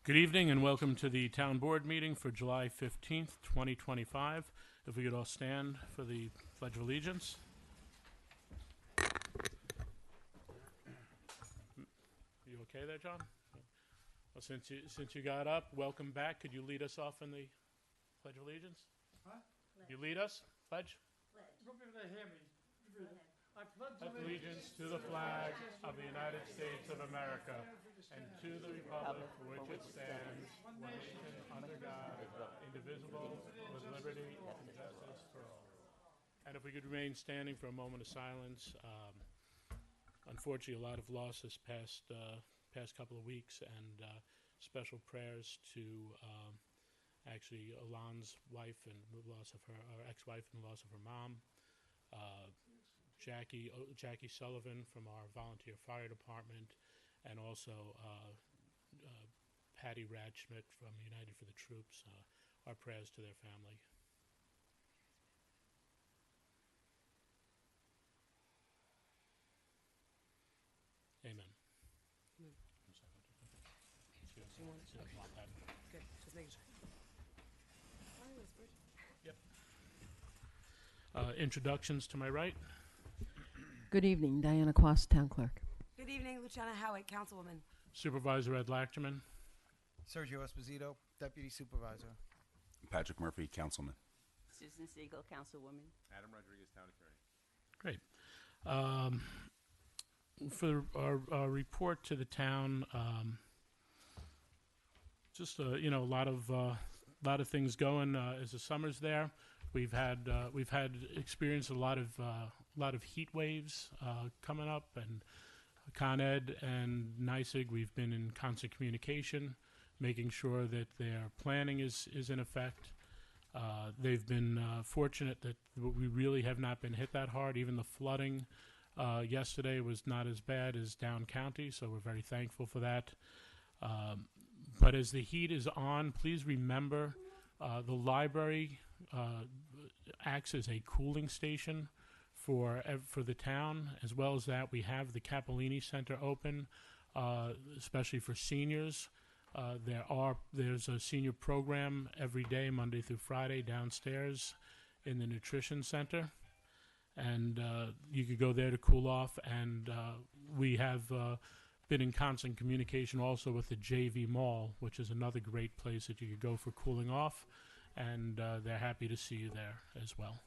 Good evening and welcome to the Town Board meeting for July 15th, 2025. If we could all stand for the Pledge of Allegiance. You okay there, John? Well, since you got up, welcome back. Could you lead us off in the Pledge of Allegiance? Huh? You lead us? Pledge? Hope they hear me. I pledge Allegiance to the flag of the United States of America and to the republic for which it stands, one nation under God, indivisible, with liberty and justice for all. And if we could remain standing for a moment of silence. Unfortunately, a lot of loss this past couple of weeks, and special prayers to actually Alon's wife and the loss of her ex-wife and the loss of her mom. Jackie Sullivan from our volunteer fire department, and also Patty Radschmidt from United for the Troops. Our prayers to their family. Amen. Good, just making sure. Yep. Introductions to my right. Good evening, Diana Quast, Town Clerk. Good evening, Lieutenant Howitt, Councilwoman. Supervisor Ed Lachterman. Sergio Esposito, Deputy Supervisor. Patrick Murphy, Councilman. Susan Siegel, Councilwoman. Adam Rodriguez, Town Attorney. Great. For our report to the town, just a lot of things going as the summer's there. We've had experienced a lot of heat waves coming up, and Con Ed and NYSEG, we've been in constant communication, making sure that their planning is in effect. They've been fortunate that we really have not been hit that hard. Even the flooding yesterday was not as bad as Down County, so we're very thankful for that. But as the heat is on, please remember the library acts as a cooling station for the town. As well as that, we have the Cappellini Center open, especially for seniors. There's a senior program every day, Monday through Friday, downstairs in the Nutrition Center, and you could go there to cool off. And we have been in constant communication also with the JV Mall, which is another great place that you could go for cooling off, and they're happy to see you there as well.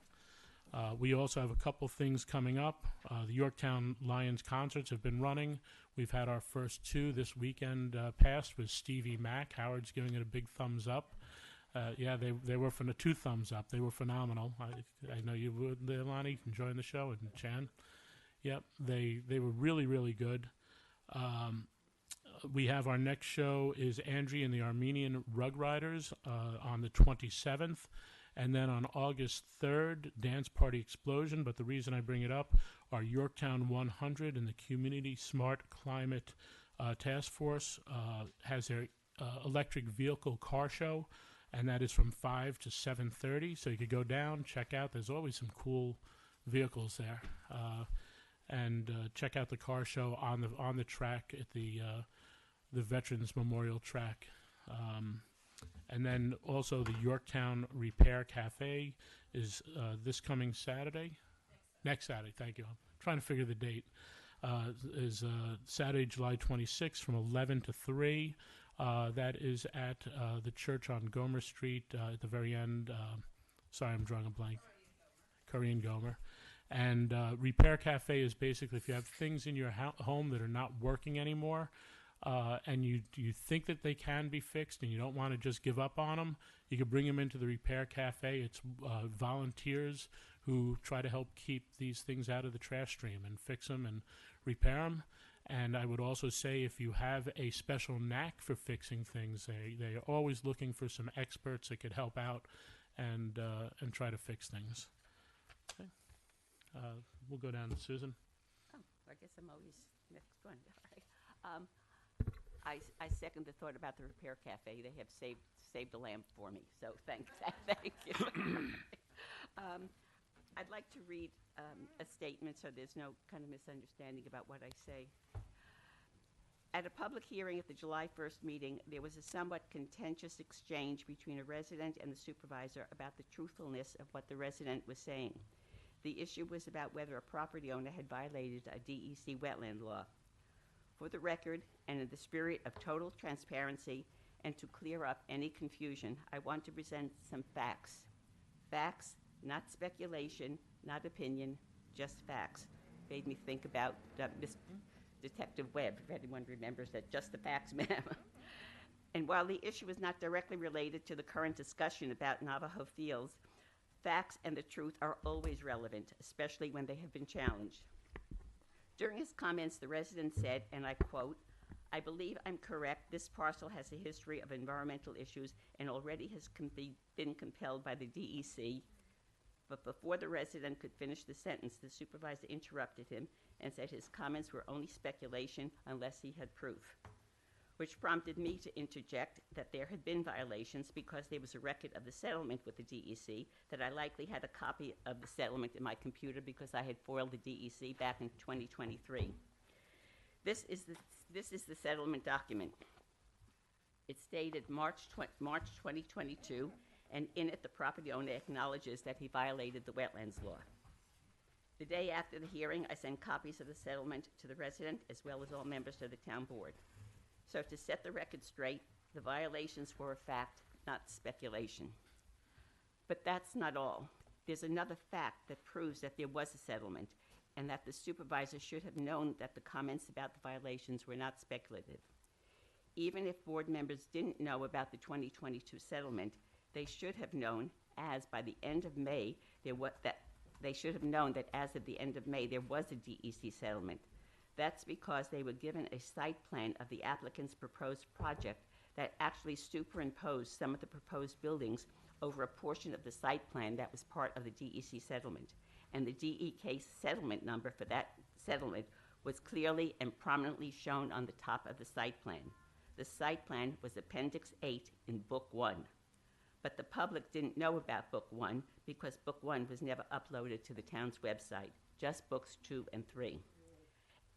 We also have a couple things coming up. The Yorktown Lions concerts have been running. We've had our first two this weekend passed with Stevie Mack. Howard's giving it a big thumbs up. They were from the 2 thumbs up. They were phenomenal. I know you would, Leilani, enjoying the show, and Chan. Yep, they were really, really good. We have our next show is Angie and the Armenian Rug Riders on the 27th. And then on August 3rd, Dance Party Explosion. But the reason I bring it up, our Yorktown 100 and the Community Smart Climate Task Force has their electric vehicle car show, and that is from 5 to 7:30. So you could go down, check out. There's always some cool vehicles there. And check out the car show on the track at the Veterans Memorial track. And then also the Yorktown Repair Cafe is this coming Saturday. Next Saturday, thank you. I'm trying to figure the date. Is Saturday, July 26th from 11 to 3. That is at the church on Gomer Street at the very end. Sorry, I'm drawing a blank. Curry and Gomer. And Repair Cafe is basically if you have things in your home that are not working anymore, and you think that they can be fixed and you don't want to just give up on them, you can bring them into the Repair Cafe. It's volunteers who try to help keep these things out of the trash stream and fix them and repair them. And I would also say if you have a special knack for fixing things, they are always looking for some experts that could help out and try to fix things. Okay. We'll go down to Susan. Oh, I guess I'm always next one. All right. I second the thought about the Repair Cafe. They have saved a lamp for me, so thank you. I'd like to read a statement so there's no kind of misunderstanding about what I say. At a public hearing at the July 1st meeting, there was a somewhat contentious exchange between a resident and the supervisor about the truthfulness of what the resident was saying. The issue was about whether a property owner had violated a DEC wetland law. For the record, and in the spirit of total transparency and to clear up any confusion, I want to present some facts. Facts, not speculation, not opinion, just facts. Made me think about Detective Webb, if anyone remembers that, just the facts, ma'am. And while the issue is not directly related to the current discussion about Navajo Fields, facts and the truth are always relevant, especially when they have been challenged. During his comments, the resident said, and I quote, "I believe I'm correct. This parcel has a history of environmental issues and already has been compelled by the DEC." But before the resident could finish the sentence, the supervisor interrupted him and said his comments were only speculation unless he had proof, which prompted me to interject that there had been violations because there was a record of the settlement with the DEC, that I likely had a copy of the settlement in my computer because I had foiled the DEC back in 2023. This is the settlement document. It's dated March 2022, and in it the property owner acknowledges that he violated the wetlands law. The day after the hearing, I sent copies of the settlement to the resident as well as all members of the town board. So to set the record straight, the violations were a fact, not speculation. But that's not all. There's another fact that proves that there was a settlement and that the supervisor should have known that the comments about the violations were not speculative. Even if board members didn't know about the 2022 settlement, they should have known as by the end of May, they should have known that as of the end of May, there was a DEC settlement. That's because they were given a site plan of the applicant's proposed project that actually superimposed some of the proposed buildings over a portion of the site plan that was part of the DEC settlement. And the DEC settlement number for that settlement was clearly and prominently shown on the top of the site plan. The site plan was Appendix 8 in Book 1. But the public didn't know about Book 1 because Book 1 was never uploaded to the town's website, just Books 2 and 3.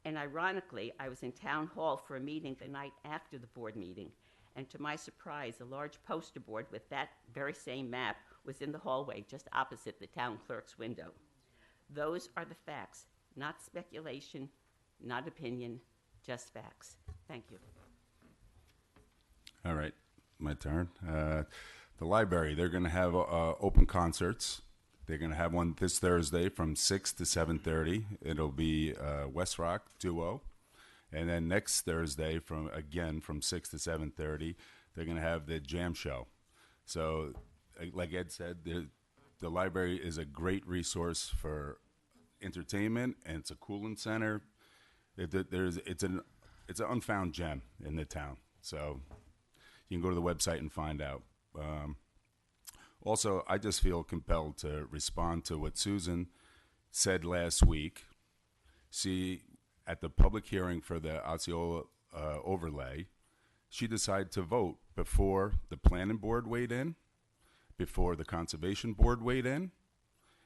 And ironically, I was in town hall for a meeting the night after the board meeting, and to my surprise, a large poster board with that very same map was in the hallway just opposite the town clerk's window. Those are the facts, not speculation, not opinion, just facts. Thank you. All right, my turn. The library, they're going to have open concerts. They're going to have one this Thursday from 6 to 7:30. It'll be West Rock Duo. And then next Thursday, from 6 to 7:30, they're going to have the jam show. So, like Ed said, the library is a great resource for entertainment, and it's a cooling center. It's an unfound gem in the town. So you can go to the website and find out. Also, I just feel compelled to respond to what Susan said last week. See, at the public hearing for the Osceola overlay, she decided to vote before the planning board weighed in, before the conservation board weighed in,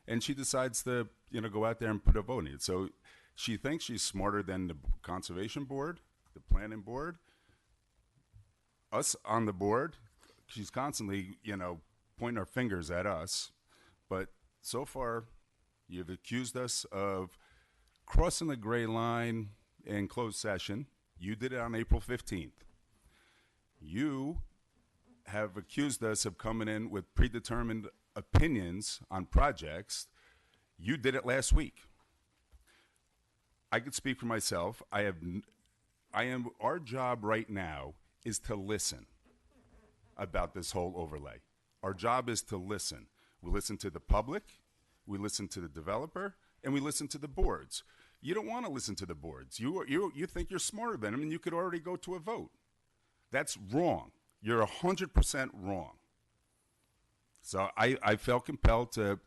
and she decides to, go out there and put a vote in it. So she thinks she's smarter than the conservation board, the planning board, us on the board. She's constantly, pointing her fingers at us. But so far, you've accused us of crossing the gray line in closed session. You did it on April 15th. You have accused us of coming in with predetermined opinions on projects. You did it last week. I could speak for myself. Our job right now is to listen about this whole overlay. Our job is to listen. We listen to the public, we listen to the developer, and we listen to the boards. You don't want to listen to the boards. You think you're smarter than them, and you could already go to a vote. That's wrong. You're 100% wrong. So I felt compelled to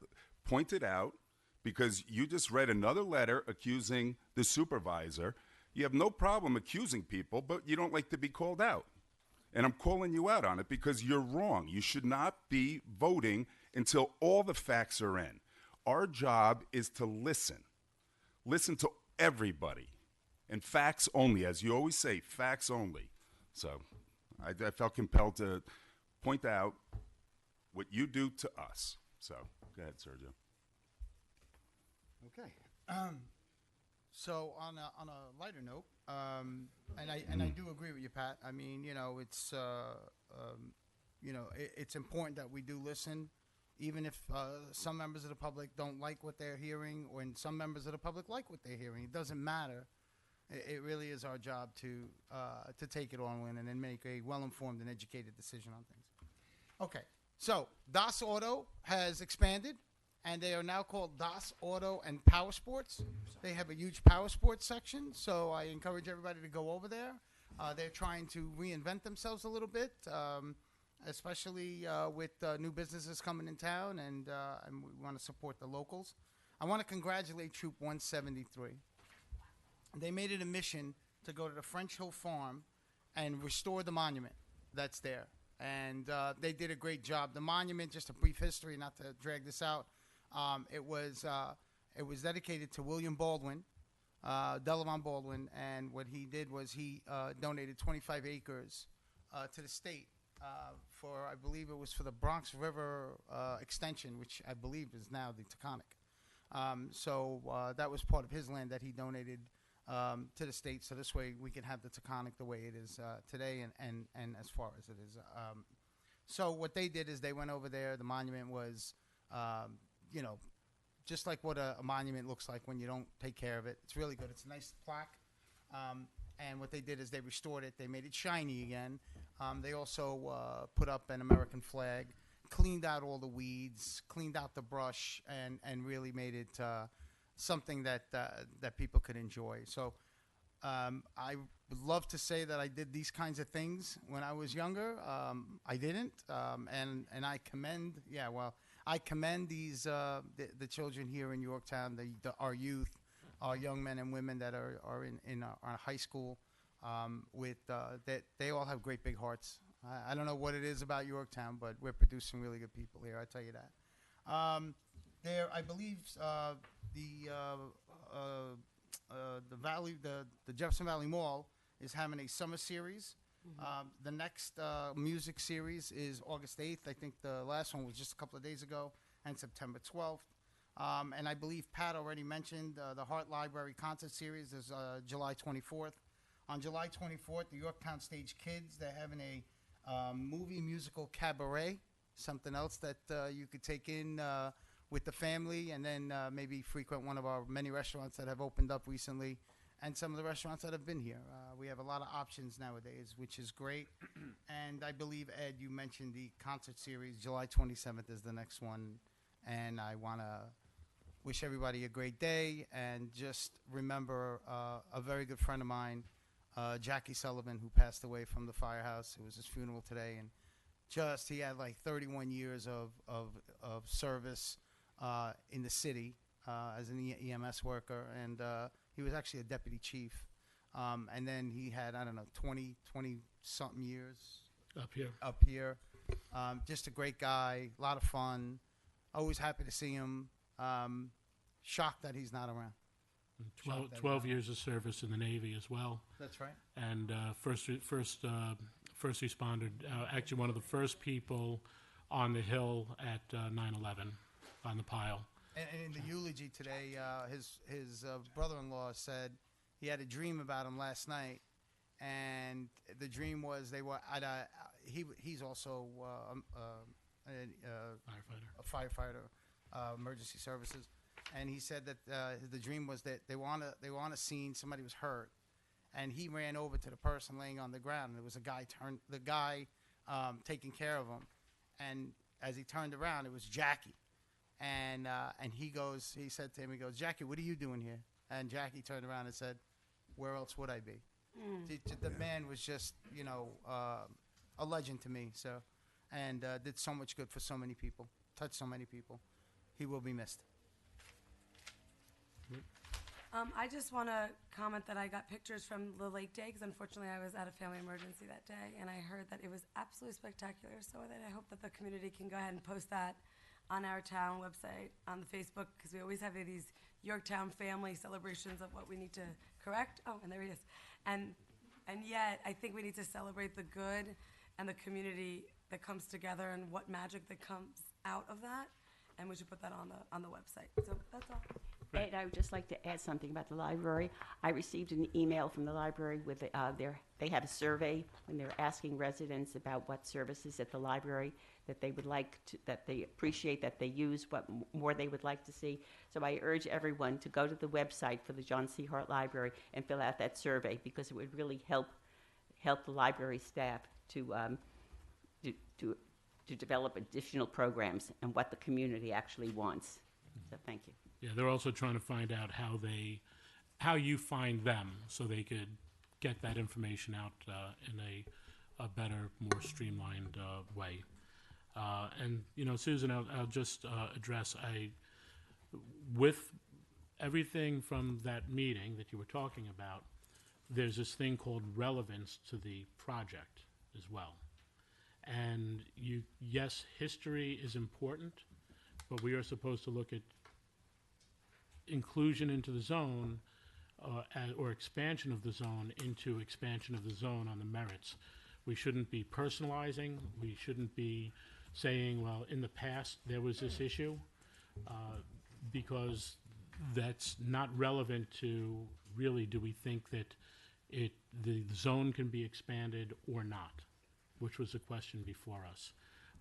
point it out because you just read another letter accusing the supervisor. You have no problem accusing people, but you don't like to be called out. And I'm calling you out on it because you're wrong. You should not be voting until all the facts are in. Our job is to listen. Listen to everybody. and facts only, as you always say, facts only. So I felt compelled to point out what you do to us. So go ahead, Sergio. Okay. So on a lighter note, and I do agree with you, Pat. I mean, it's it's important that we do listen, even if some members of the public don't like what they're hearing, or some members of the public like what they're hearing. It doesn't matter. It really is our job to take it all in and then make a well-informed and educated decision on things. Okay. So Das Auto has expanded, and they are now called Das Auto and Power Sports. They have a huge power sports section, so I encourage everybody to go over there. They're trying to reinvent themselves a little bit, especially with new businesses coming in town, and we want to support the locals. I want to congratulate Troop 173. They made it a mission to go to the French Hill Farm and restore the monument that's there. And they did a great job. The monument, just a brief history, not to drag this out, it was dedicated to William Baldwin, Delavon Baldwin, and what he did was he donated 25 acres to the state for, I believe it was for the Bronx River extension, which I believe is now the Taconic. So that was part of his land that he donated to the state, so this way we can have the Taconic the way it is today and as far as it is. So what they did is they went over there. The monument was, just like what a monument looks like when you don't take care of it. It's really good. It's a nice plaque. And what they did is they restored it. They made it shiny again. They also put up an American flag, cleaned out all the weeds, cleaned out the brush, and really made it something that people could enjoy. So I would love to say that I did these kinds of things when I was younger. I didn't, and I commend. I commend these the children here in Yorktown, our youth, our young men and women that are in our high school. That they all have great big hearts. I don't know what it is about Yorktown, but we're producing really good people here. I tell you that. There, I believe the Jefferson Valley Mall is having a summer series. The next music series is August 8th. I think the last one was just a couple of days ago, and September 12th. And I believe Pat already mentioned the Hart Library concert series is July 24th. On July 24th, the Yorktown Stage Kids, they're having a movie musical cabaret, something else that you could take in with the family, and then maybe frequent one of our many restaurants that have opened up recently, and some of the restaurants that have been here. We have a lot of options nowadays, which is great. And I believe, Ed, you mentioned the concert series. July 27th is the next one. And I want to wish everybody a great day, and just remember a very good friend of mine, Jackie Sullivan, who passed away from the firehouse. It was his funeral today, and he had like 31 years of service in the city as an EMS worker, and he was actually a deputy chief. And then he had, 20-something years up here. Just a great guy, a lot of fun. Always happy to see him. Shocked that he's not around. 12 years of service in the Navy as well. That's right. And first responder, actually one of the first people on the hill at 9/11 on the pile. And in the eulogy today, his brother-in-law said he had a dream about him last night, and the dream was they were at he's also a firefighter, emergency services, and he said that the dream was that they were on a scene, somebody was hurt, and he ran over to the person laying on the ground, and it was the guy taking care of him, and as he turned around, it was Jackie. And he said to him, Jackie, what are you doing here? And Jackie turned around and said, where else would I be? The man was just, a legend to me. So, and did so much good for so many people, touched so many people. He will be missed. I just want to comment that I got pictures from the Lake Day, because unfortunately I was at a family emergency that day, and I heard that it was absolutely spectacular. So that I hope that the community can go ahead and post that on our town website, on the Facebook, because we always have these Yorktown family celebrations of what we need to correct. Oh, and there he is. And yet, I think we need to celebrate the good and the community that comes together and what magic that comes out of that. And we should put that on the website. So that's all. Ed, I would just like to add something about the library. I received an email from the library with they have a survey when they're asking residents about what services at the library that they would like to, that they appreciate, that they use, what more they would like to see. So I urge everyone to go to the website for the John C. Hart Library and fill out that survey, because it would really help the library staff to develop additional programs and what the community actually wants. So thank you. Yeah, they're also trying to find out how you find them, so they could get that information out in a better, more streamlined way. And you know, Susan, I'll just address. With everything from that meeting that you were talking about, there's this thing called relevance to the project as well. And yes, history is important, but we are supposed to look at inclusion into the zone or expansion of the zone into expansion of the zone on the merits. We shouldn't be personalizing. We shouldn't be saying, well, in the past there was this issue, because that's not relevant to really, do we think that the zone can be expanded or not, which was the question before us.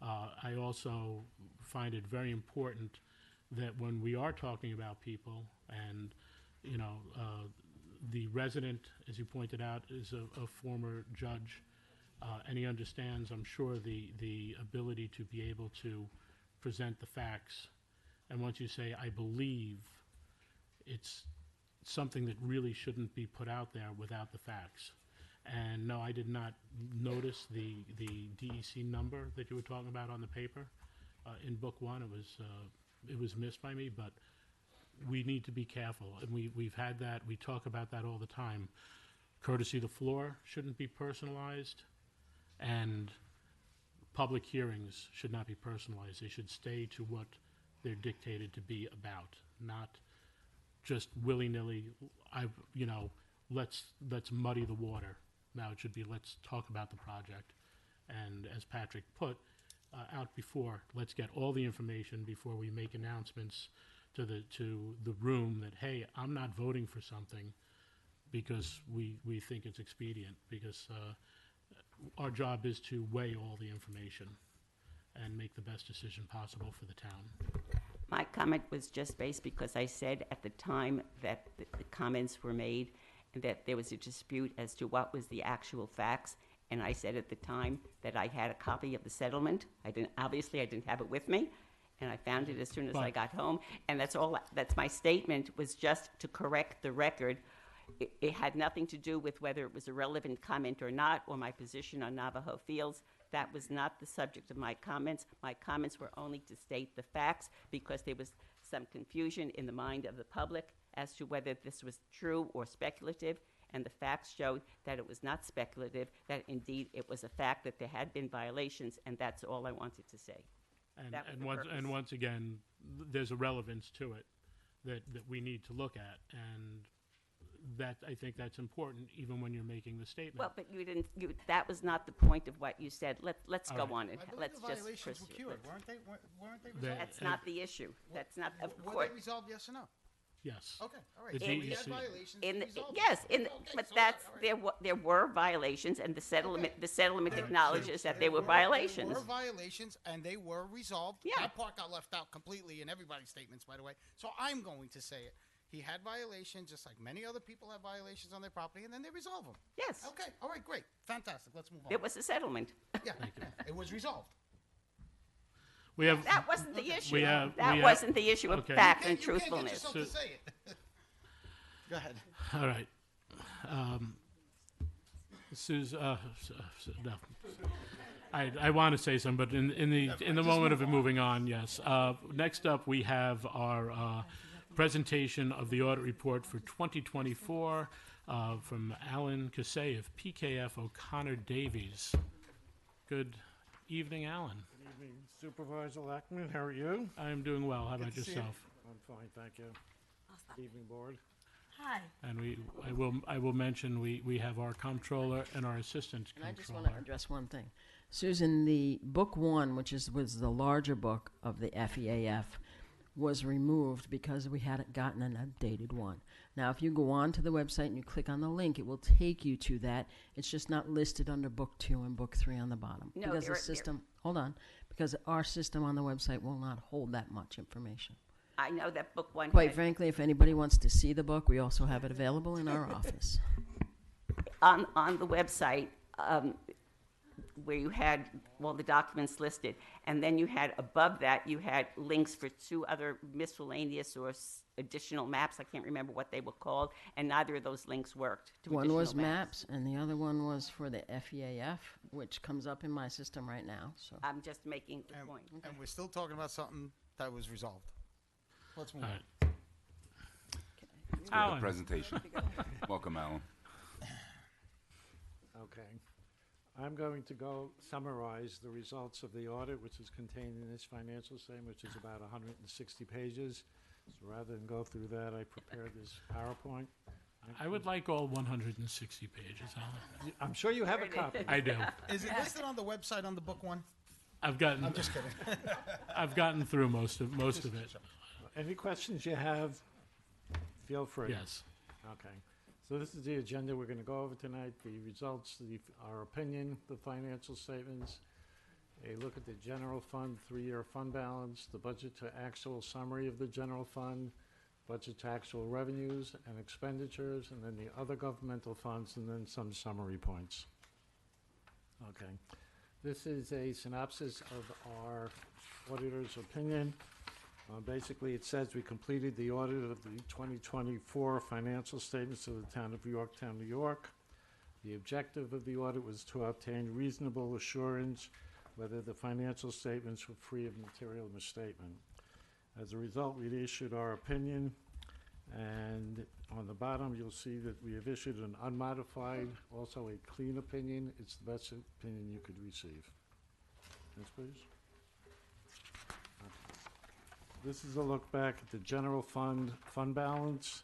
I also find it very important that when we are talking about people, and you know, the resident, as you pointed out, is a former judge, and he understands, I'm sure, the ability to be able to present the facts. And once you say, I believe, it's something that really shouldn't be put out there without the facts. And no, I did not notice the DEC number that you were talking about on the paper. In book one, it was missed by me, but we need to be careful. And we've had that, we talk about that all the time. Courtesy of the floor shouldn't be personalized, and public hearings should not be personalized. They should stay to what they're dictated to be about, not just willy-nilly, let's muddy the water. Now it should be, let's talk about the project. And as Patrick put out before, let's get all the information before we make announcements to the room that, hey, I'm not voting for something because we think it's expedient, because our job is to weigh all the information and make the best decision possible for the town. My comment was just based because I said at the time that the comments were made and that there was a dispute as to what was the actual facts. And I said at the time that I had a copy of the settlement. I didn't have it with me, and I found it as soon as I got home. And that's all. That's my statement, was just to correct the record. It had nothing to do with whether it was a relevant comment or not, or my position on Navajo Fields. That was not the subject of my comments. My comments were only to state the facts, because there was some confusion in the mind of the public as to whether this was true or speculative, and the facts showed that it was not speculative, that indeed it was a fact that there had been violations, and that's all I wanted to say. And once again, there's a relevance to it that we need to look at, and that, I think that's important, even when you're making the statement. Well, but that was not the point of what you said. Let's go right. on and I believe let's the just violations were proceed. cured, weren't they? Weren't they They- resolved? That's not the issue. That's not, of Were course. they resolved, yes or no? Yes. Okay, all right. The So we had DEC violations, In we the, resolved yes, them. Okay, but so that's, all right. there were violations, and the settlement There- acknowledges that there were There violations. were violations, and they were resolved. Yeah. That part got left out completely in everybody's statements, by the way. So I'm going to say it. He had violations, just like many other people have violations on their property, and then they resolve them. Yes, Okay, all right, great. Fantastic. Let's move on. it was a settlement. Yeah, it was resolved. We have, That wasn't the issue. We have- That we wasn't the issue of okay. fact You and can't get truthfulness. yourself to say it. Go ahead. all right. No. I want to say something, but in the moment of it moving on, yes. Next up, we have our presentation of the audit report for 2024 from Alan Cassay of PKF O'Connor Davies. Good evening, Alan. Good evening, Supervisor Lackman, how are you? I'm doing well. How about to see you. yourself? I'm fine, thank you. Awesome. Good evening, Board. Hi. And I will mention, we have our comptroller and our assistant And I just want to comptroller. address one thing. Susan, the book one, which was the larger book of the FEAF, was removed because we hadn't gotten an updated one. Now, if you go on to the website and you click on the link, it will take you to that. It's just not listed under book 2 and book 3 on the bottom. No, because they're- the system, hold on, because our system on the website will not hold that much information. I know that book one. Quite had- frankly, if anybody wants to see the book, we also have it available in our office. on the website, where you had all the documents listed, and then you had above that, you had links for 2 other miscellaneous or additional maps. I can't remember what they were called, and neither of those links worked. to One was additional maps, and the other one was for the FEAF, which comes up in my system right now, so. I'm just making the And, point. and we're still talking about something that was resolved. Let's move All on. right. The Alan. presentation. Welcome, Alan. Okay. I'm going to go summarize the results of the audit, which is contained in this financial statement, which is about 160 pages. So rather than go through that, I prepared this PowerPoint. I would like all 160 pages, Alan. I'm sure you have a copy. I do. Is it listed on the website on the book one? I've gotten, I'm just kidding. I've gotten through most of it. Any questions you have, feel free. Yes. Okay. So this is the agenda we're going to go over tonight, the results, our opinion, the financial statements, a look at the general fund, 3-year fund balance, the budget to actual summary of the general fund, budget to actual revenues and expenditures, and then the other governmental funds, and then some summary points. Okay. This is a synopsis of our auditor's opinion. Basically, it says we completed the audit of the 2024 financial statements of the town of Yorktown, New York. The objective of the audit was to obtain reasonable assurance whether the financial statements were free of material misstatement. As a result, we issued our opinion, and on the bottom, you'll see that we have issued an unmodified, also a clean opinion. It's the best opinion you could receive. Next, please. This is a look back at the general fund balance.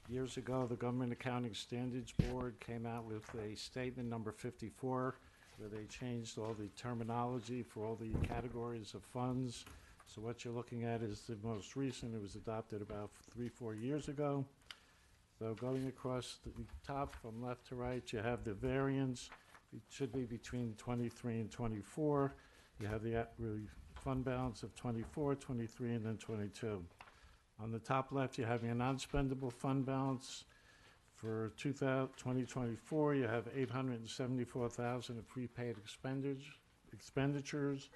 Years ago, the Government Accounting Standards Board came out with a statement number 54, where they changed all the terminology for all the categories of funds. So what you're looking at is the most recent. It was adopted about 3-4 years ago. So going across the top from left to right, you have the variance. It should be between 23 and 24. You have the fund balance of 24, 23, and then 22. On the top left, you have your non-spendable fund balance. For 2024, you have $874,000 of prepaid expenditures,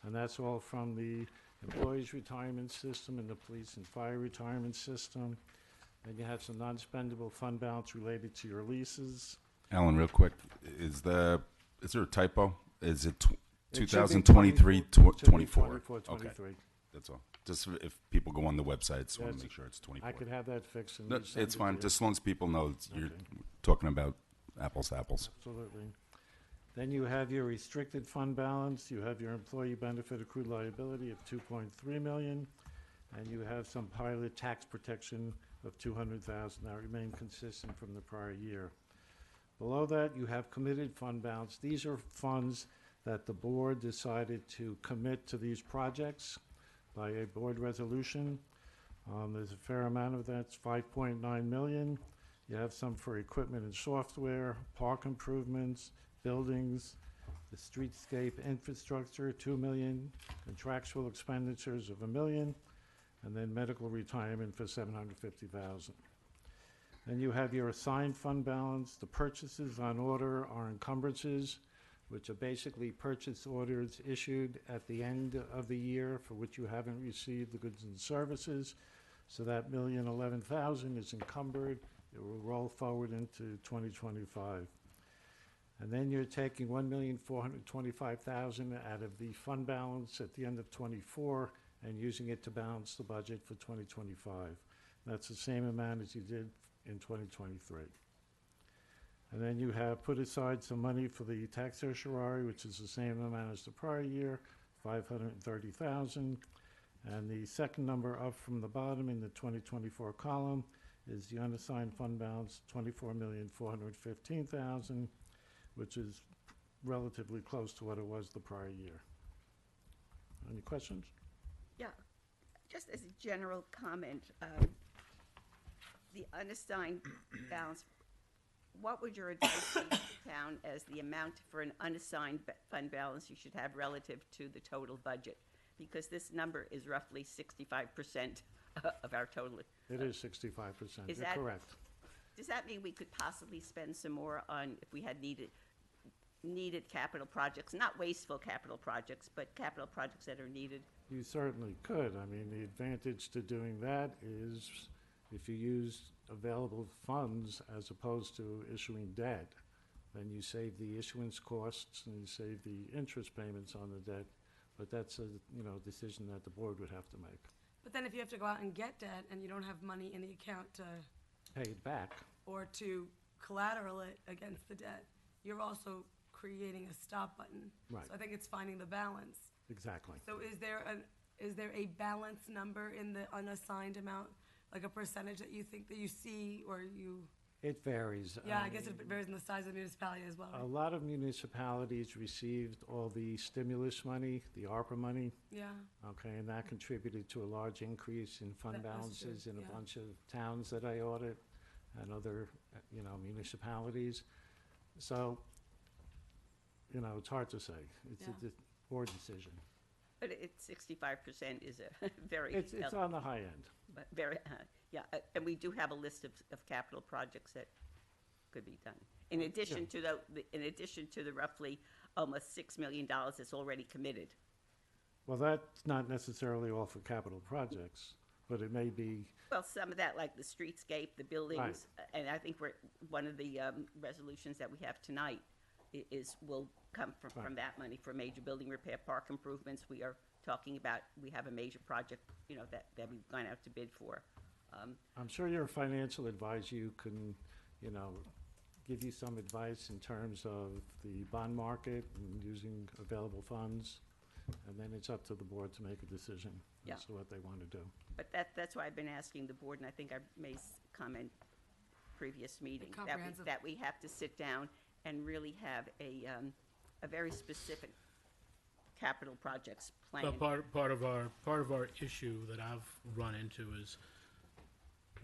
and that's all from the employees' retirement system and the police and fire retirement system. Then you have some non-spendable fund balance related to your leases. Alan, real quick, is there a typo? Is it It should be 2023, 24? 24, Okay, 23. that's all. Just if people go on the website, just want Yes. to make sure it's 24. I could have that fixed and No, resend it's it fine, to you. just as long as people know you're Okay. talking about apples to apples. Absolutely. Then you have your restricted fund balance, you have your employee benefit accrued liability of 2.3 million, and you have some pilot tax protection of 200,000 that remain consistent from the prior year. Below that, you have committed fund balance. These are funds that the board decided to commit to these projects by a board resolution. There's a fair amount of that, it's 5.9 million. You have some for equipment and software, park improvements, buildings, the streetscape infrastructure, 2 million, contractual expenditures of 1 million, and then medical retirement for 750,000. Then you have your assigned fund balance. The purchases on order are encumbrances, which are basically purchase orders issued at the end of the year for which you haven't received the goods and services. So that $1,011,000 is encumbered. It will roll forward into 2025. And then you're taking $1,425,000 out of the fund balance at the end of 24 and using it to balance the budget for 2025. That's the same amount as you did in 2023. And then you have put aside some money for the tax certiorari, which is the same amount as the prior year, $530,000. And the second number up from the bottom in the 2024 column is the unassigned fund balance, 24,415,000, which is relatively close to what it was the prior year. Any questions? Yeah, just as a general comment, the unassigned balance, what would your advice be to the town as the amount for an unassigned fund balance you should have relative to the total budget? Because this number is roughly 65% of our total. It is 65%. Is You're that- correct. Does that mean we could possibly spend some more on, if we had needed capital projects, not wasteful capital projects, but capital projects that are needed? You certainly could. I mean, the advantage to doing that is if you use available funds as opposed to issuing debt, then you save the issuance costs and you save the interest payments on the debt. But that's a, decision that the board would have to make. But then if you have to go out and get debt and you don't have money in the account to, Pay it back. or to collateral it against the debt, you're also creating a stop button. Right. So I think it's finding the balance. Exactly. So is there a balance number in the unassigned amount, like a percentage that you think that you see, or you? It varies. Yeah, I guess it varies in the size of the municipality as well. A Right? lot of municipalities received all the stimulus money, the ARPA money, Yeah. okay, and that contributed to a large increase in fund That was balances true, in a yeah. bunch of towns that I audit and other, municipalities. So, it's hard to say. It's a Yeah. board decision. But it's 65% is a very, It's on the high end. but very, yeah, and we do have a list of capital projects that could be done. In addition to the roughly almost $6 million that's already committed. Well, that's not necessarily all for capital projects, but it may be, Well, some of that, like the streetscape, the buildings, and I think one of the resolutions that we have tonight will come from Right. that money for major building repair, park improvements. We are talking about, we have a major project, that we've gone out to bid for. I'm sure your financial advisor can, give you some advice in terms of the bond market and using available funds. And then it's up to the board to make a decision Yeah. as to what they want to do. But that's why I've been asking the board, and I think I made comment previous meeting, comprehensive- that we have to sit down and really have a very specific capital projects plan. But part of our issue that I've run into is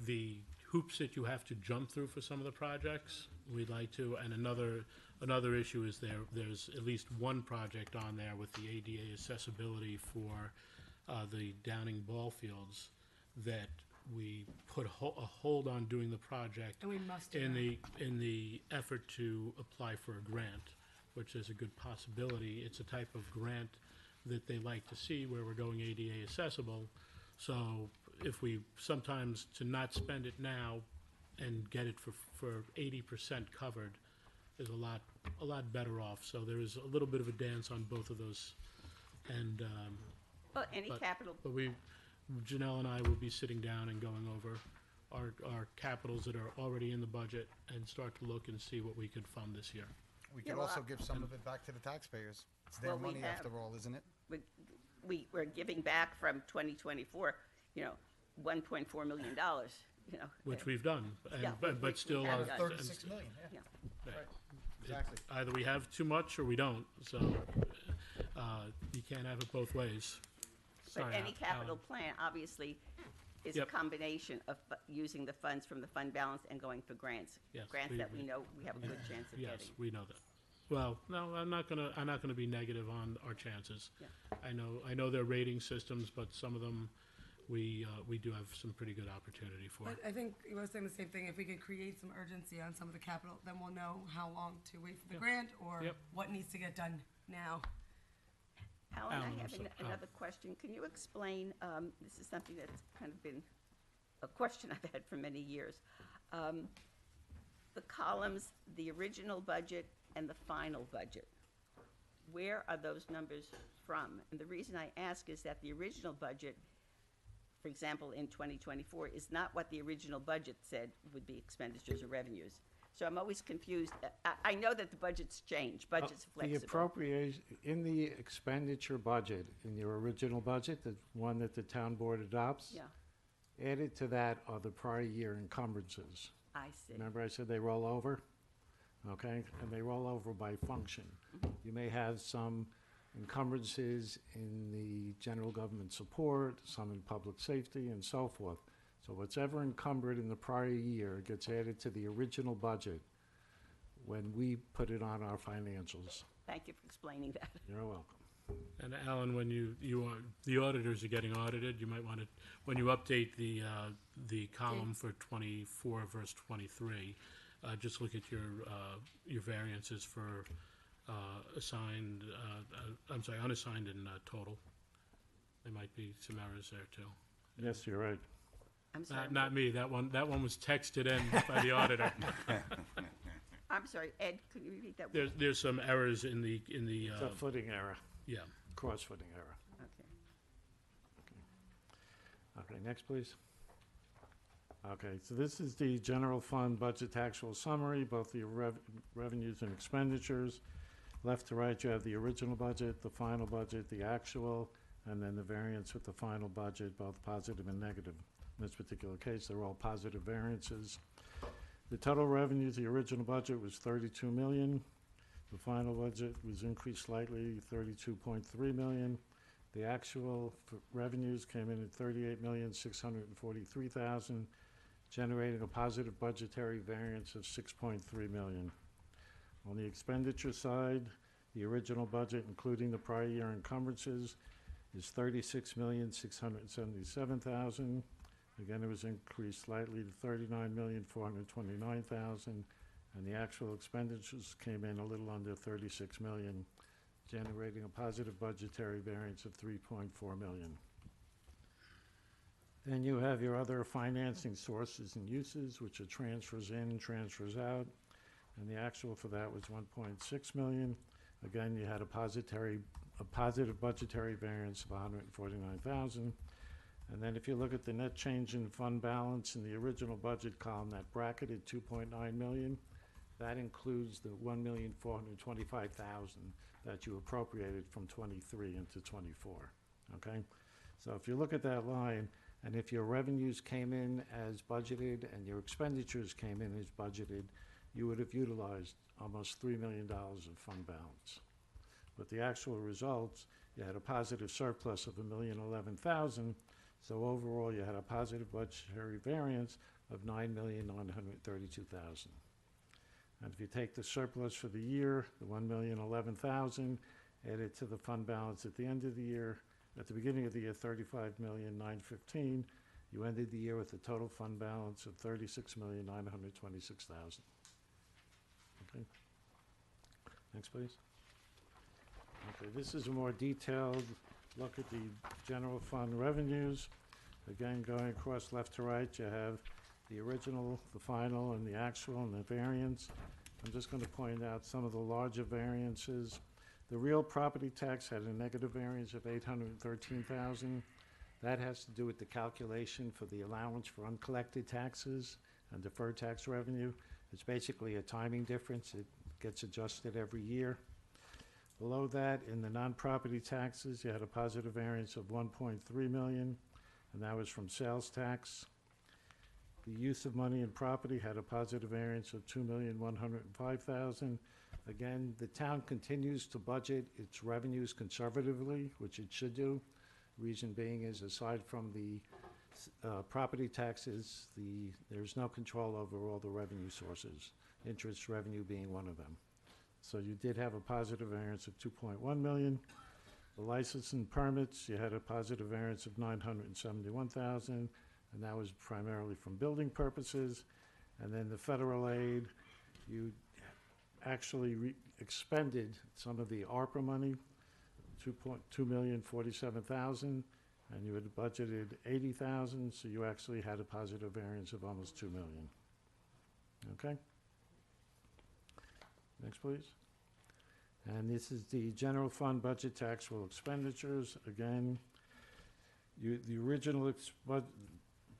the hoops that you have to jump through for some of the projects. We'd like to, and another issue is there's at least one project on there with the ADA accessibility for the Downing ball fields that we put a hold on doing the project And we must do in that. the effort to apply for a grant, which is a good possibility. It's a type of grant that they like to see where we're going ADA accessible. So if we sometimes to not spend it now and get it for 80% covered is a lot better off. So there is a little bit of a dance on both of those. And Well, any but- capital, Janelle and I will be sitting down and going over our capitals that are already in the budget and start to look and see what we could fund this year. We Yeah, could well, also give some of it back to the taxpayers. It's their Well, we money have. after all, isn't it? we're giving back from 2024, $1.4 million, Which we've done, and, Yeah, but still, we have uh, done. 36 million, yeah. Yeah. right. Exactly. Either we have too much or we don't, so, you can't have it both ways. But Sorry, any capital Alan. plan, obviously, is a Yep. combination of using the funds from the fund balance and going for grants. Yes, Grants we- that we know we have a good chance of Yes, getting. we know that. Well, no, I'm not gonna be negative on our chances. Yeah. I know they're rating systems, but some of them, we do have some pretty good opportunity for. But I think you were saying the same thing. If we could create some urgency on some of the capital, then we'll know how long to wait for the grant or Yep. what needs to get done now. Alan, Alan, I I'm have sorry. another question. Can you explain, this is something that's kind of been a question I've had for many years. The columns, the original budget and the final budget, where are those numbers from? And the reason I ask is that the original budget, for example, in 2024, is not what the original budget said would be expenditures or revenues. So I'm always confused. I know that the budget's changed, budget's The flexible. appropriation, in the expenditure budget, in your original budget, the one that the town board adopts, Yeah, added to that are the prior year encumbrances. I see. Remember I said they roll over? Okay, and they roll over by function. You may have some encumbrances in the general government support, some in public safety, and so forth. So what's ever encumbered in the prior year gets added to the original budget when we put it on our financials. Thank you for explaining that. You're welcome. And Alan, when the auditors are getting audited, you might want to, when you update the column for 24 verse 23, just look at your variances for unassigned and total. There might be some errors there too. Yes, you're right. I'm sorry. Not me. That one was texted in by the auditor. I'm sorry, Ed, could you repeat that? There's some errors in the It's a footing error, yeah. cross-footing error. Okay. Okay, next, please. Okay, so this is the general fund budget actual summary, both the revenues and expenditures. Left to right, you have the original budget, the final budget, the actual, and then the variance with the final budget, both positive and negative. In this particular case, they're all positive variances. The total revenues, the original budget was 32 million. The final budget was increased slightly, 32.3 million. The actual revenues came in at 38,643,000, generating a positive budgetary variance of 6.3 million. On the expenditure side, the original budget, including the prior year encumbrances, is 36,677,000. Again, it was increased slightly to 39,429,000, and the actual expenditures came in a little under 36 million, generating a positive budgetary variance of 3.4 million. Then you have your other financing sources and uses, which are transfers in, transfers out, and the actual for that was 1.6 million. Again, you had a positive budgetary variance of 149,000. And then if you look at the net change in fund balance in the original budget column, that bracketed 2.9 million, that includes the 1,425,000 that you appropriated from 23 into 24, okay? So if you look at that line, and if your revenues came in as budgeted and your expenditures came in as budgeted, you would have utilized almost $3 million of fund balance. But the actual results, you had a positive surplus of $1,011,000. So overall, you had a positive budgetary variance of $9,932,000. And if you take the surplus for the year, the $1,011,000, add it to the fund balance at the end of the year, at the beginning of the year, $35,915,000, you ended the year with a total fund balance of $36,926,000. Okay. Next, please. Okay, this is a more detailed look at the general fund revenues. Again, going across left to right, you have the original, the final, and the actual, and the variance. I'm just going to point out some of the larger variances. The real property tax had a negative variance of $813,000. That has to do with the calculation for the allowance for uncollected taxes and deferred tax revenue. It's basically a timing difference. It gets adjusted every year. Below that, in the non-property taxes, you had a positive variance of 1.3 million, and that was from sales tax. The use of money in property had a positive variance of 2,105,000. Again, the town continues to budget its revenues conservatively, which it should do. Reason being is, aside from the property taxes, there's no control over all the revenue sources, interest revenue being one of them. So you did have a positive variance of 2.1 million. The license and permits, you had a positive variance of 971,000, and that was primarily from building purposes. And then the federal aid, you actually expended some of the ARPA money, 2,047,000, and you had budgeted 80,000, so you actually had a positive variance of almost 2 million. Okay? Next, please. And this is the general fund budget taxable expenditures. Again, the original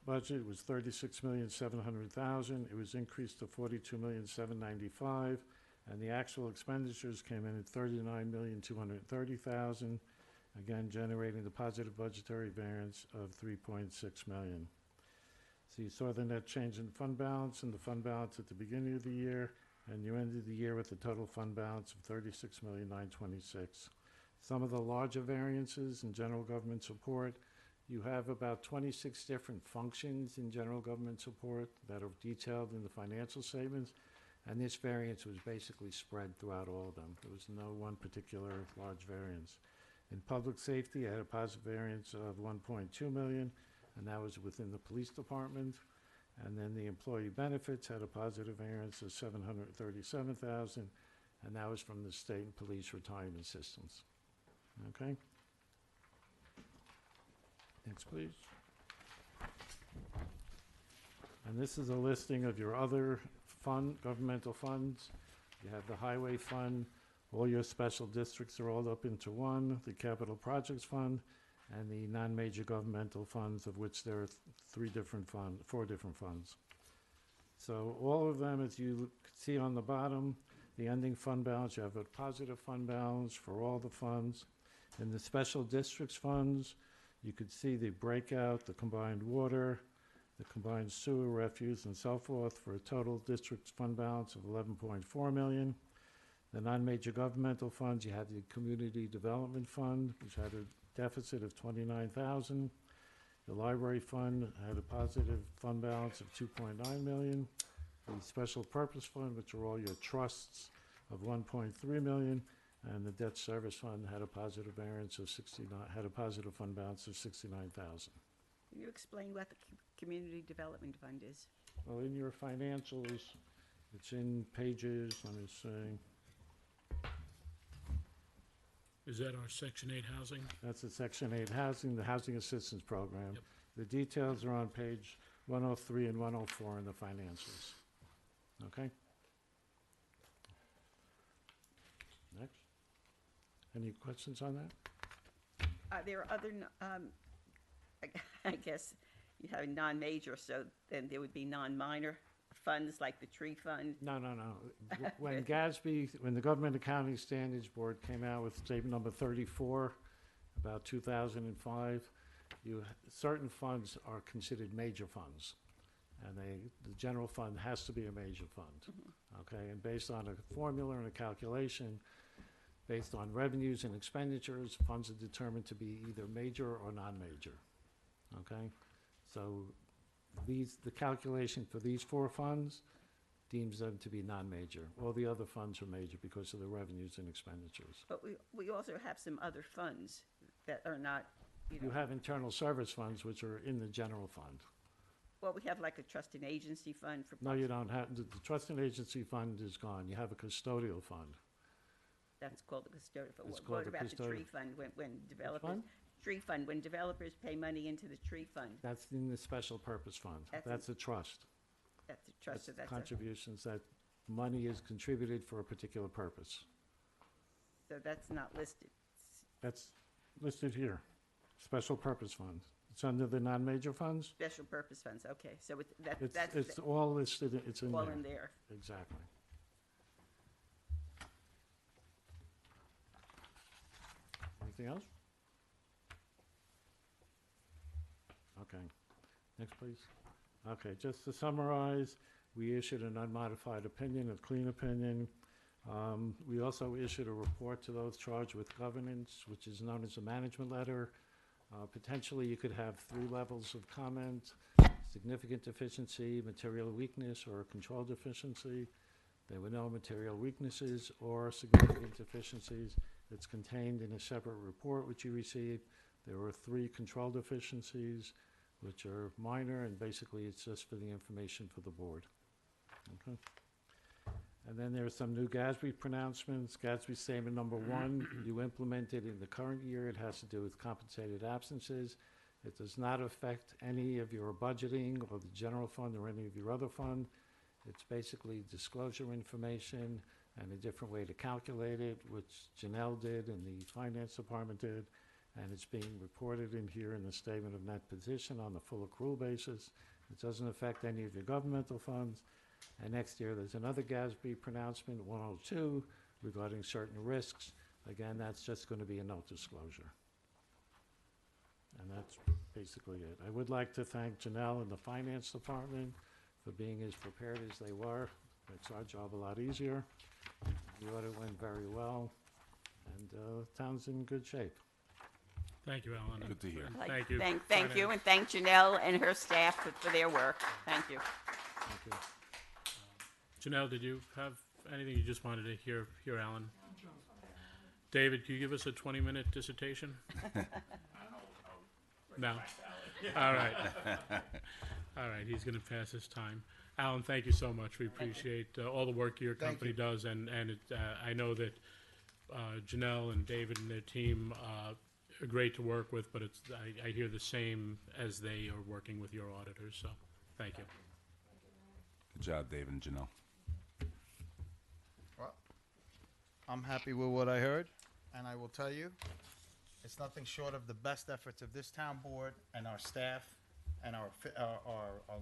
budget was $36,700,000. It was increased to $42,795,000, and the actual expenditures came in at $39,230,000, again generating the positive budgetary variance of $3.6 million. So you saw the net change in fund balance and the fund balance at the beginning of the year, and you ended the year with a total fund balance of $36,926,000. Some of the larger variances in general government support, you have about 26 different functions in general government support that are detailed in the financial statements, and this variance was basically spread throughout all of them. There was no one particular large variance. In public safety, I had a positive variance of $1.2 million, and that was within the police department. And then the employee benefits had a positive variance of $737,000, and that was from the state and police retirement systems. Okay? Next, please. And this is a listing of your other governmental funds. You have the highway fund, all your special districts are all up into one, the capital projects fund, and the non-major governmental funds, of which there are four different funds. So all of them, as you see on the bottom, the ending fund balance, you have a positive fund balance for all the funds. In the special districts funds, you could see the breakout, the combined water, the combined sewer, refuse, and so forth, for a total district fund balance of $11.4 million. The non-major governmental funds, you had the Community Development Fund, which had a deficit of $29,000. The library fund had a positive fund balance of $2.9 million. The special purpose fund, which are all your trusts, of $1.3 million. And the debt service fund had a positive variance of had a positive fund balance of $69,000. Can you explain what the Community Development Fund is? Well, in your financials, it's in pages, let me see, Is that our Section 8 housing? that's the Section 8 housing, the Housing Assistance Program. Yep. The details are on page 103 and 104 in the financials. Okay? Next. Any questions on that? There are other, I guess you have a non-major, so then there would be non-minor funds like the tree fund. No. When the Government Accounting Standards Board came out with statement number 34, about 2005, certain funds are considered major funds. And the general fund has to be a major fund. Okay, and based on a formula and a calculation, based on revenues and expenditures, funds are determined to be either major or non-major. Okay, so the calculation for these four funds deems them to be non-major. All the other funds are major because of the revenues and expenditures. But we also have some other funds that are not, You have internal service funds, which are in the general fund. well, we have like a trust and agency fund for. No, you don't have, the trust and agency fund is gone. You have a custodial fund. That's called the custodial fund. It's What called the about the tree custodial. fund when developers? fund? Tree fund, when developers pay money into the tree fund, That's in the special purpose fund. That's That's a trust. that's a trust, so that's a, Contributions that money is contributed for a particular purpose. so that's not listed. That's listed here. Special purpose fund. It's under the non-major funds. Special purpose funds, okay, so that's It's all listed, it's in all there. in there. Exactly. Anything else? Okay. Next, please. Okay, just to summarize, we issued an unmodified opinion, a clean opinion. We also issued a report to those charged with governance, which is known as a management letter. Potentially, you could have 3 levels of comment: significant deficiency, material weakness, or control deficiency. There were no material weaknesses or significant deficiencies. It's contained in a separate report which you received. There were 3 control deficiencies, which are minor, and basically it's just for the information for the board. Okay. And then there are some new GASB pronouncements. GASB statement number 1, you implemented in the current year. It has to do with compensated absences. It does not affect any of your budgeting or the general fund or any of your other fund. It's basically disclosure information and a different way to calculate it, which Janelle did and the finance department did. and it's being reported in here in the statement of net position on the full accrual basis. It doesn't affect any of your governmental funds. And next year, there's another GASB pronouncement, 102, regarding certain risks. Again, that's just going to be a note disclosure. And that's basically it. I would like to thank Janelle and the Finance Department for being as prepared as they were. Makes our job a lot easier. The audit went very well, and town's in good shape. Thank you, Alan. Good to hear. And Like, Thank you. Thank you, and thank Janelle and her staff for their work. Thank you. Thank you. Janelle, did you have anything you just wanted to hear Alan? David, can you give us a 20-minute dissertation? No? All right. All right, he's going to pass his time. Alan, thank you so much. We appreciate all the work your Thank company you. does, and I know that Janelle and David and their team are great to work with, but I hear the same as they are working with your auditors, so thank you. Good job, David and Janelle. Well, I'm happy with what I heard, and I will tell you, it's nothing short of the best efforts of this town board and our staff and our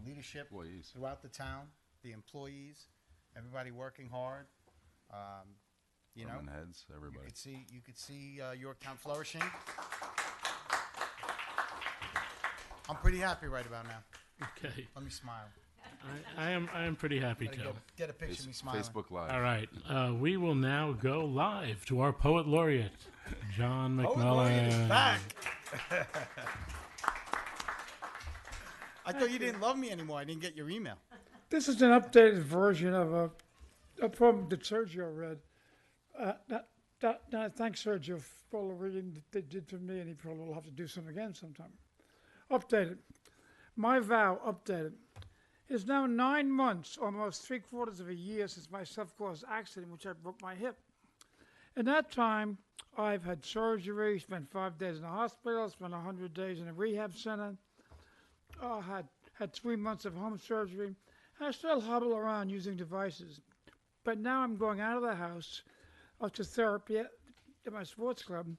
leadership Employees. throughout the town, the employees, everybody working hard. You know, Department heads, everybody. you could see Yorktown flourishing. I'm pretty happy right about now. Okay. Let me smile. I am pretty happy Gotta too. get a picture of me smiling. Facebook Live. All right, we will now go live to our poet laureate, John Oh, Laureate is McMillan. back. I thought you didn't love me anymore. I didn't get your email. This is an updated version of a poem that Sergio read. I thank Sergio for all the reading that they did for me, and he probably will have to do some again sometime. Updated. My vow, updated. It's now 9 months, almost 3/4 of a year, since my self-caused accident, which I broke my hip. In that time, I've had surgery, spent 5 days in the hospital, spent 100 days in a rehab center, had 3 months of home surgery. I still hobble around using devices. But now I'm going out of the house, up to therapy at my sports club,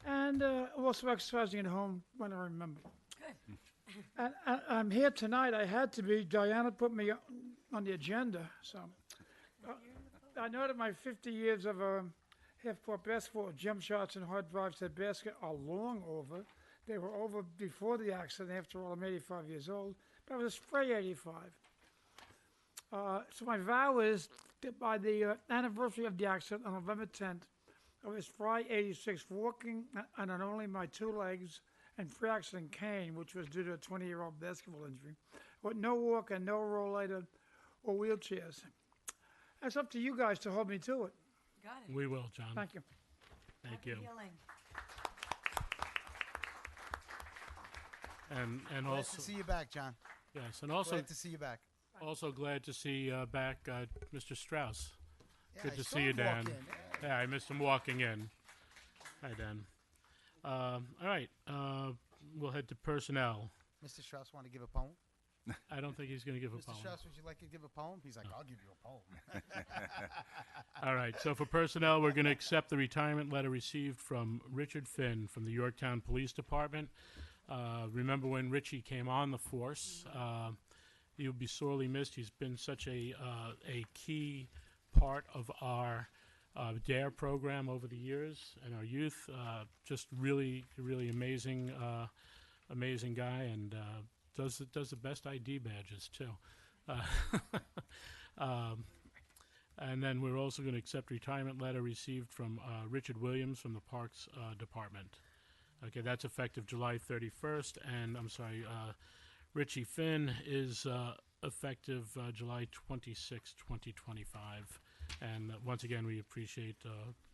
and also exercising at home when I remember. Good. And I'm here tonight. I had to be. Diana put me on the agenda. So I know that my 50 years of half-court basketball, jump shots and hard drives at basket are long over. They were over before the accident. After all, I'm 85 years old, but I was a spray 85. So my vow is that by the anniversary of the accident on November 10th, I was spray 86, walking on only my 2 legs and free accident cane, which was due to a 20-year-old basketball injury, with no walker, no rollator, or wheelchairs. That's up to you guys to hold me to it. Got it. We will, John. Thank you. Thank Happy you. healing. And Glad also, to see you back, John. yes, and also Glad to see you back. glad to see back Mr. Strauss. Yeah, Good I to saw see you, him walk Dan. in. Yeah, I missed him walking in. Hi, Dan. All right, we'll head to personnel. Mr. Strauss want to give a poem? I don't think he's going to give a Mr. poem. Strauss, would you like to give a poem? He's like, I'll give you a poem. All right, so for personnel, we're going to accept the retirement letter received from Richard Finn from the Yorktown Police Department. Remember when Richie came on the force? He will be sorely missed. He's been such a key part of our DARE program over the years and our youth. Just really, really amazing guy, and does the best ID badges too. And then we're also going to accept retirement letter received from Richard Williams from the Parks Department. Okay, that's effective July 31st, and I'm sorry, Richie Finn is effective July 26, 2025. And once again, we appreciate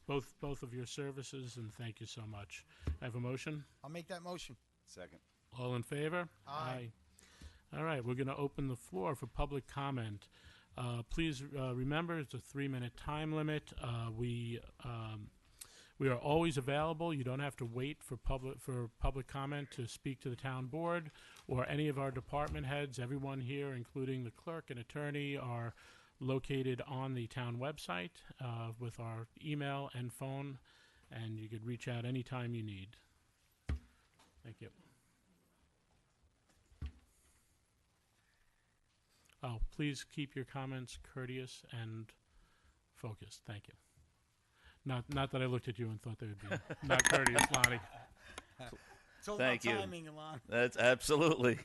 both of your services, and thank you so much. I have a motion. I'll make that motion. Second. All in favor? Aye. All right, we're going to open the floor for public comment. Please remember, it's a 3-minute time limit. We are always available. You don't have to wait for public comment to speak to the town board or any of our department heads. Everyone here, including the clerk and attorney, are located on the town website with our email and phone, and you could reach out anytime you need. Thank you. Oh, please keep your comments courteous and focused. Thank you. Not that I looked at you and thought they would be not courteous, Lonnie. It's all Thank about you. timing, Alon. That's absolutely.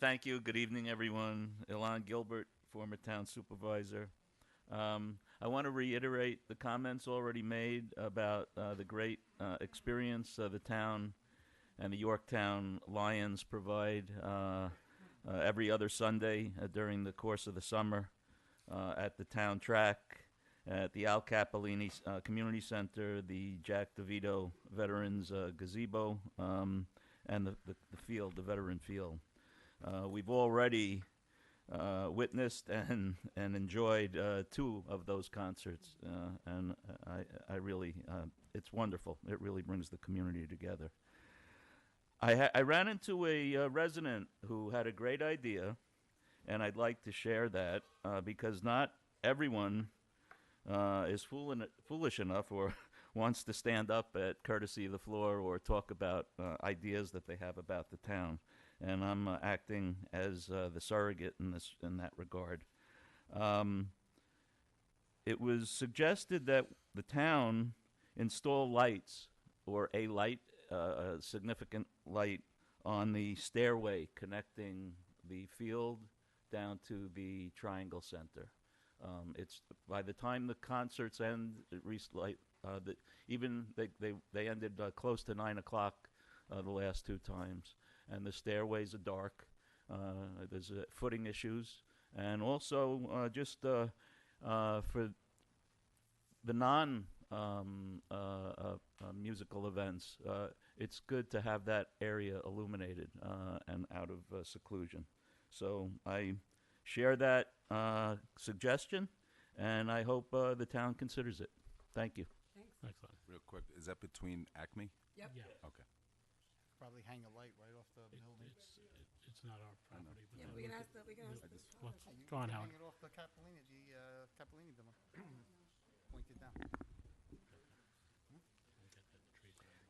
Thank you. Good evening, everyone. Ilan Gilbert, former town supervisor. I want to reiterate the comments already made about the great experience the town and the Yorktown Lions provide every other Sunday during the course of the summer at the town track, at the Al Capolini Community Center, the Jack DeVito Veterans Gazebo, and the field, the veteran field. We've already witnessed and enjoyed two of those concerts, and I really, it's wonderful. It really brings the community together. I ran into a resident who had a great idea, and I'd like to share that because not everyone is foolish enough or wants to stand up at courtesy of the floor or talk about ideas that they have about the town. And I'm acting as the surrogate in that regard. It was suggested that the town install lights or a light, a significant light on the stairway connecting the field down to the Triangle Center. It's by the time the concerts end, they ended close to 9 o'clock the last two times, and the stairways are dark. There's footing issues, and also just for the non musical events, it's good to have that area illuminated and out of seclusion. So I share that suggestion, and I hope the town considers it. Thank you. Excellent. Real quick, is that between Acme? Yep. Yeah. Okay. Probably hang a light right off the building. It's not our property. Yeah, but we can ask that, we can ask that. Let's You go on, can Howard. hang it off the Capolini, Capolini building. Point it down.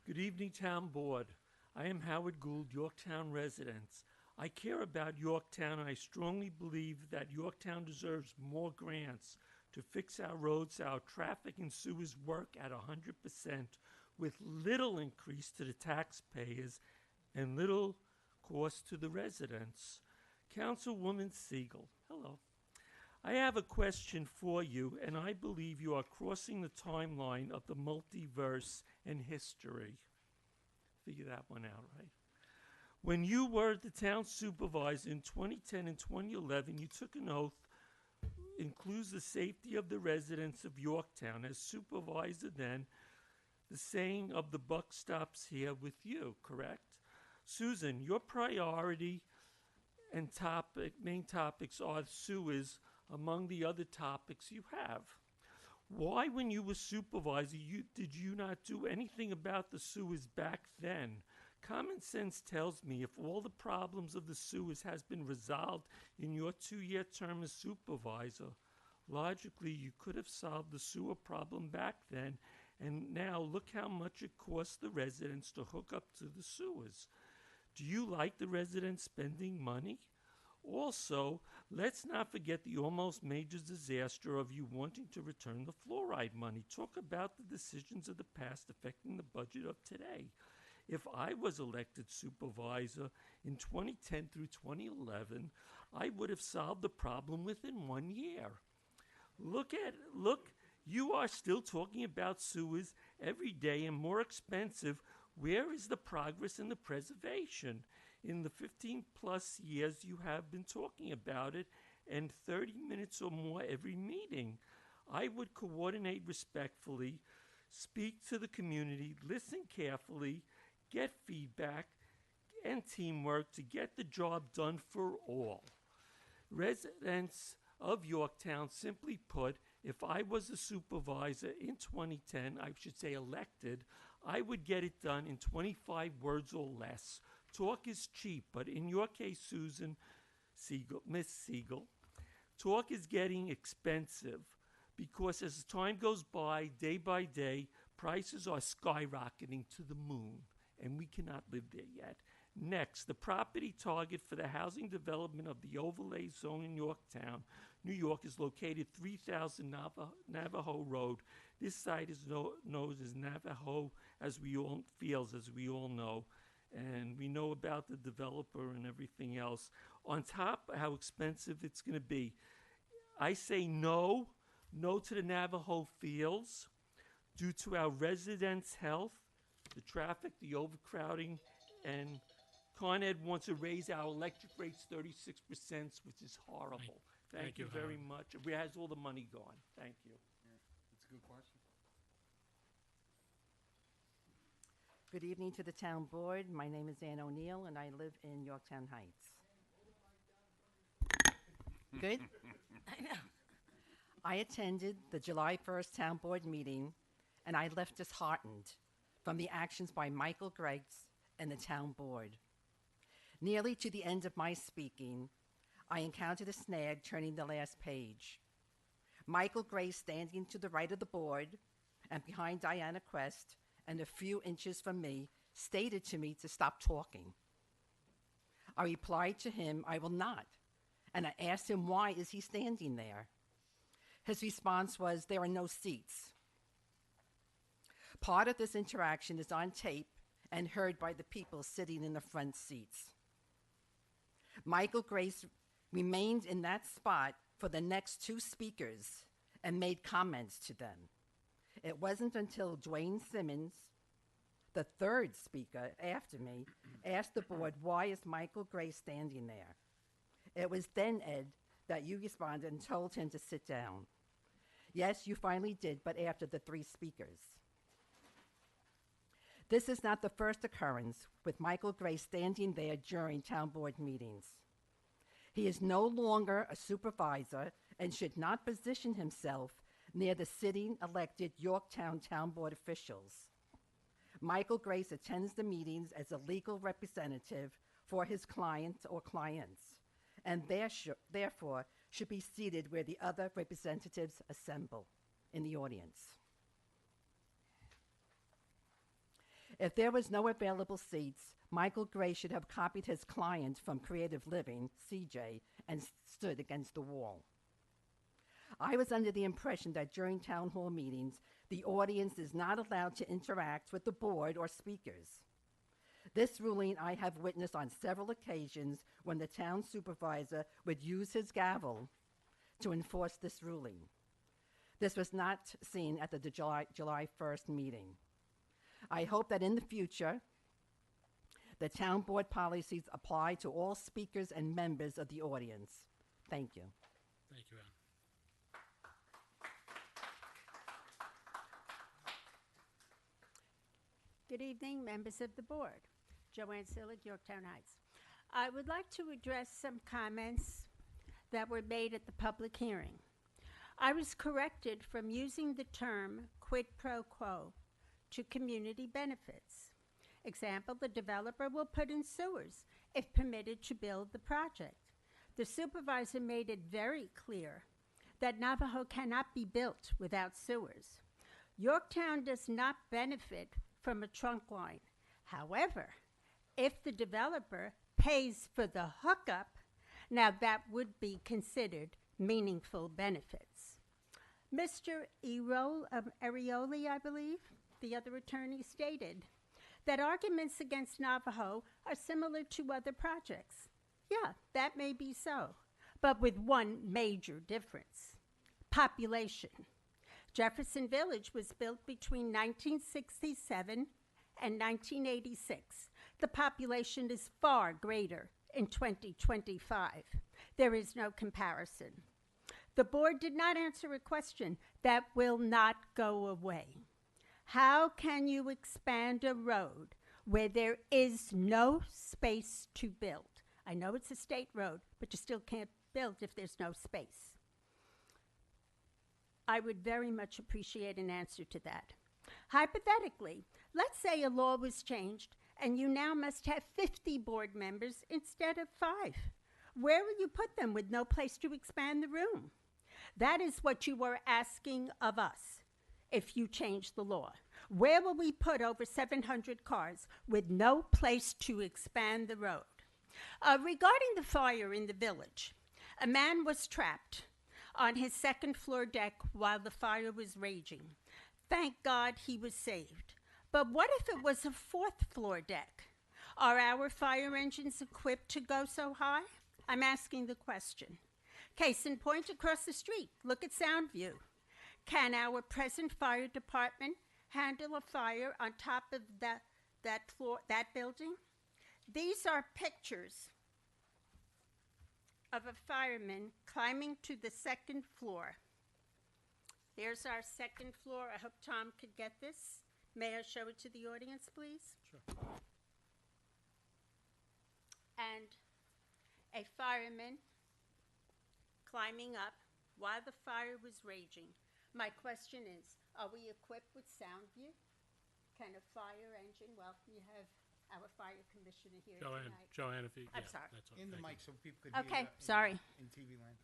Good evening, Town Board. I am Howard Gould, Yorktown residents. I care about Yorktown, and I strongly believe that Yorktown deserves more grants to fix our roads, our traffic and sewers work at 100% with little increase to the taxpayers and little cost to the residents. Councilwoman Siegel, hello. I have a question for you, and I believe you are crossing the timeline of the multiverse in history. Figure that one out, right? When you were the town supervisor in 2010 and 2011, you took an oath, includes the safety of the residents of Yorktown. As supervisor then, the saying of the buck stops here with you, correct? Susan, your priority and main topics are sewers among the other topics you have. Why, when you were supervisor, did you not do anything about the sewers back then? Common sense tells me if all the problems of the sewers has been resolved in your 2-year term as supervisor, logically you could have solved the sewer problem back then, and now look how much it costs the residents to hook up to the sewers. Do you like the residents spending money? Also, let's not forget the almost major disaster of you wanting to return the fluoride money. Talk about the decisions of the past affecting the budget of today. If I was elected supervisor in 2010 through 2011, I would have solved the problem within 1 year. Look, you are still talking about sewers every day and more expensive. Where is the progress in the preservation? In the 15 plus years you have been talking about it, and 30 minutes or more every meeting. I would coordinate respectfully, speak to the community, listen carefully, get feedback and teamwork to get the job done for all. Residents of Yorktown, simply put, if I was a supervisor in 2010, I should say elected, I would get it done in 25 words or less. Talk is cheap, but in your case, Miss Siegel, talk is getting expensive because as time goes by day, Prices are skyrocketing to the moon, and we cannot live there yet. Next, the property target for the housing development of the overlay zone in Yorktown, New York, is located 3000 Navajo Road. This site is known as Navajo, as we all know, and we know about the developer and everything else. On top of how expensive it's going to be, I say no to the Navajo Fields due to our residents' health, the traffic, the overcrowding, and Con Ed wants to raise our electric rates 36%, which is horrible. Thank you very much. Where has all the money gone? Thank you. That's a good question. Good evening to the town board. My name is Ann O'Neill, and I live in Yorktown Heights. Good? I know. I attended the July 1st town board meeting, and I left disheartened from the actions by Michael Greggs and the town board. Nearly to the end of my speaking, I encountered a snag turning the last page. Michael Greggs, standing to the right of the board and behind Diana Quest and a few inches from me, stated to me to stop talking. I replied to him, I will not, and I asked him why is he standing there. His response was, there are no seats. Part of this interaction is on tape and heard by the people sitting in the front seats. Michael Grace remained in that spot for the next two speakers and made comments to them. It wasn't until Dwayne Simmons, the third speaker after me, asked the board, why is Michael Grace standing there? It was then, Ed, that you responded and told him to sit down. Yes, you finally did, but after the three speakers. This is not the first occurrence with Michael Grace standing there during town board meetings. He is no longer a supervisor and should not position himself near the sitting elected Yorktown town board officials. Michael Grace attends the meetings as a legal representative for his client or clients, and therefore should be seated where the other representatives assemble in the audience. If there was no available seats, Michael Gray should have copied his client from Creative Living, CJ, and stood against the wall. I was under the impression that during town hall meetings, the audience is not allowed to interact with the board or speakers. This ruling I have witnessed on several occasions when the town supervisor would use his gavel to enforce this ruling. This was not seen at the July 1st meeting. I hope that in the future, the town board policies apply to all speakers and members of the audience. Thank you. Thank you, Ann. Good evening, members of the board. Joanne Sillig, Yorktown Heights. I would like to address some comments that were made at the public hearing. I was corrected from using the term quid pro quo to community benefits. Example, the developer will put in sewers if permitted to build the project. The supervisor made it very clear that Navajo cannot be built without sewers. Yorktown does not benefit from a trunk line. However, if the developer pays for the hookup, now that would be considered meaningful benefits. Mr. Arioli, I believe, the other attorney, stated that arguments against Navajo are similar to other projects. Yeah, that may be so, but with one major difference: population. Jefferson Village was built between 1967 and 1986. The population is far greater in 2025. There is no comparison. The board did not answer a question that will not go away. How can you expand a road where there is no space to build? I know it's a state road, but you still can't build if there's no space. I would very much appreciate an answer to that. Hypothetically, let's say a law was changed and you now must have 50 board members instead of 5. Where will you put them with no place to expand the room? That is what you are asking of us if you change the law. Where will we put over 700 cars with no place to expand the road? Regarding the fire in the village, a man was trapped on his second floor deck while the fire was raging. Thank God he was saved. But what if it was a fourth floor deck? Are our fire engines equipped to go so high? I'm asking the question. Case in point, across the street, look at Soundview. Can our present fire department handle a fire on top of that building? These are pictures of a fireman climbing to the second floor. There's our second floor. I hope Tom could get this. May I show it to the audience, please? Sure. And a fireman climbing up while the fire was raging. My question is, are we equipped with Soundview? Can a fire engine, well, we have our fire commissioner here tonight. Joanne, if you... I'm yeah, sorry. that's In the thank mic you. so people could hear Okay, you sorry. in TV land.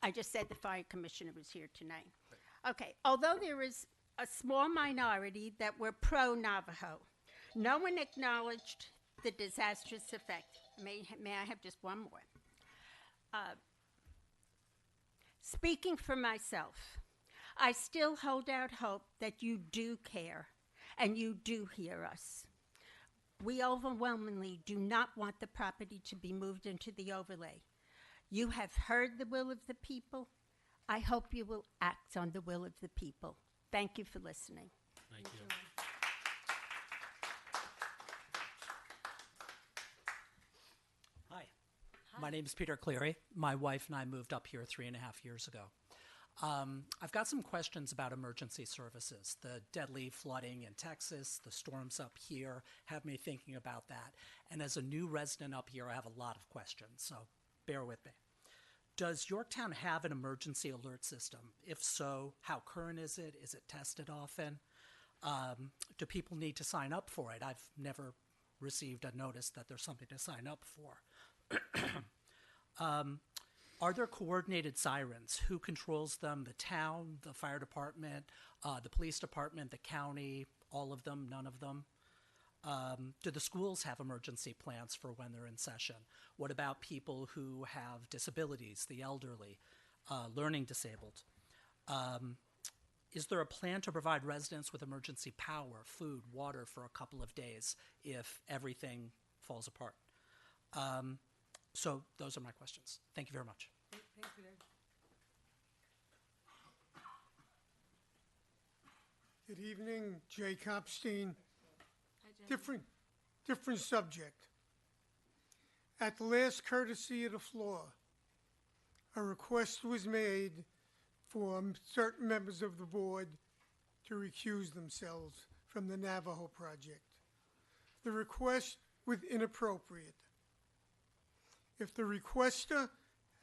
I just said the fire commissioner was here tonight. Okay, although there is a small minority that were pro-Navajo, no one acknowledged the disastrous effect. May I have just one more? Speaking for myself, I still hold out hope that you do care and you do hear us. We overwhelmingly do not want the property to be moved into the overlay. You have heard the will of the people. I hope you will act on the will of the people. Thank you for listening. Thank you. Hi. My name is Peter Cleary. My wife and I moved up here 3.5 years ago. I've got some questions about emergency services. The deadly flooding in Texas, the storms up here have me thinking about that. And as a new resident up here, I have a lot of questions, so bear with me. Does Yorktown have an emergency alert system? If so, how current is it? Is it tested often? Do people need to sign up for it? I've never received a notice that there's something to sign up for. Are there coordinated sirens? Who controls them? The town, the fire department, the police department, the county, all of them, none of them? Do the schools have emergency plans for when they're in session? What about people who have disabilities, the elderly, learning disabled? Is there a plan to provide residents with emergency power, food, water for a couple of days if everything falls apart? So those are my questions. Thank you very much. Thanks, Peter. Good evening, Jay Kopstein. Hi, Jen. Different subject. At the last courtesy of the floor, a request was made for certain members of the board to recuse themselves from the Navajo project. The request was inappropriate. If the requester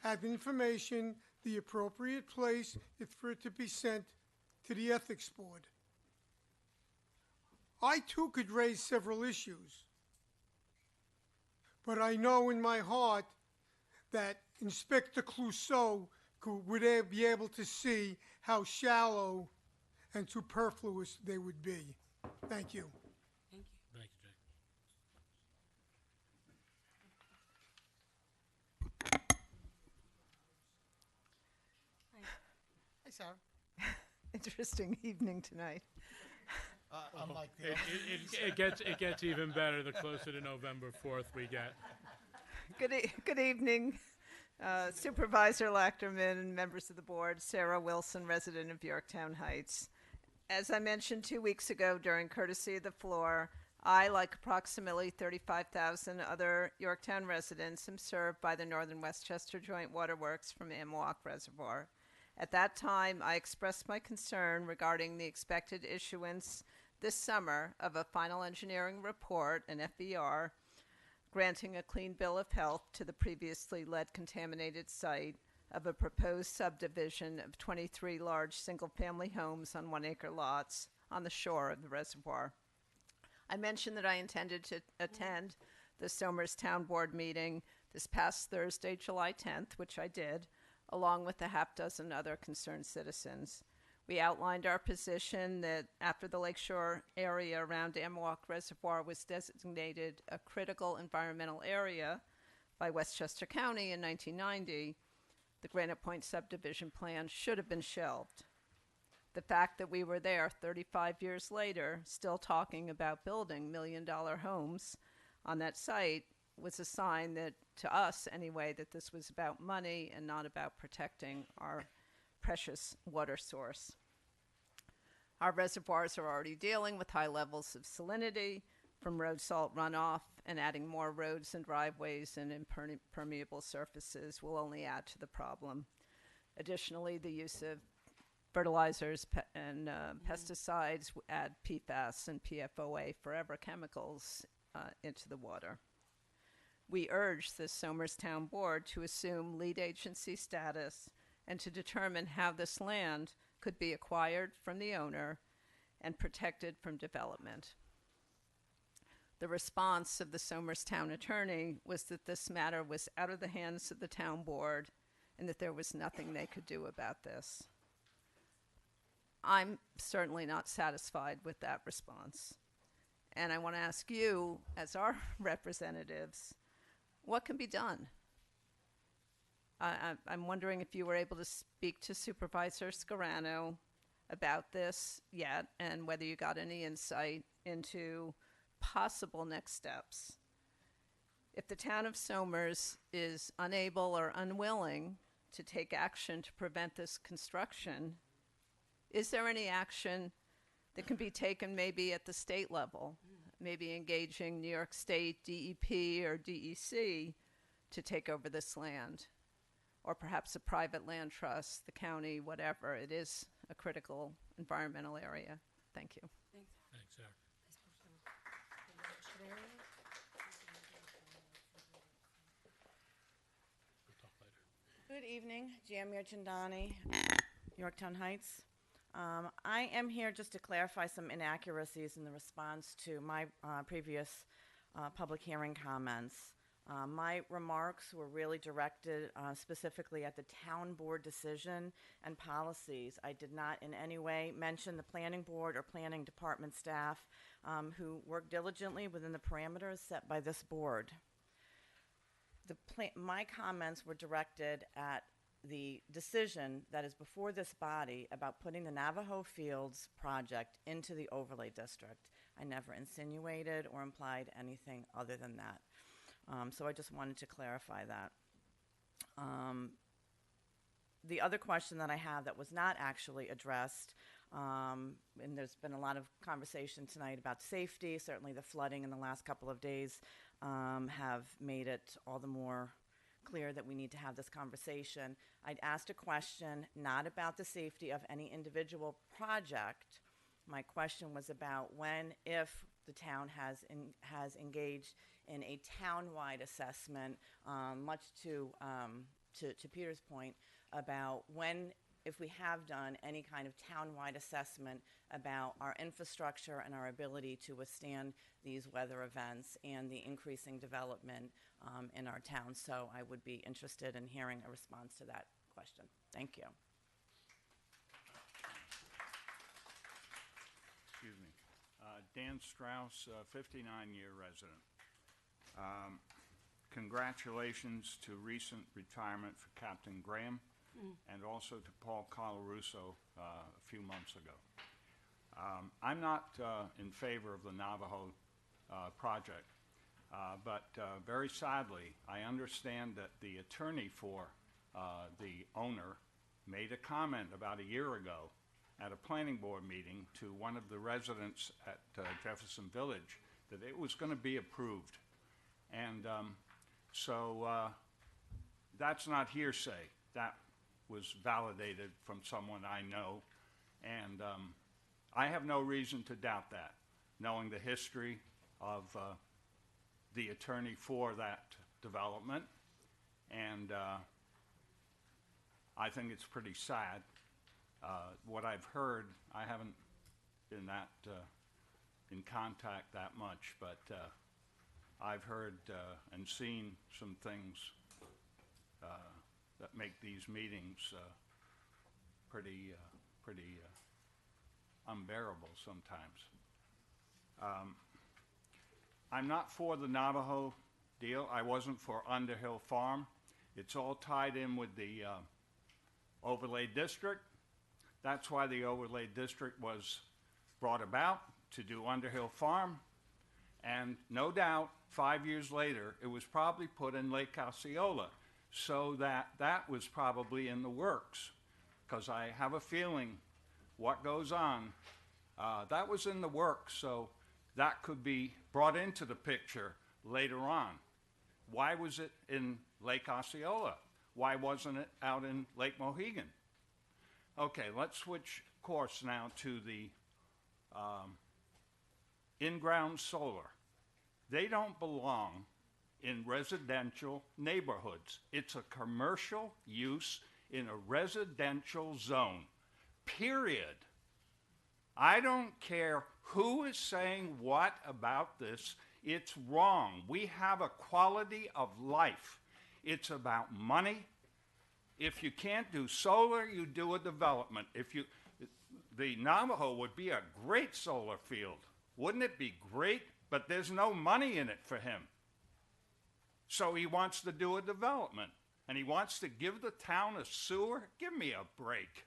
had information, the appropriate place is for it to be sent to the ethics board. I too could raise several issues, but I know in my heart that Inspector Clouseau would be able to see how shallow and superfluous they would be. Thank you. Thank you. Thank you, Jay. Hi, Sarah. Interesting evening tonight. Unlike the It gets even better the closer to November 4th we get. Good evening, Supervisor Lachterman and members of the board. Sarah Wilson, resident of Yorktown Heights. As I mentioned 2 weeks ago during courtesy of the floor, I, like approximately 35,000 other Yorktown residents, am served by the Northern Westchester Joint Waterworks from Amwalk Reservoir. At that time, I expressed my concern regarding the expected issuance this summer of a final engineering report, an FER, granting a clean bill of health to the previously lead-contaminated site of a proposed subdivision of 23 large single-family homes on 1-acre lots on the shore of the reservoir. I mentioned that I intended to attend the Somers Town Board meeting this past Thursday, July 10th, which I did, along with a half dozen other concerned citizens. We outlined our position that after the lakeshore area around Amwalk Reservoir was designated a critical environmental area by Westchester County in 1990, the Granite Point subdivision plan should have been shelved. The fact that we were there 35 years later, still talking about building million-dollar homes on that site, was a sign that, to us anyway, that this was about money and not about protecting our precious water source. Our reservoirs are already dealing with high levels of salinity from road salt runoff, and adding more roads and driveways and impermeable surfaces will only add to the problem. Additionally, the use of fertilizers and pesticides add PFAS and PFOA, forever chemicals, into the water. We urge the Somers Town Board to assume lead agency status and to determine how this land could be acquired from the owner and protected from development. The response of the Somers Town Attorney was that this matter was out of the hands of the town board and that there was nothing they could do about this. I'm certainly not satisfied with that response. And I want to ask you, as our representatives, what can be done? I'm wondering if you were able to speak to Supervisor Scarano about this yet, and whether you got any insight into possible next steps. If the town of Somers is unable or unwilling to take action to prevent this construction, is there any action that can be taken maybe at the state level, maybe engaging New York State, DEP, or DEC to take over this land? Or perhaps a private land trust, the county, whatever. It is a critical environmental area. Thank you. Thanks, Eric. Good evening, Jamir Chandani, Yorktown Heights. I am here just to clarify some inaccuracies in the response to my previous public hearing comments. My remarks were really directed specifically at the town board decision and policies. I did not in any way mention the planning board or planning department staff who work diligently within the parameters set by this board. My comments were directed at the decision that is before this body about putting the Navajo Fields project into the overlay district. I never insinuated or implied anything other than that. So I just wanted to clarify that. The other question that I have that was not actually addressed, and there's been a lot of conversation tonight about safety. Certainly the flooding in the last couple of days have made it all the more clear that we need to have this conversation. I'd asked a question not about the safety of any individual project. My question was about when, if the town has engaged in a town-wide assessment, much to Peter's point, about when, if we have done any kind of town-wide assessment about our infrastructure and our ability to withstand these weather events and the increasing development in our town. So I would be interested in hearing a response to that question. Thank you. Excuse me. Dan Strauss, 59-year resident. Congratulations to recent retirement for Captain Graham and also to Paul Colarusso a few months ago. I'm not in favor of the Navajo project, but very sadly, I understand that the attorney for the owner made a comment about a year ago at a planning board meeting to one of the residents at Jefferson Village that it was going to be approved. And so that's not hearsay. That was validated from someone I know. And I have no reason to doubt that, knowing the history of the attorney for that development. And I think it's pretty sad. What I've heard, I haven't been that in contact that much, but I've heard and seen some things that make these meetings pretty pretty unbearable sometimes. I'm not for the Navajo deal. I wasn't for Underhill Farm. It's all tied in with the overlay district. That's why the overlay district was brought about, to do Underhill Farm. And no doubt, 5 years later, it was probably put in Lake Osceola. So that was probably in the works, because I have a feeling what goes on, that was in the works, so that could be brought into the picture later on. Why was it in Lake Osceola? Why wasn't it out in Lake Mohegan? Okay, let's switch course now to the in-ground solar. They don't belong in residential neighborhoods. It's a commercial use in a residential zone, period. I don't care who is saying what about this. It's wrong. We have a quality of life. It's about money. If you can't do solar, you do a development. The Navajo would be a great solar field. Wouldn't it be great? But there's no money in it for him. So he wants to do a development. And he wants to give the town a sewer? Give me a break.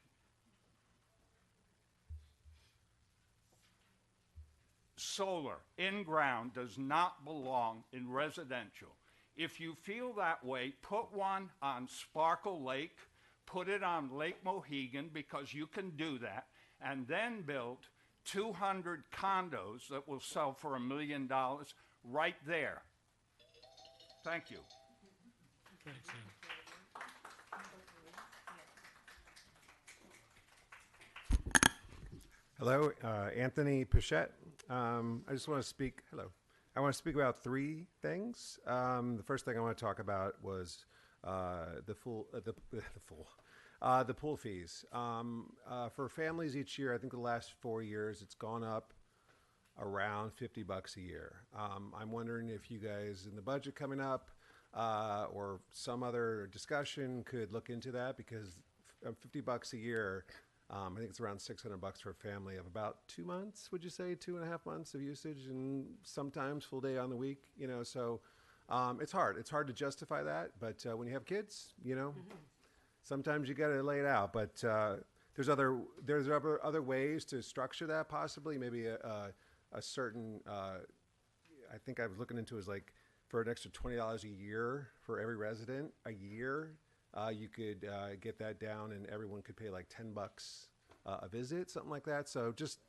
Solar, in-ground, does not belong in residential. If you feel that way, put one on Sparkle Lake, put it on Lake Mohegan, because you can do that, and then build 200 condos that will sell for $1 million right there. Thank you. Thanks, Ian. Hello, Anthony Pichette. I just want to speak. Hello. I want to speak about three things. The first thing I want to talk about was the pool fees. For families each year, I think the last 4 years, it's gone up around $50 a year. I'm wondering if you guys in the budget coming up or some other discussion could look into that, because $50 a year, I think it's around $600 for a family of about 2 months, would you say, 2.5 months of usage, and sometimes full day on the week, so it's hard. It's hard to justify that, but when you have kids, sometimes you got to lay it out. But there's other ways to structure that, possibly. Maybe a certain, I think I was looking into, is like for an extra $20 a year for every resident a year. You could get that down, and everyone could pay like $10 a visit, something like that. So just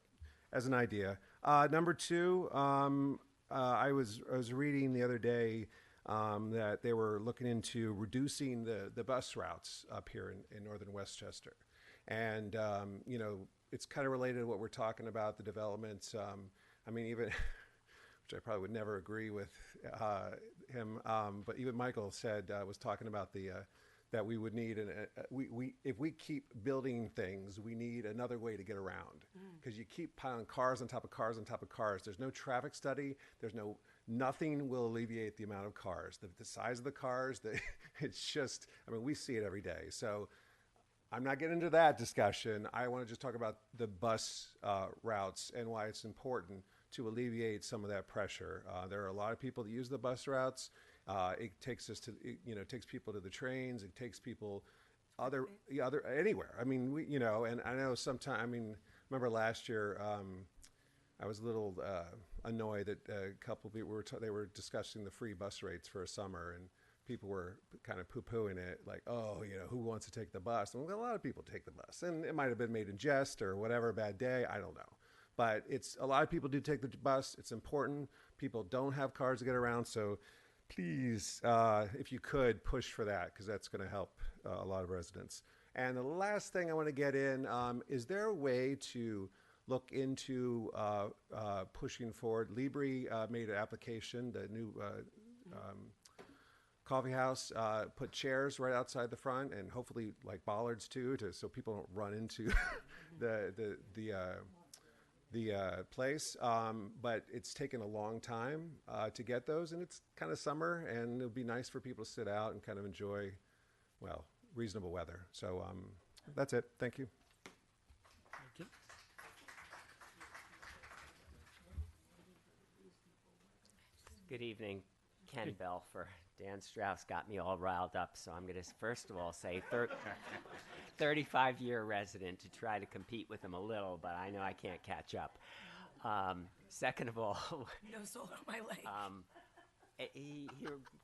as an idea. Number two, I was reading the other day that they were looking into reducing the bus routes up here in northern Westchester, and it's kind of related to what we're talking about, the developments. Even which I probably would never agree with him, but even Michael said was talking about that we would need if we keep building things, we need another way to get around, because you keep piling cars on top of cars on top of cars. There's no traffic study. Nothing will alleviate the amount of cars, the size of the cars. It's just, we see it every day. So I'm not getting into that discussion. I want to just talk about the bus routes and why it's important to alleviate some of that pressure. There are a lot of people that use the bus routes. It takes takes people to the trains. It takes people anywhere. And I know sometimes. Remember last year, I was a little annoyed that a couple of people they were discussing the free bus rates for a summer, and people were kind of poo-pooing it, like, oh, who wants to take the bus? And a lot of people take the bus, and it might have been made in jest or whatever, a bad day, I don't know. But a lot of people do take the bus. It's important. People don't have cars to get around, so please, if you could, push for that, because that's going to help a lot of residents. And the last thing I want to get in, is there a way to look into pushing forward? Libri made an application, the new coffee house, put chairs right outside the front, and hopefully like bollards too, so people don't run into the place, but it's taken a long time to get those, and it's kind of summer, and it would be nice for people to sit out and kind of enjoy, reasonable weather. So that's it. Thank you. Good evening, Ken Belfer. Dan Strauss got me all riled up, so I'm going to first of all say 35-year resident to try to compete with him a little, but I know I can't catch up. Second of all, No solar on my leg. he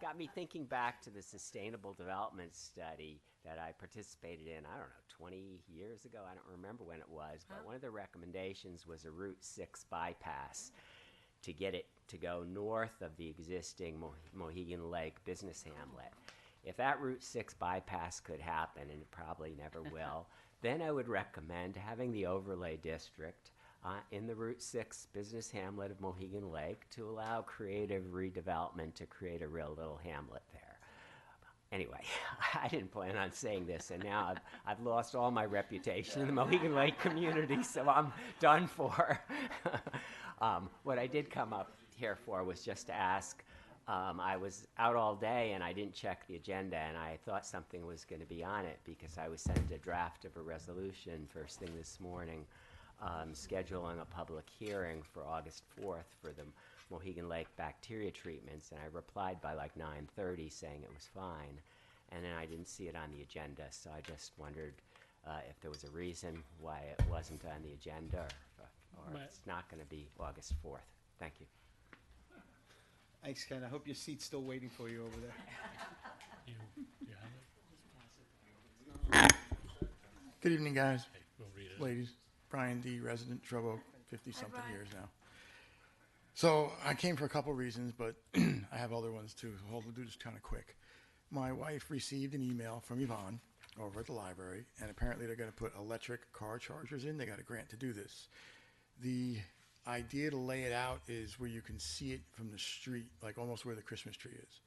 got me thinking back to the Sustainable Development Study that I participated in, I don't know, 20 years ago. I don't remember when it was, but one of the recommendations was a Route 6 bypass to get it to go north of the existing Mohegan Lake business hamlet. If that Route 6 bypass could happen, and it probably never will, then I would recommend having the overlay district in the Route 6 business hamlet of Mohegan Lake to allow creative redevelopment to create a real little hamlet there. Anyway, I didn't plan on saying this, and now I've lost all my reputation in the Mohegan Lake community, so I'm done for. What I did come up here for was just to ask, I was out all day and I didn't check the agenda, and I thought something was going to be on it because I was sent a draft of a resolution first thing this morning scheduling a public hearing for August 4th for the Mohegan Lake bacteria treatments, and I replied by like 9:30 saying it was fine, and then I didn't see it on the agenda, so I just wondered if there was a reason why it wasn't on the agenda, or if it's not going to be August 4th. Thank you. Thanks, Ken. I hope your seat's still waiting for you over there. Good evening, guys. We'll read it. Ladies. Brian D., resident, Shrub Oak, 50-something years now. So I came for a couple reasons, but I have other ones too. So I'll do this kind of quick. My wife received an email from Yvonne over at the library, and apparently they're going to put electric car chargers in. They got a grant to do this. The idea to lay it out is where you can see it from the street, like almost where the Christmas tree is.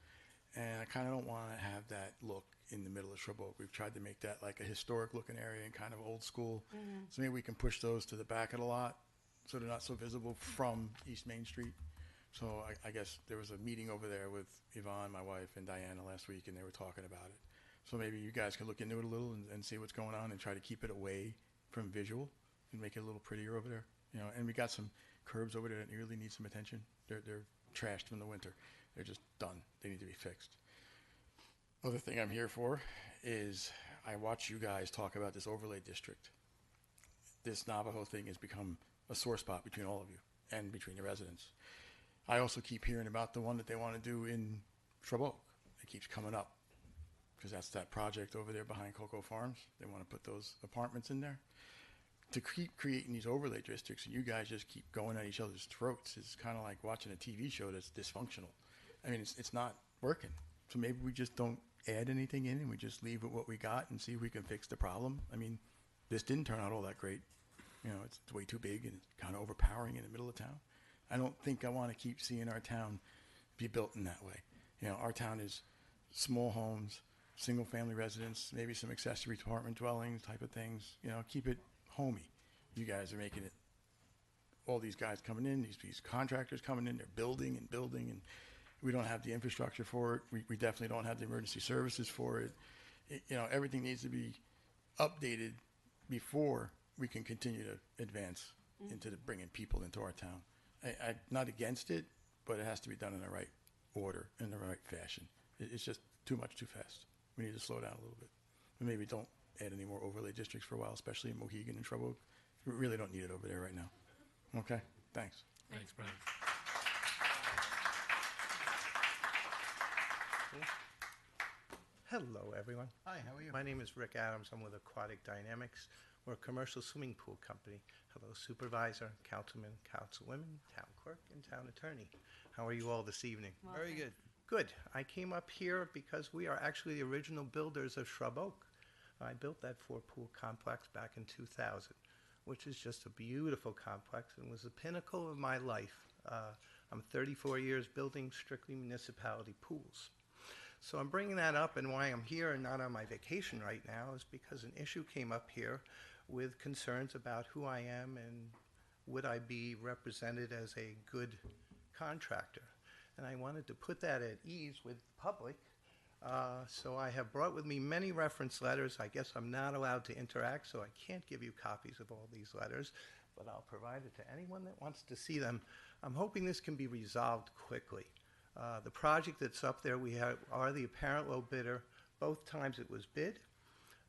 And I kind of don't want to have that look in the middle of Shrub Oak. We've tried to make that like a historic looking area and kind of old school. Mhm. So maybe we can push those to the back of the lot so they're not so visible from East Main Street. So I guess there was a meeting over there with Yvonne, my wife, and Diana last week, and they were talking about it. So maybe you guys can look into it a little and see what's going on and try to keep it away from visual and make it a little prettier over there. You know, and we got some curbs over there that really need some attention. They're trashed from the winter. They're just done. They need to be fixed. Other thing I'm here for is I watch you guys talk about this overlay district. This Navajo thing has become a sore spot between all of you and between the residents. I also keep hearing about the one that they want to do in Shrub Oak. It keeps coming up because that's that project over there behind Cocoa Farms. They want to put those apartments in there. To keep creating these overlay districts and you guys just keep going at each other's throats is kind of like watching a TV show that's dysfunctional. I mean, it's not working. So maybe we just don't add anything in and we just leave with what we got and see if we can fix the problem. I mean, this didn't turn out all that great. You know, it's way too big and it's kind of overpowering in the middle of town. I don't think I want to keep seeing our town be built in that way. You know, our town is small homes, single family residence, maybe some accessory apartment dwellings type of things. You know, keep it homey. You guys are making it, all these guys coming in, these contractors coming in, they're building, and we don't have the infrastructure for it. We definitely don't have the emergency services for it. You know, everything needs to be updated before we can continue to advance into bringing people into our town. I'm not against it, but it has to be done in the right order, in the right fashion. It's just too much too fast. We need to slow down a little bit. And maybe don't add any more overlay districts for a while, especially in Mohegan and Shrub Oak. We really don't need it over there right now. Okay? Thanks. Thanks, Brian. Hello, everyone. Hi, how are you? My name is Rick Adams. I'm with Aquatic Dynamics. We're a commercial swimming pool company. Hello, Supervisor, Councilman, Councilwomen, Town Clerk, and Town Attorney. How are you all this evening? Well, very good. Good. I came up here because we are actually the original builders of Shrub Oak. I built that four-pool complex back in 2000, which is just a beautiful complex and was the pinnacle of my life. I'm 34 years building strictly municipality pools. So I'm bringing that up, and why I'm here and not on my vacation right now is because an issue came up here with concerns about who I am and would I be represented as a good contractor. And I wanted to put that at ease with the public. So I have brought with me many reference letters. I guess I'm not allowed to interact, so I can't give you copies of all these letters, but I'll provide it to anyone that wants to see them. I'm hoping this can be resolved quickly. The project that's up there, we are the apparent low bidder. Both times it was bid.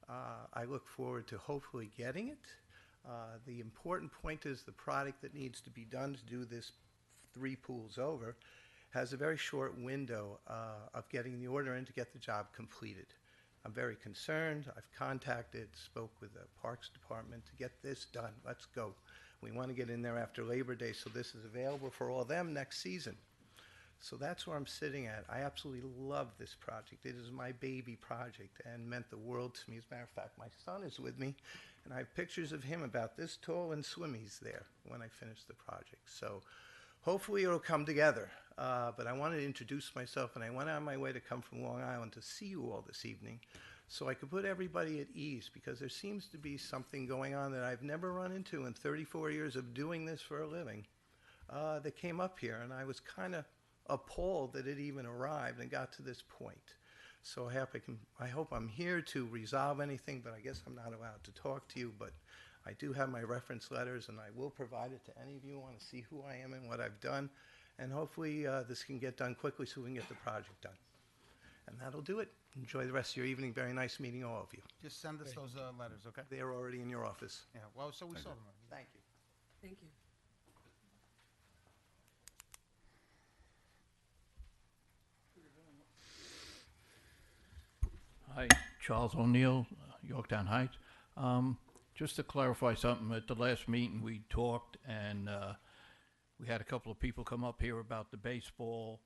I look forward to hopefully getting it. The important point is the product that needs to be done to do this 3 pools over has a very short window of getting the order in to get the job completed. I'm very concerned. I've contacted, spoke with the Parks Department to get this done. Let's go. We want to get in there after Labor Day so this is available for all them next season. So that's where I'm sitting at. I absolutely love this project. It is my baby project and meant the world to me. As a matter of fact, my son is with me, and I have pictures of him about this tall and swimmies there when I finish the project. So hopefully it'll come together. But I wanted to introduce myself, and I went on my way to come from Long Island to see you all this evening so I could put everybody at ease, because there seems to be something going on that I've never run into in 34 years of doing this for a living that came up here, and I was kind of appalled that it even arrived and got to this point. So I hope I'm here to resolve anything, but I guess I'm not allowed to talk to you. But I do have my reference letters, and I will provide it to any of you who want to see who I am and what I've done. And hopefully this can get done quickly so we can get the project done. And that'll do it. Enjoy the rest of your evening. Very nice meeting all of you. Just send us those letters, okay? They're already in your office. Yeah, well, so we saw them already. Thank you. Thank you. Hi, Charles O'Neill, Yorktown Heights. Just to clarify something, at the last meeting we talked, and we had a couple of people come up here about the baseball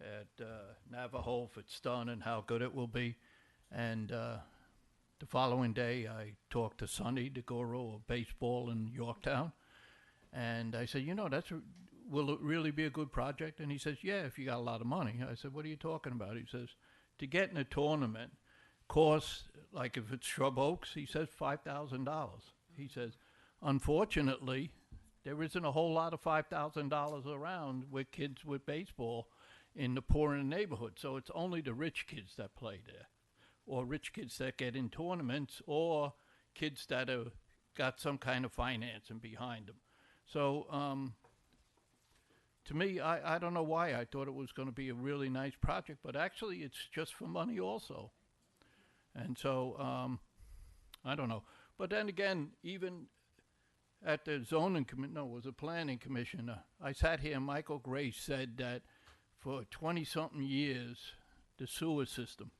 at Navajo, if it's done, and how good it will be. And the following day, I talked to Sonny DeGoro of baseball in Yorktown, and I said, will it really be a good project? And he says, yeah, if you got a lot of money. I said, what are you talking about? He says, to get in a tournament costs, like if it's Shrub Oaks, he says $5,000. He says, unfortunately, there isn't a whole lot of $5,000 around with kids with baseball in the poorer neighborhood. So it's only the rich kids that play there, or rich kids that get in tournaments, or kids that have got some kind of financing behind them. So to me, I don't know why I thought it was going to be a really nice project, but actually it's just for money also. And so I don't know. But then again, even at the zoning commission, no, it was a planning commission, I sat here and Michael Grace said that for 20-something years, the sewer system.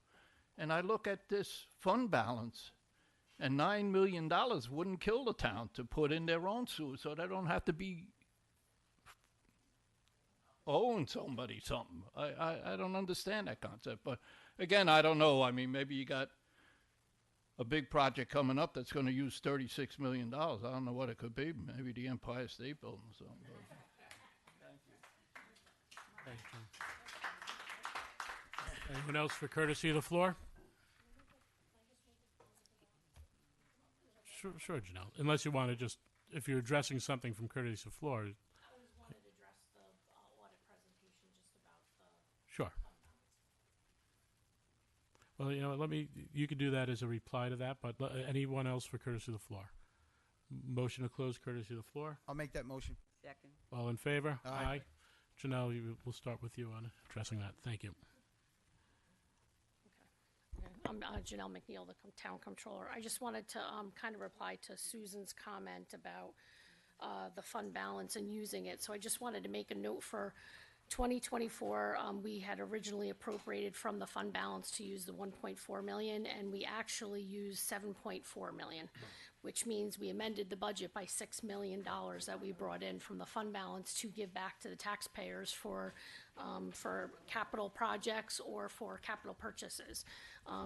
And I look at this fund balance, and $9 million wouldn't kill the town to put in their own sewer, so they don't have to be owing somebody something. I don't understand that concept. But again, I don't know. I mean, maybe you got a big project coming up that's going to use $36 million. I don't know what it could be. Maybe the Empire State Building or something. Thank you. Anyone else for courtesy of the floor? Sure, Janelle. Unless you want to just, if you're addressing something from courtesy of the floor. Sure. Well, you could do that as a reply to that, but anyone else for courtesy of the floor? Motion to close courtesy of the floor? I'll make that motion. Second. All in favor? Aye. Janelle, we'll start with you on addressing that. Thank you. I'm Janelle McNeil, the town controller. I just wanted to kind of reply to Susan's comment about the fund balance and using it. So I just wanted to make a note for 2024. We had originally appropriated from the fund balance to use the 1.4 million, and we actually used 7.4 million, which means we amended the budget by $6 million that we brought in from the fund balance to give back to the taxpayers for capital projects or for capital purchases.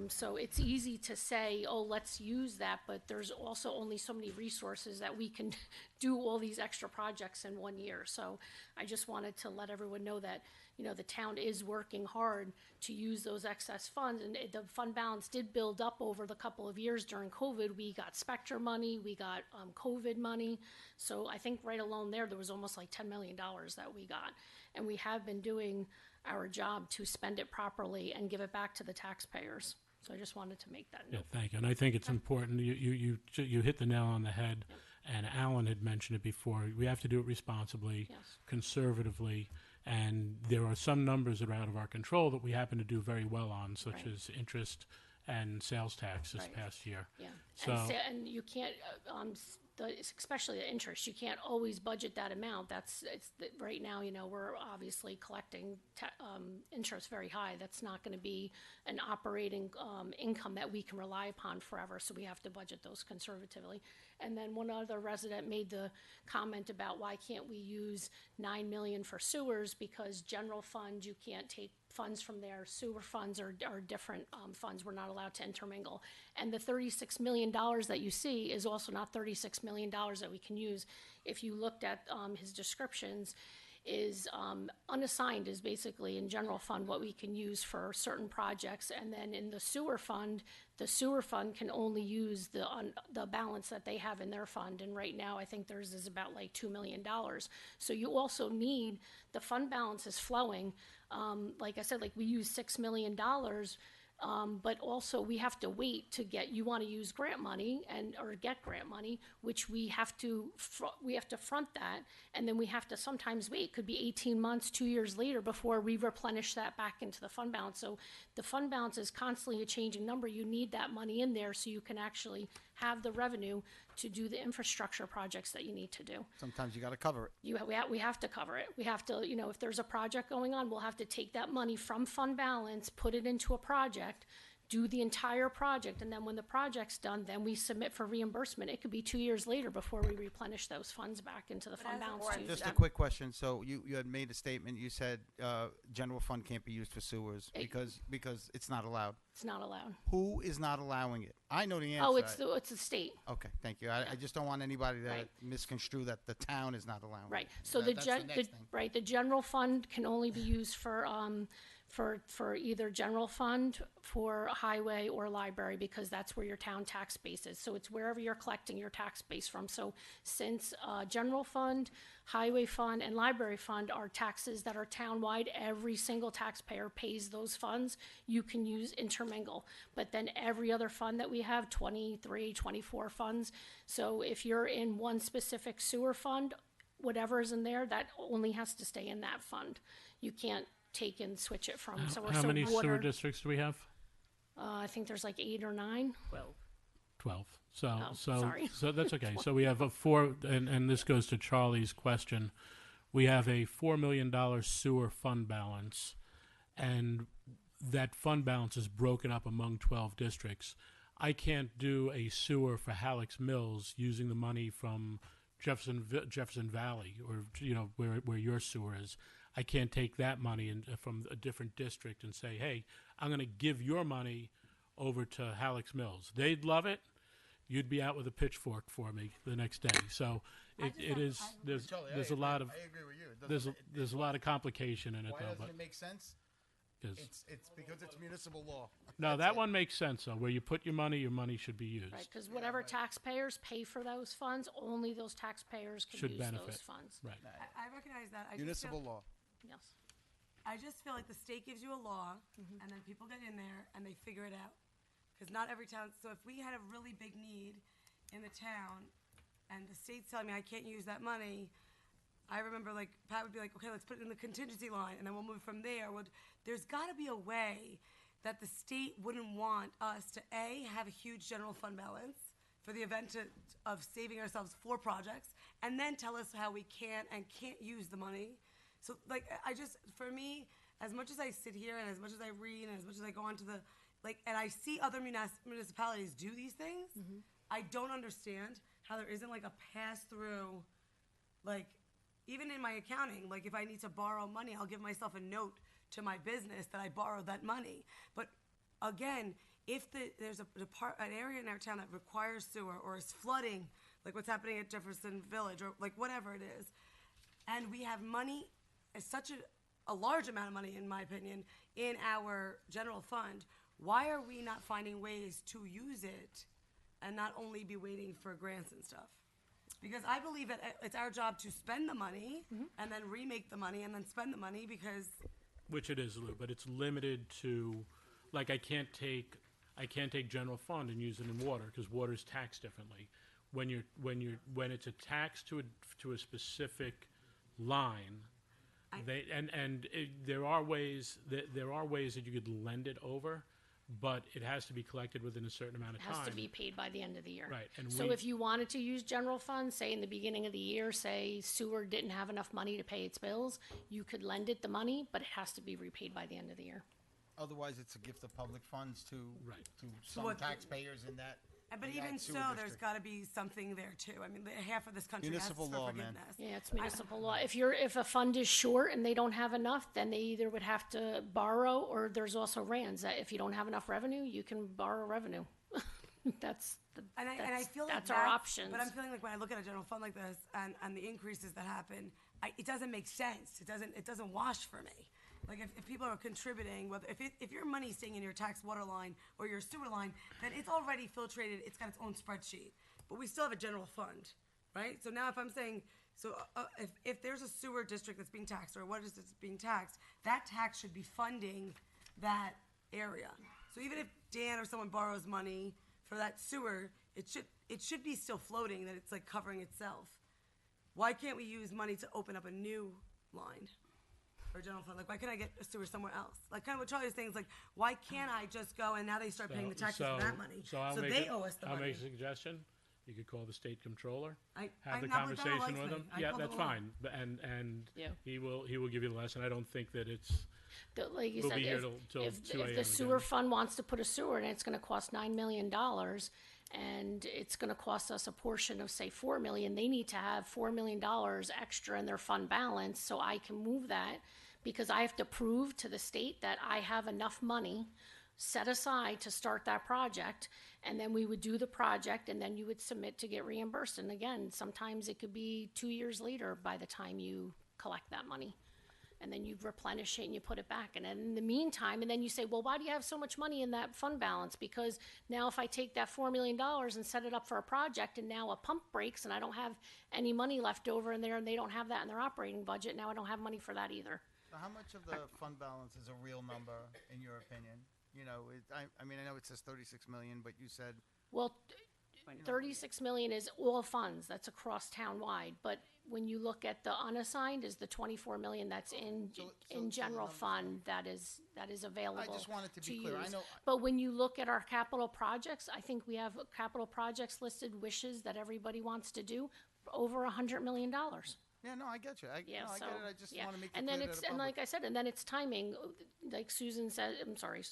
So it's easy to say, oh, let's use that, but there's also only so many resources that we can do all these extra projects in 1 year. So I just wanted to let everyone know that, the town is working hard to use those excess funds, and the fund balance did build up over the couple of years during COVID. We got Spectra money, we got COVID money. So I think right alone there was almost like $10 million that we got. And we have been doing our job to spend it properly and give it back to the taxpayers. So I just wanted to make that note. Yeah, thank you. And I think it's important. You hit the nail on the head, and Alan had mentioned it before. We have to do it responsibly, Yes. conservatively, And there are some numbers that are out of our control that we happen to do very well on, such Right. as interest and sales tax this Right. past year. Yeah, So, and you can't, especially the interest, you can't always budget that amount. Right now, we're obviously collecting interest very high. That's not going to be an operating income that we can rely upon forever, so we have to budget those conservatively. And then one other resident made the comment about why can't we use 9 million for sewers, because general fund, you can't take funds from there. Sewer funds are different funds. We're not allowed to intermingle. And the $36 million that you see is also not $36 million that we can use. If you looked at his descriptions, is unassigned is basically in general fund what we can use for certain projects. And then in the sewer fund can only use the balance that they have in their fund. And right now, I think theirs is about like $2 million. So you also need, the fund balance is flowing. Like I said, like we use $6 million, but also we have to wait to get, you want to use grant money or get grant money, which we have to front that, and then we have to sometimes wait. It could be 18 months, 2 years later before we replenish that back into the fund balance. So the fund balance is constantly a changing number. You need that money in there so you can actually have the revenue to do the infrastructure projects that you need to do. Sometimes you got to cover it. We have to cover it. We have to, if there's a project going on, we'll have to take that money from fund balance, put it into a project, do the entire project, and then when the project's done, then we submit for reimbursement. It could be 2 years later before we replenish those funds back into the fund balance. Just a quick question. So you had made a statement. You said general fund can't be used for sewers because it's not allowed. It's not allowed. Who is not allowing it? I know the answer. Oh, it's the state. Okay, thank you. I just don't want anybody to misconstrue that the town is not allowing Right. it. So That's the next thing. the general fund can only be used for either general fund, for highway or library, because that's where your town tax base is. So it's wherever you're collecting your tax base from. So since general fund, highway fund, and library fund are taxes that are townwide, every single taxpayer pays those funds, you can use intermingle. But then every other fund that we have, 23, 24 funds. So if you're in one specific sewer fund, whatever is in there, that only has to stay in that fund. You can't take and switch it from. how many sewer districts do we have? I think there's like 8 or 9. 12. So, Oh, sorry. so that's okay. So we have a and this goes to Charlie's question. We have a $4 million sewer fund balance, and that fund balance is broken up among 12 districts. I can't do a sewer for Halleck's Mills using the money from Jefferson Valley, or where your sewer is. I can't take that money from a different district and say, hey, I'm going to give your money over to Halleck's Mills. They'd love it. You'd be out with a pitchfork for me the next day. So there's a lot of I agree with you. there's a lot of complication in it. Why though. doesn't But it make sense? It's because it's municipal law. no, that one makes sense though. Where you put your money should be used. Right, because whatever taxpayers pay for those funds, only those taxpayers can Should use benefit. those funds. Right. I recognize that. Municipal law. Yes. I just feel like the state gives you a law, and then people get in there and they figure it out. Because not every town. So if we had a really big need in the town, and the state's telling me I can't use that money, I remember like Pat would be like, okay, let's put it in the contingency line, and then we'll move from there. There's got to be a way that the state wouldn't want us to have a huge general fund balance for the event of saving ourselves for projects, and then tell us how we can and can't use the money. So, like, for me, as much as I sit here and as much as I read and as much as I go onto and I see other municipalities do these things, I don't understand how there isn't, like, a pass-through, like, even in my accounting, like, if I need to borrow money, I'll give myself a note to my business that I borrowed that money. But, again, if there's an area in our town that requires sewer or is flooding, like what's happening at Jefferson Village or, like, whatever it is, and we have money, such a large amount of money, in my opinion, in our general fund, why are we not finding ways to use it and not only be waiting for grants and stuff? Because I believe that it's our job to spend the money and then remake the money and then spend the money because... Which it is, Lou, but it's limited to, like, I can't take general fund and use it in water because water is taxed differently. When it's a tax to a specific line, There are ways that you could lend it over, but it has to be collected within a certain amount of It time. has to be paid by the end of the year. Right, and so if you wanted to use general funds, say in the beginning of the year, say sewer didn't have enough money to pay its bills, you could lend it the money, but it has to be repaid by the end of the year. Otherwise, it's a gift of public funds to some what- taxpayers in that. But in even that so, sewer there's district. got to be something there too. I mean, half of this country Municipal asks for law, man. forgiveness. Yeah, it's municipal law. If a fund is short and they don't have enough, then they either would have to borrow, or there's also RANs that if you don't have enough revenue, you can borrow revenue. that's I feel like that's our options. But I'm feeling like when I look at a general fund like this and the increases that happen, it doesn't make sense. It doesn't wash for me. Like if people are contributing, whether if your money's staying in your tax water line or your sewer line, then it's already filtrated. It's got its own spreadsheet. But we still have a general fund, right? So now if I'm saying, if there's a sewer district that's being taxed or what is it's being taxed, that tax should be funding that area. So even if Dan or someone borrows money for that sewer, it should be still floating, that it's like covering itself. Why can't we use money to open up a new line? Or general fund, like why can't I get a sewer somewhere else? Like kind of what Charlie was saying is like, why can't I just go and now they start paying the taxes for that money? So they owe us the I'll money. make a suggestion. You could call the state controller, I have the know, but Donald conversation likes with me. him. I Yeah, called that's him along. fine. And Yeah. he will give you the lesson. I don't think that it's. Like you We'll said, be here if, till if, 2 if a.m. the sewer again. fund wants to put a sewer in, it's going to cost $9 million, and it's going to cost us a portion of say $4 million. They need to have $4 million extra in their fund balance, so I can move that, because I have to prove to the state that I have enough money set aside to start that project, and then we would do the project, and then you would submit to get reimbursed. And again, sometimes it could be 2 years later by the time you collect that money. And then you replenish it and you put it back. And then in the meantime, and then you say, well, why do you have so much money in that fund balance? Because now if I take that $4 million and set it up for a project, and now a pump breaks and I don't have any money left over in there, and they don't have that in their operating budget, now I don't have money for that either. So how much of the fund balance is a real number, in your opinion? You know, I mean, I know it says 36 million, but you said Well, 36 million is all funds, that's across town-wide, but when you look at the unassigned is the 24 million that's in general fund that is available. I just wanted to be clear. I use. know- But when you look at our capital projects, I think we have capital projects listed, wishes that everybody wants to do, over $100 million. Yeah, no, I get you. I get it. I just want to make it and clear then to it's the and public. like I said, and then it's timing. Like Susan said, I'm sorry,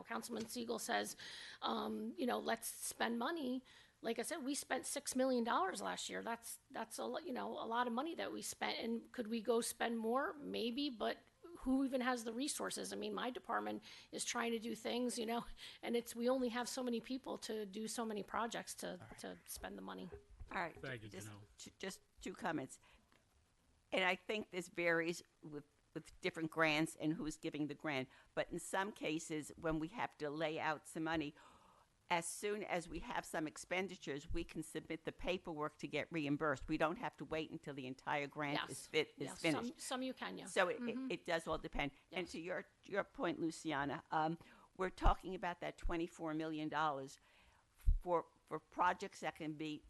Councilman Siegel says, let's spend money. Like I said, we spent $6 million last year. That's a lot of money that we spent. And could we go spend more? Maybe, but who even has the resources? I mean, my department is trying to do things, and we only have so many people to do so many projects to spend the money. All right. Thank you, just, Janelle. just two comments. And I think this varies with different grants and who's giving the grant. But in some cases, when we have to lay out some money, as soon as we have some expenditures, we can submit the paperwork to get reimbursed. We don't have to wait until the entire grant is finished. Some you can, yes. So it does all depend. And to your point, Luciana, we're talking about that $24 million for projects that can be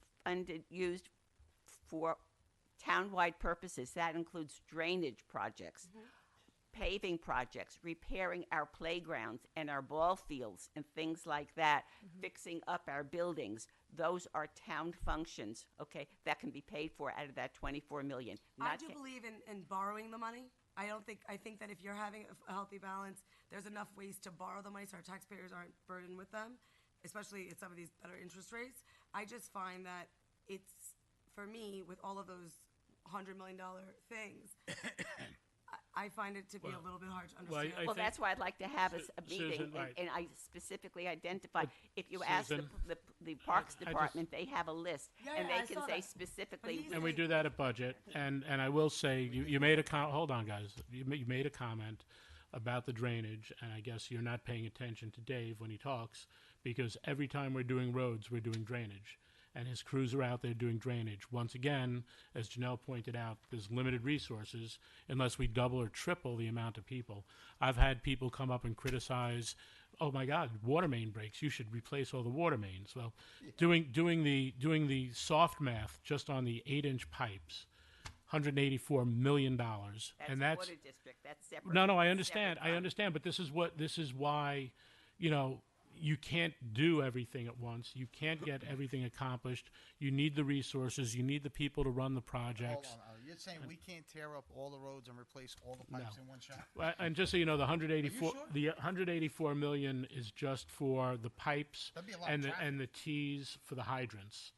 used for town-wide purposes. That includes drainage projects, paving projects, repairing our playgrounds and our ball fields and things like that, fixing up our buildings. Those are town functions, okay, that can be paid for out of that $24 million. I do believe in borrowing the money. I think that if you're having a healthy balance, there's enough ways to borrow the money so our taxpayers aren't burdened with them, especially at some of these better interest rates. I just find that it's, for me, with all of those $100 million things, I find it to be a little bit hard to understand. Well, that's why I'd like to have a meeting, Susan, right. and I specifically identify, if you ask the Parks Department, they have a list, and they can say specifically. And we do that at budget. And I will say, you made a hold on, guys. You made a comment about the drainage, and I guess you're not paying attention to Dave when he talks, because every time we're doing roads, we're doing drainage. And his crews are out there doing drainage. Once again, as Janelle pointed out, there's limited resources unless we double or triple the amount of people. I've had people come up and criticize, oh my God, water main breaks. You should replace all the water mains. Well, doing the soft math just on the 8-inch pipes, $184 million, That's and a that's water district. That's separate. no, I Separate understand. I fund. understand, but this is why, you know, you can't do everything at once. You can't get everything accomplished. You need the resources. You need the people to run the projects. Hold on, you're saying we can't tear up all the roads and replace all the pipes in one shot? And just so you know, the 184 sure? the 184 million is just for the pipes That'd be a lot and of and the T's for the hydrants.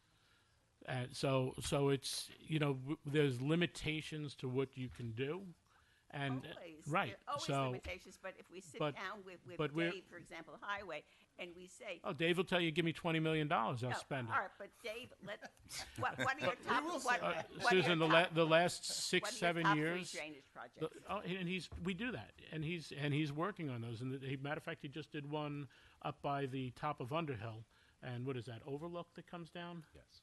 And so it's, you know, there's limitations to what you can do. And Always. right. There are always so limitations, but if we sit but- down with but we're- Dave, for example, Highway, and we say, oh, Dave will tell you, give me $20 million, I'll no, spend it. all right, but Dave, what are your top, what are Susan, your top, the last what are 6, your 7 top years. 3 drainage projects? And we do that, and he's working on those. And matter of fact, he just did one up by the top of Underhill, and what is that, Overlook that comes down? Yes.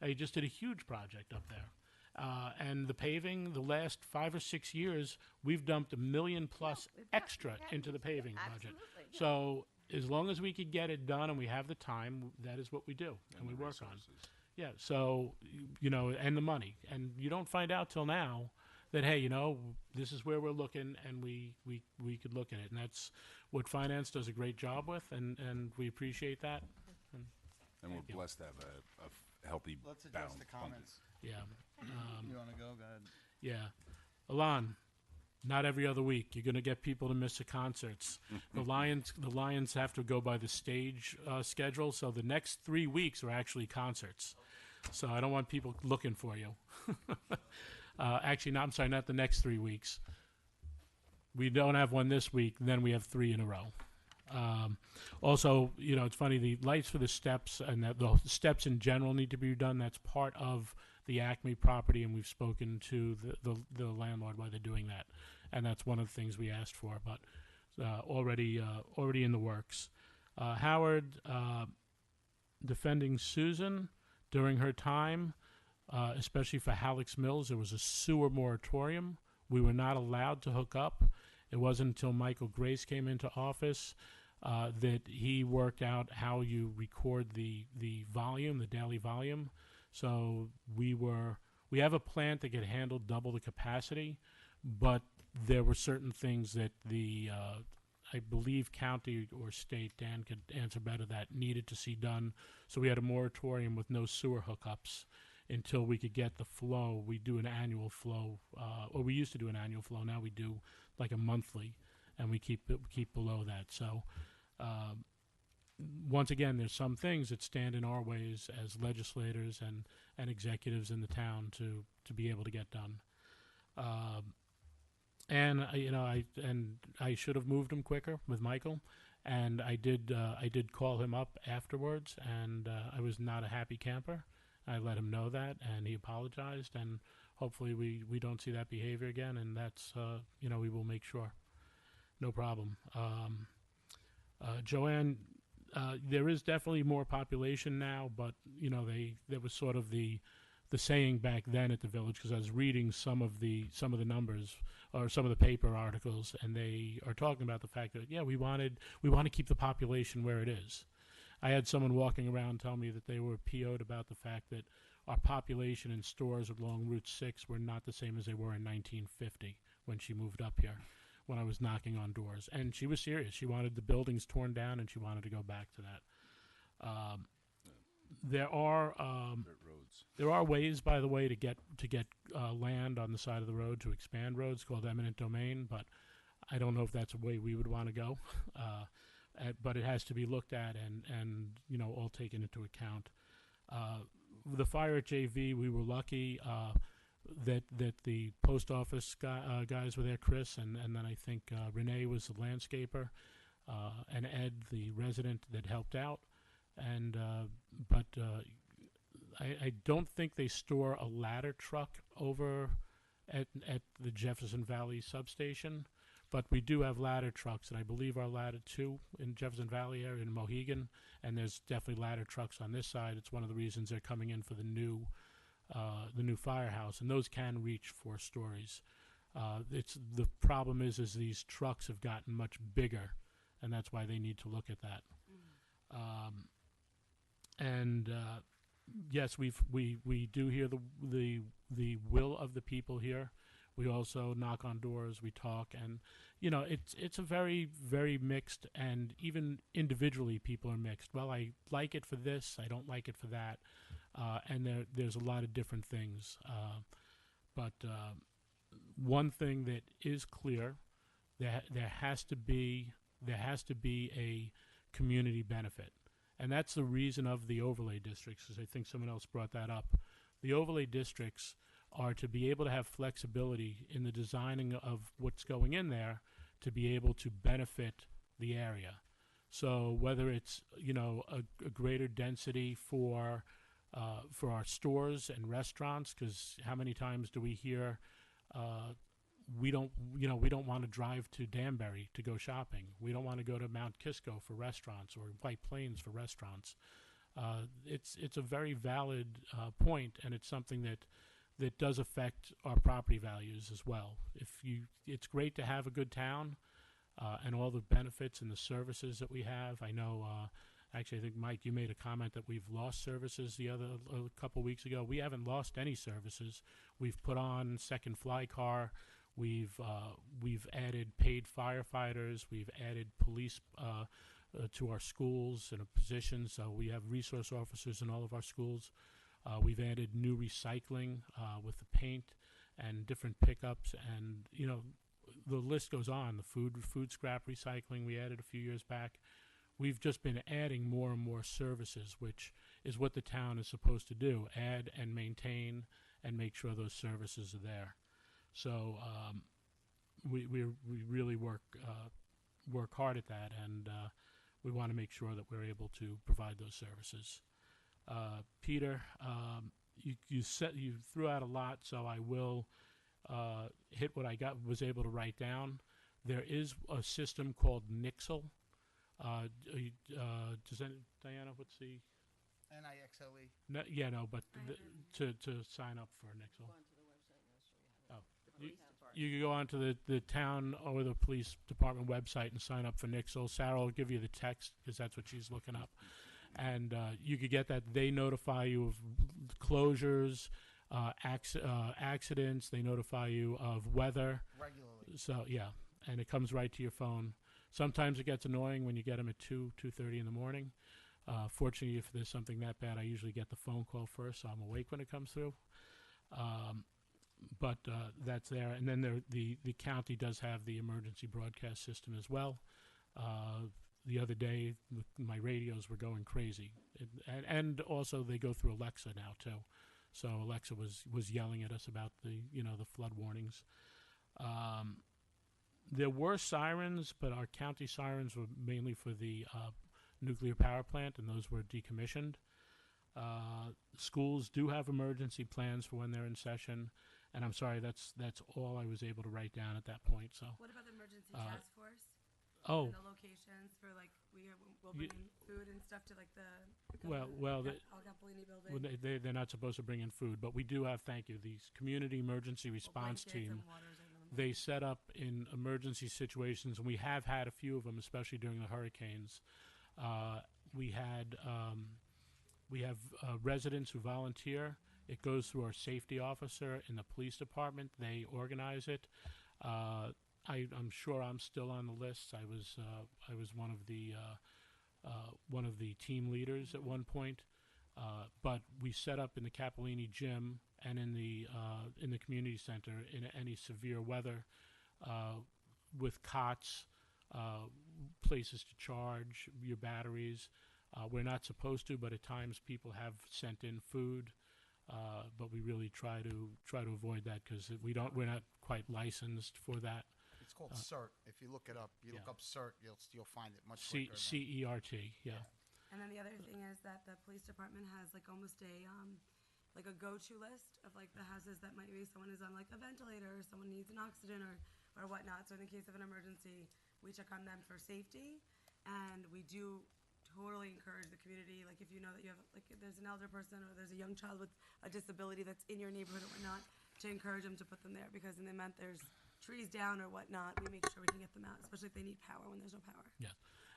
Yeah, he just did a huge project up there. And the paving, the last 5 or 6 years, we've dumped $1 million plus extra into the paving budget. Absolutely. So as long as we could get it done and we have the time, that is what we do and we work on. Yeah. So you know, and the money, and you don't find out till now that, hey, you know, this is where we're looking, and we could look at it, and that's what finance does a great job with, and we appreciate that. And we're you. blessed to have a healthy Let's address balance. the comments. Yeah. You want to go? Go ahead. Yeah. Alon, not every other week. You're going to get people to miss the concerts. The Lions have to go by the stage schedule, so the next 3 weeks are actually concerts. So I don't want people looking for you. Actually, no, I'm sorry, not the next 3 weeks. We don't have one this week, then we have 3 in a row. Also, you know, it's funny, the lights for the steps and the steps in general need to be done. That's part of the Acme property, and we've spoken to the landlord why they're doing that. And that's one of the things we asked for, but already in the works. Howard, defending Susan during her time, especially for Halleck's Mills, there was a sewer moratorium. We were not allowed to hook up. It wasn't until Michael Grace came into office that he worked out how you record the volume, the daily volume. So we have a plant that could handle double the capacity, but there were certain things that I believe county or state, Dan could answer better, that needed to see done. So we had a moratorium with no sewer hookups until we could get the flow. We do an annual flow, or we used to do an annual flow. Now we do like a monthly, and we keep below that. So once again, there's some things that stand in our ways as legislators and executives in the town to be able to get done. And you know, I should have moved him quicker with Michael, and I did call him up afterwards, and I was not a happy camper. I let him know that, and he apologized, and hopefully we don't see that behavior again, and that's you know, we will make sure. No problem. Joanne, there is definitely more population now, but you know, there was sort of the saying back then at the village, because I was reading some of the numbers or some of the paper articles, and they are talking about the fact that, yeah, we want to keep the population where it is. I had someone walking around tell me that they were PO'd about the fact that our population in stores along Route 6 were not the same as they were in 1950 when she moved up here, when I was knocking on doors. And she was serious. She wanted the buildings torn down, and she wanted to go back to that. There are ways, by the way, to get land on the side of the road to expand roads, called eminent domain, but I don't know if that's a way we would want to go. But it has to be looked at and you know, all taken into account. The fire at JV, we were lucky that the post office guys were there, Chris, and then I think Renee was the landscaper, and Ed, the resident, that helped out. And but I don't think they store a ladder truck over at the Jefferson Valley substation, but we do have ladder trucks, and I believe our ladder 2 in Jefferson Valley area in Mohegan, and there's definitely ladder trucks on this side. It's one of the reasons they're coming in for the new firehouse, and those can reach 4 stories. It's the problem is these trucks have gotten much bigger, and that's why they need to look at that. And yes, we do hear the will of the people here. We also knock on doors, we talk, and it's a very, very mixed, and even individually people are mixed. Well, I like it for this, I don't like it for that, and there's a lot of different things. But one thing that is clear, there has to be a community benefit, and that's the reason of the overlay districts. Because I think someone else brought that up. The overlay districts are to be able to have flexibility in the designing of what's going in there to be able to benefit the area. So whether it's a greater density for our stores and restaurants, because how many times do we hear we don't want to drive to Danbury to go shopping. We don't want to go to Mount Kisco for restaurants or White Plains for restaurants. It's a very valid point, and it's something that does affect our property values as well. It's great to have a good town and all the benefits and the services that we have. I know, actually, I think Mike, you made a comment that we've lost services a couple weeks ago. We haven't lost any services. We've put on second fly car. We've added paid firefighters. We've added police to our schools in a position. So we have resource officers in all of our schools. We've added new recycling with the paint and different pickups, and the list goes on. The food scrap recycling we added a few years back. We've just been adding more and more services, which is what the town is supposed to do: add and maintain and make sure those services are there. So we really work hard at that, and we want to make sure that we're able to provide those services. Peter, you threw out a lot, so I will hit what I was able to write down. There is a system called Nixle. Diana, what's the NIXLE? No, yeah, no, but to sign up for Nixle. You can go onto the town or the police department website and sign up for Nixle. Sarah will give you the text because that's what she's looking up. And you could get that. They notify you of closures, accidents. They notify you of weather. Regularly. So, yeah, and it comes right to your phone. Sometimes it gets annoying when you get them at 2:30 in the morning. Fortunately, if there's something that bad, I usually get the phone call first, so I'm awake when it comes through. But that's there. And then the county does have the emergency broadcast system as well. The other day, my radios were going crazy. And also they go through Alexa now, too. So Alexa was yelling at us about the flood warnings. There were sirens, but our county sirens were mainly for the nuclear power plant, and those were decommissioned. Schools do have emergency plans for when they're in session, and I'm sorry, that's all I was able to write down at that point. So. What about the emergency task force? Oh. And the locations for we'll bring in food and stuff to the. Well, Al Campolini building. they're not supposed to bring in food, but we do have, thank you, the community emergency response team. They set up in emergency situations, and we have had a few of them, especially during the hurricanes. We have residents who volunteer. It goes through our safety officer in the police department. They organize it. I'm sure I'm still on the list. I was one of the team leaders at one point. But we set up in the Capolini gym and in the community center in any severe weather with cots, places to charge your batteries. We're not supposed to, but at times people have sent in food. But we really try to avoid that because we're not quite licensed for that. It's called CERT. If you look it up, look up CERT, you'll find it much quicker. CERT, yeah. And then the other thing is that the police department has almost a go-to list of the houses that maybe someone is on a ventilator or someone needs an oxygen or whatnot. So in the case of an emergency, we check on them for safety, and we do totally encourage the community. If you know that you have there's an elder person or there's a young child with a disability that's in your neighborhood or whatnot, to encourage them to put them there, because in the event there's trees down or whatnot, we make sure we can get them out, especially if they need power when there's no power. Yeah.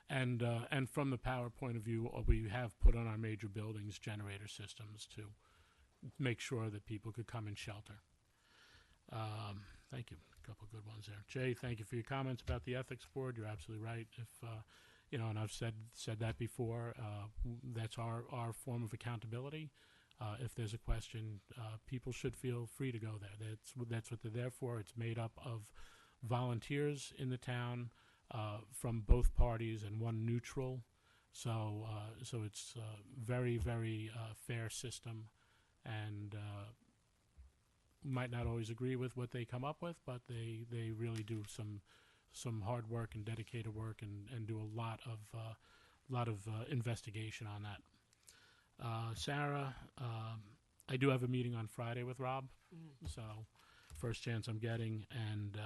And from the power point of view, we have put on our major buildings generator systems to make sure that people could come and shelter. Thank you. A couple good ones there. Jay, thank you for your comments about the ethics board. You're absolutely right. If you know, and I've said that before, that's our form of accountability. If there's a question, people should feel free to go there. That's what they're there for. It's made up of volunteers in the town from both parties and one neutral. So it's a very, very fair system, and might not always agree with what they come up with, but they really do some hard work and dedicated work and do a lot of investigation on that. Sarah, I do have a meeting on Friday with Rob, so first chance I'm getting, and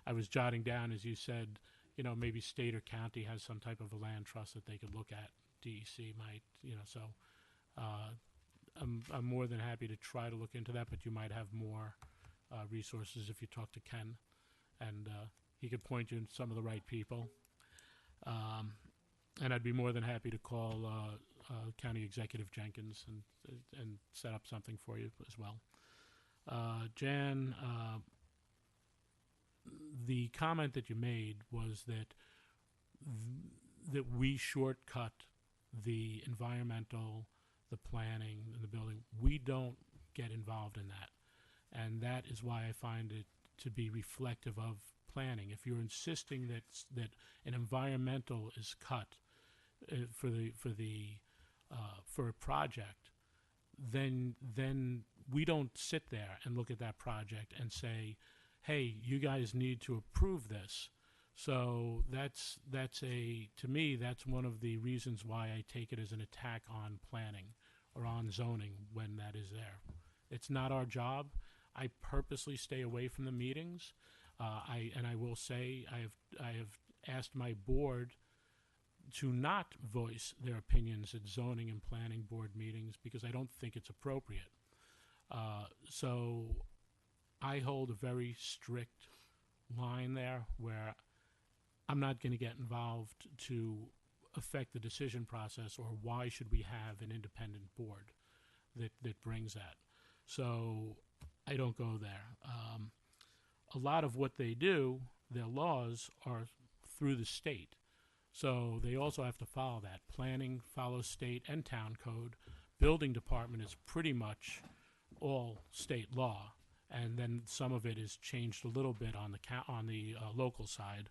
I was jotting down, as you said, you know, maybe state or county has some type of a land trust that they could look at. DEC might, you know, so I'm more than happy to try to look into that, but you might have more resources if you talk to Ken, and he could point you to some of the right people. And I'd be more than happy to call County Executive Jenkins and set up something for you as well. Jan, the comment that you made was that that we shortcut the environmental, the planning, and the building. We don't get involved in that, and that is why I find it to be reflective of planning. If you're insisting that an environmental is cut for a project, then we don't sit there and look at that project and say, hey, you guys need to approve this. So to me, that's one of the reasons why I take it as an attack on planning or on zoning when that is there. It's not our job. I purposely stay away from the meetings. I will say I have asked my board to not voice their opinions at zoning and planning board meetings because I don't think it's appropriate. So I hold a very strict line there where I'm not going to get involved to affect the decision process, or why should we have an independent board that brings that. So I don't go there. A lot of what they do, their laws are through the state. So they also have to follow that. Planning follows state and town code. Building department is pretty much all state law, and then some of it is changed a little bit on the local side.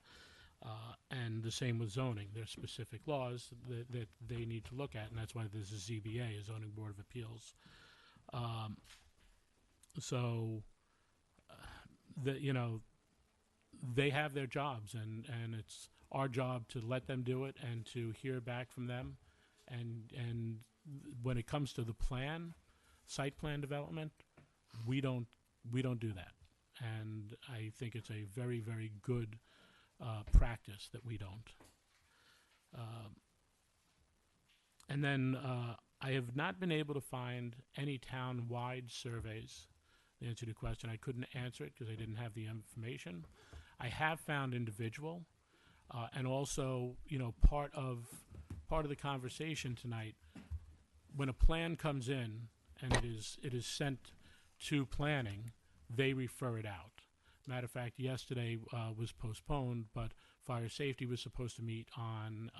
And the same with zoning. There's specific laws that they need to look at, and that's why there's a ZBA, a Zoning Board of Appeals. They have their jobs, and it's our job to let them do it and to hear back from them. And when it comes to the site plan development, we don't do that. And I think it's a very, very good practice that we don't. And then I have not been able to find any town-wide surveys. The answer to the question, I couldn't answer it because I didn't have the information. I have found individual, and also, part of the conversation tonight, when a plan comes in and it is sent to planning, they refer it out. Matter of fact, yesterday was postponed, but fire safety was supposed to meet on,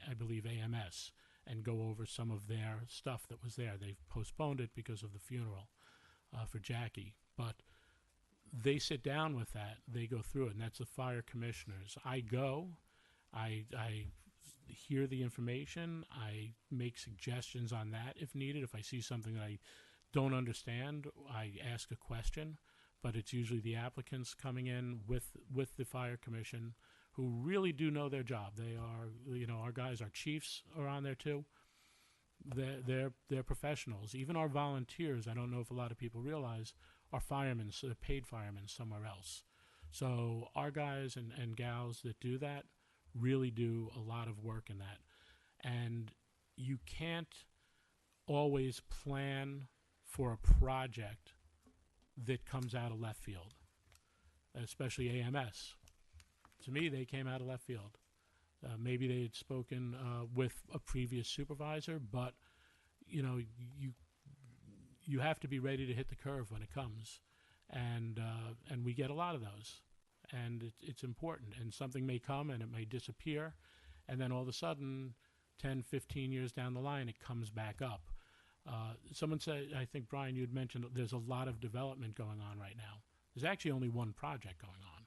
I believe, AMS and go over some of their stuff that was there. They've postponed it because of the funeral for Jackie, but they sit down with that, they go through it, and that's the fire commissioners. I go, I hear the information, I make suggestions on that if needed. If I see something that I don't understand, I ask a question, but it's usually the applicants coming in with the fire commission who really do know their job. They are, our guys, our chiefs are on there too. They're professionals. Even our volunteers, I don't know if a lot of people realize, are firemen, so they're paid firemen somewhere else. So our guys and gals that do that really do a lot of work in that. And you can't always plan for a project that comes out of left field, especially AMS. To me, they came out of left field. Maybe they had spoken with a previous supervisor, but you have to be ready to hit the curve when it comes, and we get a lot of those, and it's important. And something may come and it may disappear, and then all of a sudden, 10, 15 years down the line, it comes back up. Someone said, I think Brian, you had mentioned there's a lot of development going on right now. There's actually only one project going on.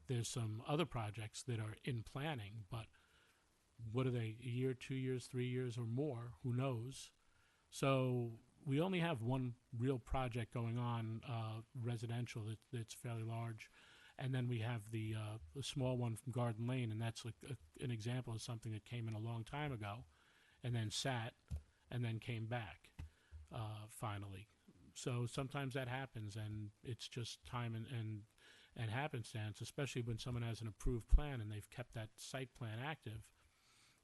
There's some other projects that are in planning, but what are they, a year, 2 years, 3 years, or more? Who knows? So we only have one real project going on, residential, that's fairly large. And then we have the small one from Garden Lane, and that's an example of something that came in a long time ago and then sat and then came back finally. So sometimes that happens, and it's just time and happenstance, especially when someone has an approved plan and they've kept that site plan active.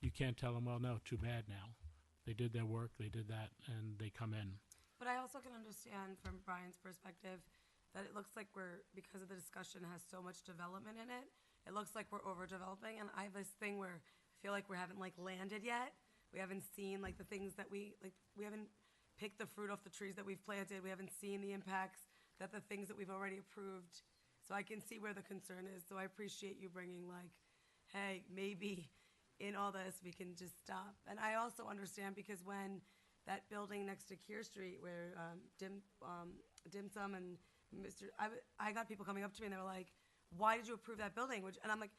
You can't tell them, well, no, too bad now. They did their work, they did that, and they come in. But I also can understand from Brian's perspective that it looks like because of the discussion has so much development in it, it looks like we're overdeveloping. And I have this thing where I feel like we haven't landed yet. We haven't seen the things that we haven't picked the fruit off the trees that we've planted. We haven't seen the impacts that the things that we've already approved. So I can see where the concern is. So I appreciate you bringing hey, maybe in all this we can just stop. And I also understand because when that building next to Keir Street where Dim Sum and I got people coming up to me and they were like, why did you approve that building? And I'm like,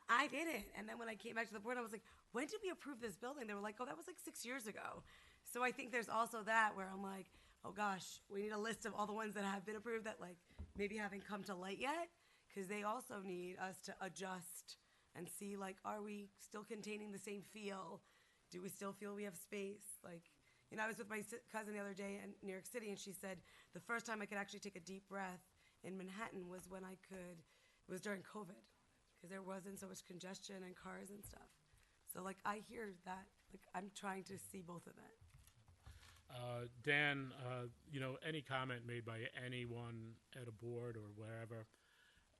I didn't. And then when I came back to the board, I was like, when did we approve this building? They were like, oh, that was 6 years ago. So I think there's also that where I'm like, oh gosh, we need a list of all the ones that have been approved that maybe haven't come to light yet, because they also need us to adjust and see are we still containing the same feel? Do we still feel we have space? I was with my cousin the other day in New York City, and she said the first time I could actually take a deep breath in Manhattan was when it was during COVID, because there wasn't so much congestion and cars and stuff. So I hear that. I'm trying to see both of that. Dan, any comment made by anyone at a board or wherever,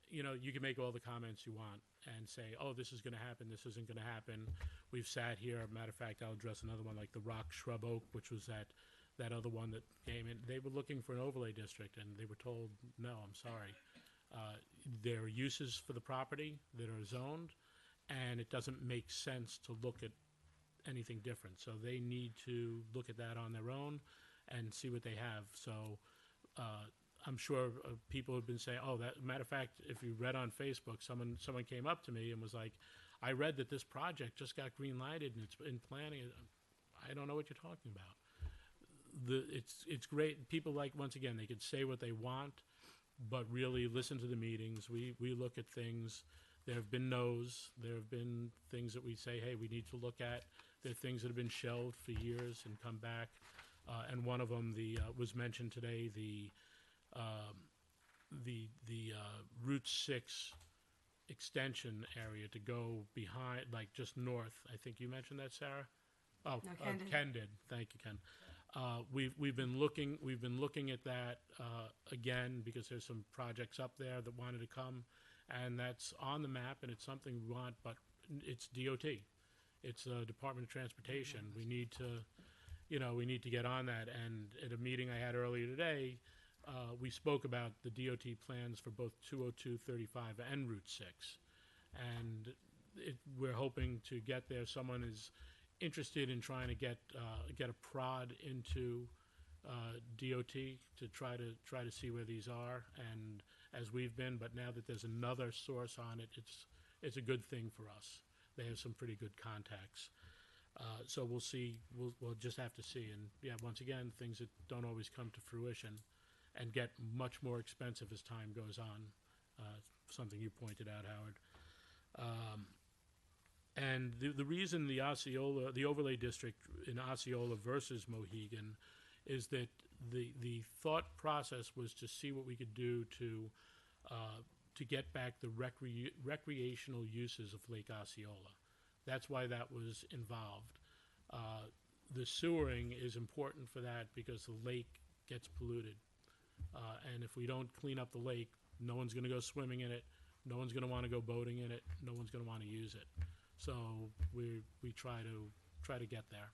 you can make all the comments you want and say, oh, this is going to happen, this isn't going to happen. We've sat here. Matter of fact, I'll address another one like the Rock Shrub Oak, which was that other one that came in. They were looking for an overlay district, and they were told, no, I'm sorry. There are uses for the property that are zoned, and it doesn't make sense to look at anything different. So they need to look at that on their own and see what they have. So I'm sure people have been saying, oh, that matter of fact, if you read on Facebook, someone came up to me and was like, I read that this project just got green lighted and it's in planning. I don't know what you're talking about. It's great. People once again, they could say what they want, but really listen to the meetings. We look at things. There have been no's. There have been things that we say, hey, we need to look at. There are things that have been shelved for years and come back. And one of them was mentioned today, the Route 6 extension area to go behind, just north. I think you mentioned that, Sarah? Oh, no, Ken did. Ken did. Thank you, Ken. We've been looking at that again because there's some projects up there that wanted to come, and that's on the map, and it's something we want, but it's DOT. It's Department of Transportation. We need to get on that. And at a meeting I had earlier today, we spoke about the DOT plans for both 202, 35, and Route 6. And we're hoping to get there. Someone is interested in trying to get a prod into DOT to try to see where these are, and as we've been. But now that there's another source on it, it's a good thing for us. They have some pretty good contacts. So we'll see. We'll just have to see. And yeah, once again, things that don't always come to fruition and get much more expensive as time goes on. Something you pointed out, Howard. And the reason the overlay district in Osceola versus Mohegan is that the thought process was to see what we could do to get back the recreational uses of Lake Osceola. That's why that was involved. The sewering is important for that because the lake gets polluted. And if we don't clean up the lake, no one's going to go swimming in it. No one's going to want to go boating in it. No one's going to want to use it. So we try to get there.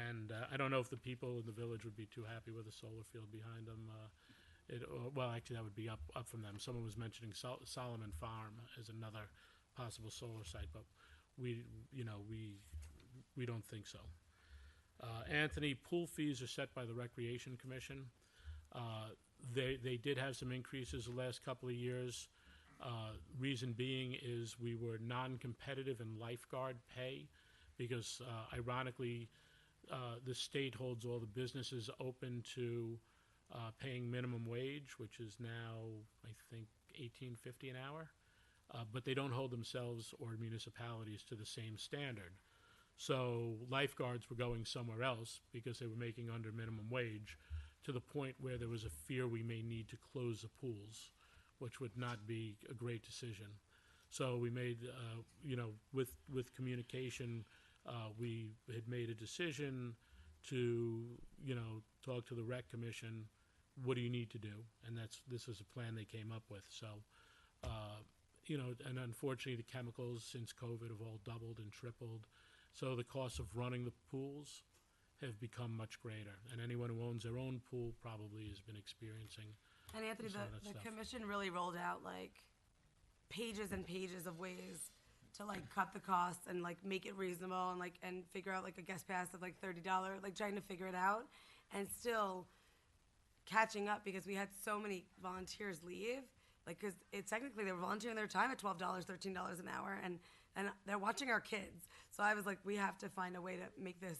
And I don't know if the people in the village would be too happy with a solar field behind them. Well, actually, that would be up from them. Someone was mentioning Solomon Farm as another possible solar site, but we don't think so. Anthony, pool fees are set by the Recreation Commission. They did have some increases the last couple of years. Reason being is we were non-competitive in lifeguard pay because, ironically, the state holds all the businesses open to paying minimum wage, which is now, I think, $18.50 an hour. But they don't hold themselves or municipalities to the same standard. So lifeguards were going somewhere else because they were making under minimum wage, to the point where there was a fear we may need to close the pools, which would not be a great decision. So we made, with communication, we had made a decision to, talk to the Rec Commission. What do you need to do? And this was a plan they came up with. So, and unfortunately the chemicals since COVID have all doubled and tripled. So the cost of running the pools have become much greater. And anyone who owns their own pool probably has been experiencing And Anthony, some of that the stuff. commission really rolled out like pages and pages of ways to like cut the costs and like make it reasonable and figure out like a guest pass of like $30, like trying to figure it out and still catching up because we had so many volunteers leave. Like, cause technically they were volunteering their time at $12, $13 an hour and they're watching our kids. So I was like, we have to find a way to make this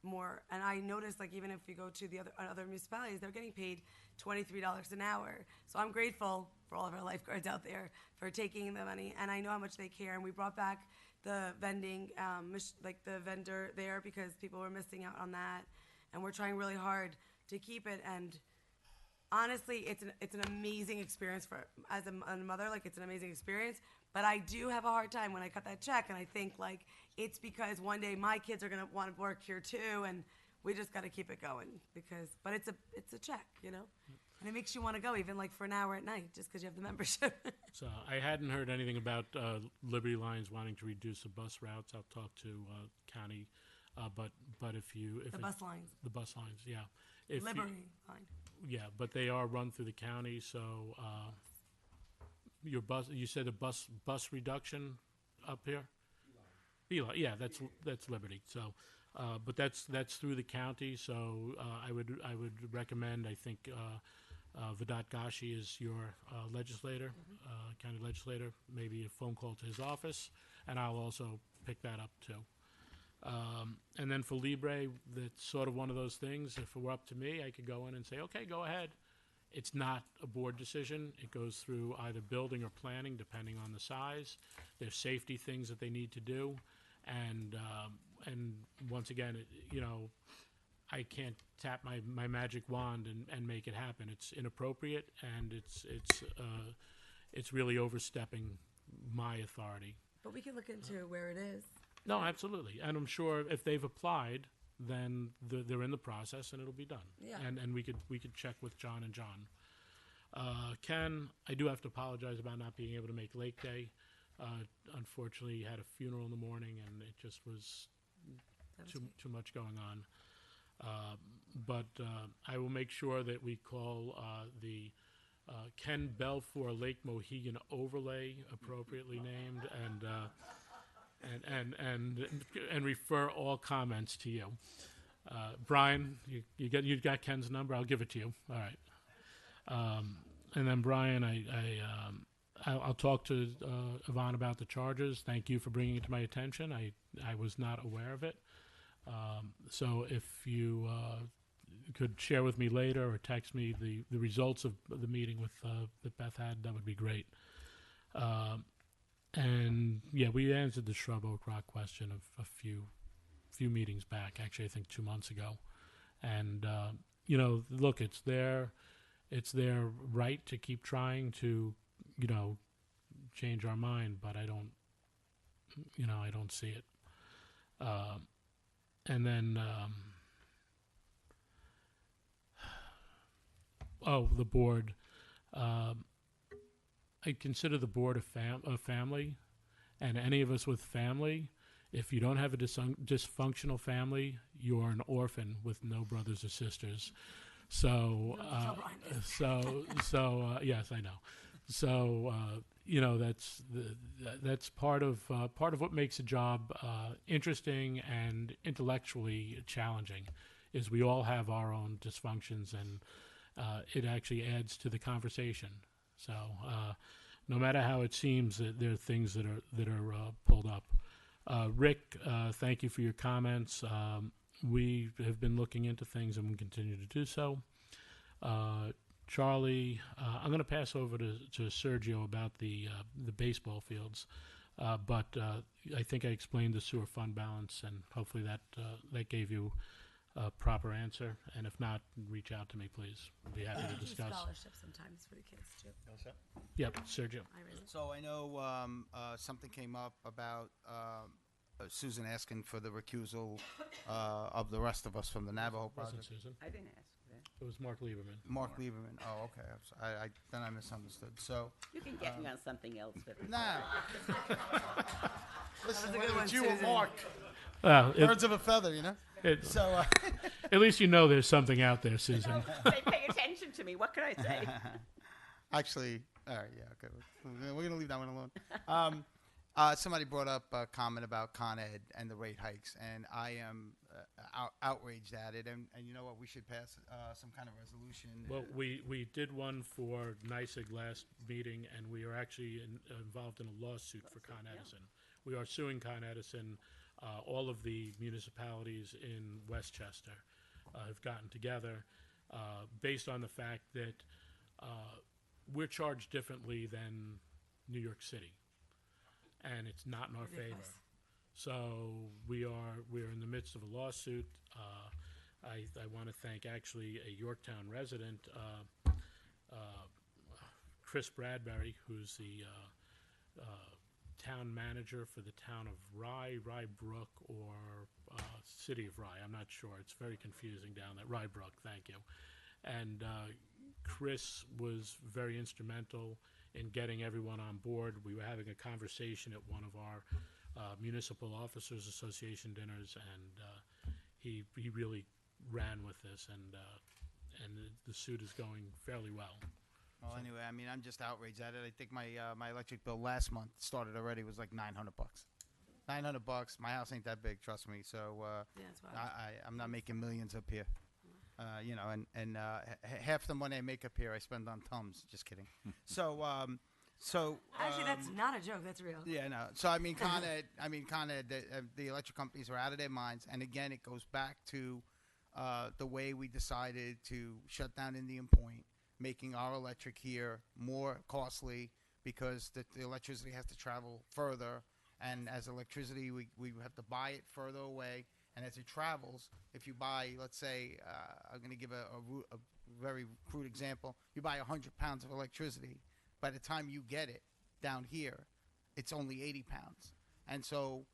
more. And I noticed like even if you go to the other municipalities, they're getting paid $23 an hour. So I'm grateful for all of our lifeguards out there for taking the money, and I know how much they care. And we brought back the vending, like the vendor there because people were missing out on that, and we're trying really hard to keep it. And honestly, it's an amazing experience as a mother. Like it's an amazing experience. But I do have a hard time when I cut that check, and I think like it's because one day my kids are gonna want to work here too, and we just got to keep it going but it's a check, and it makes you want to go even like for an hour at night just because you have the membership. So I hadn't heard anything about Liberty Lines wanting to reduce the bus routes. I'll talk to county, but if The bus lines. the bus lines, yeah. If you- Liberty line. Yeah, but they are run through the county, so your bus. You said a bus reduction up here. Eli, yeah, that's Liberty. So, but that's through the county. So I would recommend. I think Vidat Gashi is your legislator, county legislator. Maybe a phone call to his office, and I'll also pick that up too. And then for Libre, that's sort of one of those things. If it were up to me, I could go in and say, okay, go ahead. It's not a board decision. It goes through either building or planning, depending on the size. There's safety things that they need to do. And once again, I can't tap my magic wand and make it happen. It's inappropriate, and it's really overstepping my authority. But we can look into where it is. No, absolutely. And I'm sure if they've applied, then they're in the process and it'll be done. Yeah. And we could check with John and John. Ken, I do have to apologize about not being able to make Lake Day. Unfortunately, he had a funeral in the morning and it just was too much going on. But I will make sure that we call the Ken Belfour Lake Mohegan Overlay, appropriately named, and refer all comments to you. Brian, you got Ken's number. I'll give it to you. All right. And then Brian, I'll talk to Yvonne about the charges. Thank you for bringing it to my attention. I was not aware of it. So if you could share with me later or text me the results of the meeting with that Beth had, that would be great. And yeah, we answered the Shrub Oak Rock question of a few meetings back. Actually, I think 2 months ago. And look, it's their right to keep trying to, change our mind, but I don't see it. And then, the board. I consider the board a family, and any of us with family, if you don't have a dysfunctional family, you're an orphan with no brothers or sisters. So, yes, I know. So, that's part of what makes a job interesting and intellectually challenging, is we all have our own dysfunctions, and it actually adds to the conversation. So, no matter how it seems, there are things that are pulled up. Rick, thank you for your comments. We have been looking into things and we continue to do so. Charlie, I'm going to pass over to Sergio about the baseball fields, but I think I explained the sewer fund balance, and hopefully that gave you a proper answer. And if not, reach out to me, please. I'd be happy to discuss. Scholarships sometimes for the kids too. Yep, Sergio. So I know something came up about Susan asking for the recusal of the rest of us from the Navajo project. Wasn't Susan? I didn't ask for that. It was Mark Lieberman. Mark Lieberman. Oh, okay. Then I misunderstood. So You can get me on something else. But nah. Listen, That was a good whether one, it's you or Susan. Mark, Well, birds of a feather, you know. So at least you know there's something out there, Susan. they pay attention to me. What can I say? actually, all right, yeah, okay. We're gonna leave that one alone. Somebody brought up a comment about Con Ed and the rate hikes, and I am outraged at it. And you know what? We should pass some kind of resolution. Well, we did one for NYSEG last meeting, and we are actually involved in a lawsuit for Con Edison. We are suing Con Edison. All of the municipalities in Westchester have gotten together based on the fact that we're charged differently than New York City, and it's not in our favor. So we're in the midst of a lawsuit. I want to thank actually a Yorktown resident, Chris Bradbury, who's the town manager for the town of Rye Brook, or City of Rye. I'm not sure. It's very confusing down there. Rye Brook, thank you. And Chris was very instrumental in getting everyone on board. We were having a conversation at one of our Municipal Officers Association dinners, and he really ran with this, and the suit is going fairly well. Well, anyway, I mean, I'm just outraged at it. I think my electric bill last month started already was like $900. $900. My house ain't that big, trust me. So that's wild. I'm not making millions up here. You know, and half the money I make up here I spend on Tums. Just kidding. So Actually, that's not a joke. That's real. yeah, no. So I mean, Con Ed, the electric companies are out of their minds, and again, it goes back to the way we decided to shut down Indian Point, making our electric here more costly because the electricity has to travel further, and as electricity, we have to buy it further away, and as it travels, if you buy, let's say, I'm going to give a very crude example, you buy 100 pounds of electricity. By the time you get it down here, it's only 80 pounds. And so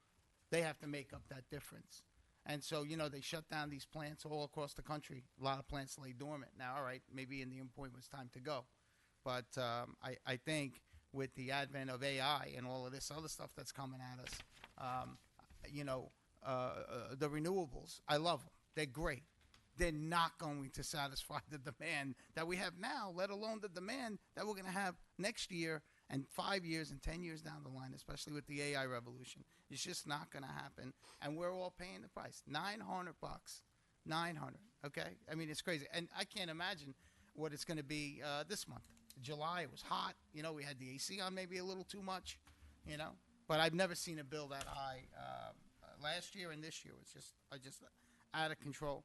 they have to make up that difference. And so, you know, they shut down these plants all across the country. A lot of plants lay dormant. Now, all right, maybe in the point was time to go. But I think with the advent of AI and all of this other stuff that's coming at us, the renewables, I love them. They're great. They're not going to satisfy the demand that we have now, let alone the demand that we're going to have next year and 5 years and 10 years down the line, especially with the AI revolution. It's just not going to happen. And we're all paying the price. $900. $900. Okay? I mean, it's crazy. And I can't imagine what it's going to be this month. July, it was hot. You know, we had the AC on maybe a little too much, you know. But I've never seen a bill that high last year and this year. It's just out of control.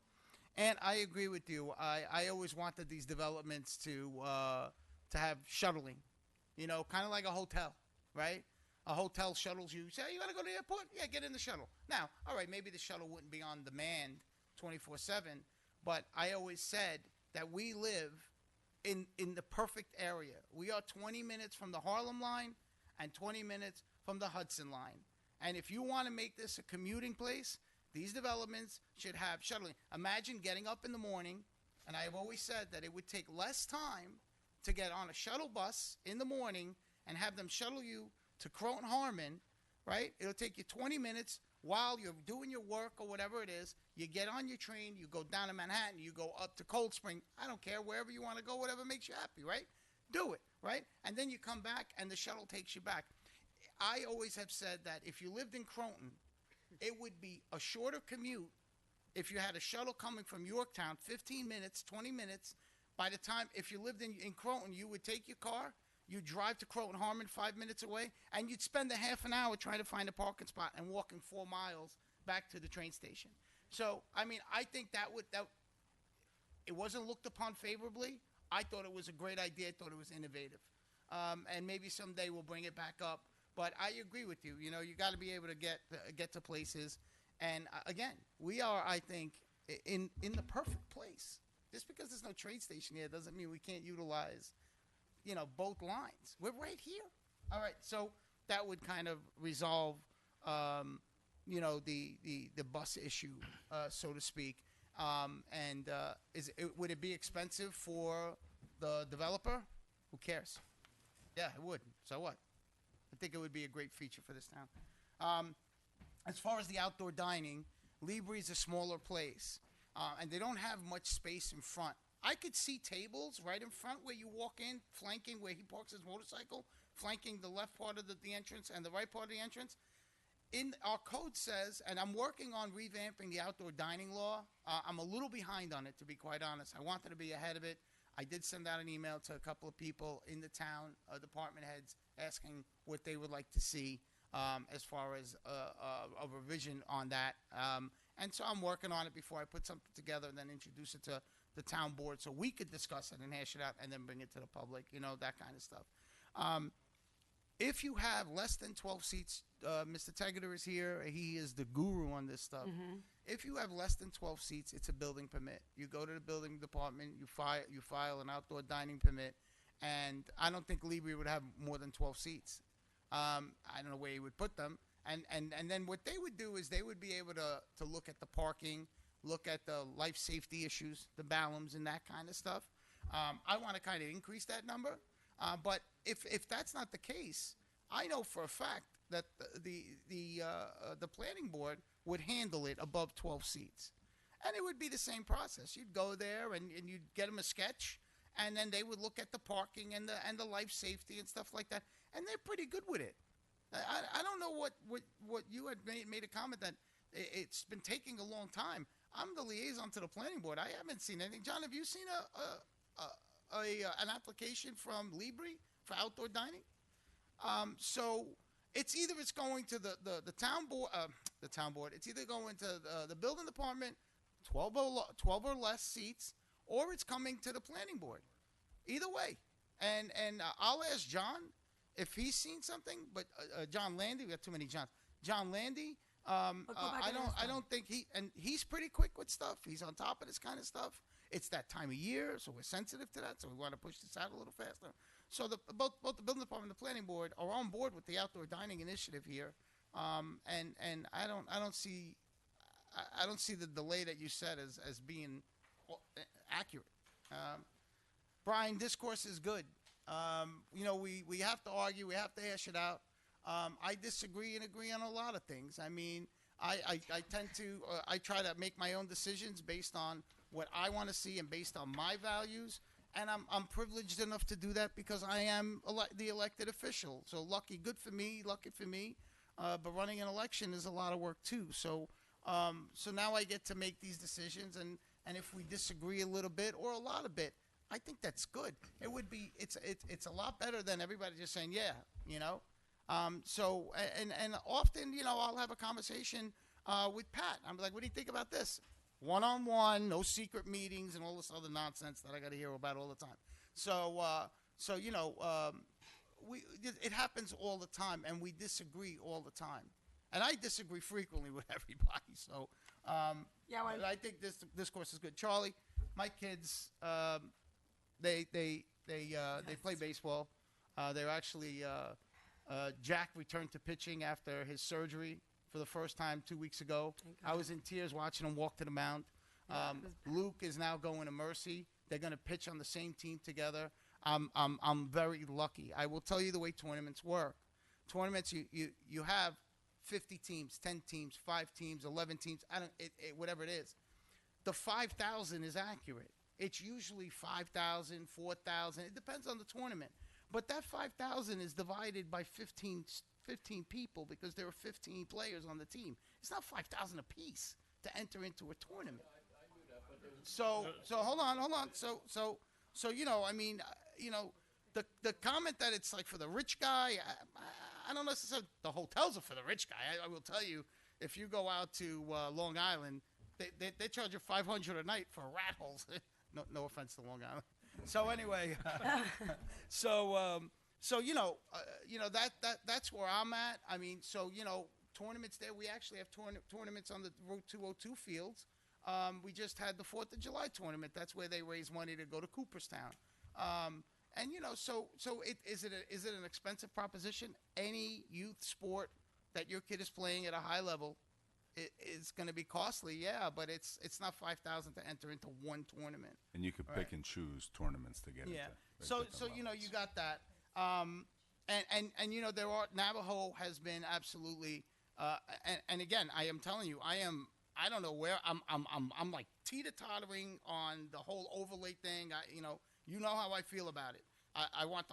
And I agree with you. I always wanted these developments to have shuttling, you know, kind of like a hotel, right? A hotel shuttles you. Say, you want to go to the airport? Yeah, get in the shuttle. Now, all right, maybe the shuttle wouldn't be on demand 24/7, but I always said that we live in the perfect area. We are 20 minutes from the Harlem line and 20 minutes from the Hudson line. And if you want to make this a commuting place, these developments should have shuttling. Imagine getting up in the morning, and I have always said that it would take less time to get on a shuttle bus in the morning and have them shuttle you to Croton Harmon, right? It'll take you 20 minutes while you're doing your work or whatever it is. You get on your train, you go down to Manhattan, you go up to Cold Spring. I don't care, wherever you want to go, whatever makes you happy, right? Do it, right? And then you come back and the shuttle takes you back. I always have said that if you lived in Croton, it would be a shorter commute if you had a shuttle coming from Yorktown, 15 minutes, 20 minutes. By the time, if you lived in Croton, you would take your car, you'd drive to Croton Harmon 5 minutes away, and you'd spend a half an hour trying to find a parking spot and walking 4 miles back to the train station. So, I mean, I think that it wasn't looked upon favorably. I thought it was a great idea. I thought it was innovative. And maybe someday we'll bring it back up. But I agree with you. You know, you got to be able to get to places. And again, we are, I think, in the perfect place. Just because there's no train station here doesn't mean we can't utilize, you know, both lines. We're right here. All right, so that would kind of resolve, you know, the bus issue, so to speak. Would it be expensive for the developer? Who cares? Yeah, it would. So what? I think it would be a great feature for this town. As far as the outdoor dining, Libri is a smaller place, and they don't have much space in front. I could see tables right in front where you walk in, flanking where he parks his motorcycle, flanking the left part of the entrance and the right part of the entrance. In our code says, and I'm working on revamping the outdoor dining law. I'm a little behind on it, to be quite honest. I wanted to be ahead of it. I did send out an email to a couple of people in the town, department heads, asking what they would like to see as far as a revision on that. And so I'm working on it before I put something together and then introduce it to the town board so we could discuss it and hash it out and then bring it to the public, you know, that kind of stuff. If you have less than 12 seats, Mr. Tegeter is here. He is the guru on this stuff. Mm-hmm. If you have less than 12 seats, it's a building permit. You go to the building department, you file an outdoor dining permit, and I don't think Libri would have more than 12 seats. I don't know where he would put them. And then what they would do is they would be able to look at the parking, look at the life safety issues, the balums and that kind of stuff. I want to kind of increase that number. But if that's not the case, I know for a fact that the planning board would handle it above 12 seats. And it would be the same process. You'd go there and you'd get them a sketch, and then they would look at the parking and the life safety and stuff like that. And they're pretty good with it. I don't know what you had made a comment that it's been taking a long time. I'm the liaison to the planning board. I haven't seen anything. John, have you seen an application from Libri for outdoor dining? So it's either it's going to the town board, It's either going to the building department, 12 or less seats, or it's coming to the planning board. Either way, and I'll ask John if he's seen something. But John Landy, we got too many Johns. John Landy. I don't think he's pretty quick with stuff. He's on top of this kind of stuff. It's that time of year, so we're sensitive to that. So we want to push this out a little faster. So both the building department and the planning board are on board with the outdoor dining initiative here. And I don't see the delay that you said as being accurate. Brian, discourse is good. You know, we have to argue, we have to hash it out. I disagree and agree on a lot of things. I mean, I tend to I try to make my own decisions based on what I want to see and based on my values, and I'm privileged enough to do that because I am the elected official. So lucky for me. But running an election is a lot of work too. So now I get to make these decisions, and if we disagree a little bit or a lot of bit, I think that's good. It's a lot better than everybody just saying yeah, you know. So often, you know, I'll have a conversation with Pat. I'm like, what do you think about this? One-on-one, no secret meetings, and all this other nonsense that I got to hear about all the time. So you know, it happens all the time, and we disagree all the time. And I disagree frequently with everybody. So but I think this discourse is good. Charlie, my kids, they play baseball. They're actually Jack returned to pitching after his surgery for the first time 2 weeks ago. I was in tears watching him walk to the mound. Luke is now going to Mercy. They're going to pitch on the same team together. I'm very lucky. I will tell you the way tournaments work. Tournaments, you have 50 teams, 10 teams, 5 teams, 11 teams, whatever it is. The 5,000 is accurate. It's usually 5,000, 4,000. It depends on the tournament. But that 5,000 is divided by 15 people because there are 15 players on the team. It's not 5,000 apiece to enter into a tournament. So hold on. So the comment that it's like for the rich guy, I don't necessarily. The hotels are for the rich guy. I will tell you, if you go out to Long Island, they charge you $500 a night for rat holes. No offense to Long Island. So anyway, that's where I'm at. I mean, tournaments there. We actually have tournaments on the Route 202 fields. We just had the 4th of July tournament. That's where they raise money to go to Cooperstown. Is it an expensive proposition? Any youth sport that your kid is playing at a high level, it is going to be costly, yeah, but it's not $5,000 to enter into one tournament. And you could pick and choose tournaments to get into. So you got that. There are Navajo has been absolutely and again, I am telling you, I don't know where I'm like teeter-tottering on the whole overlay thing. You know how I feel about it. I want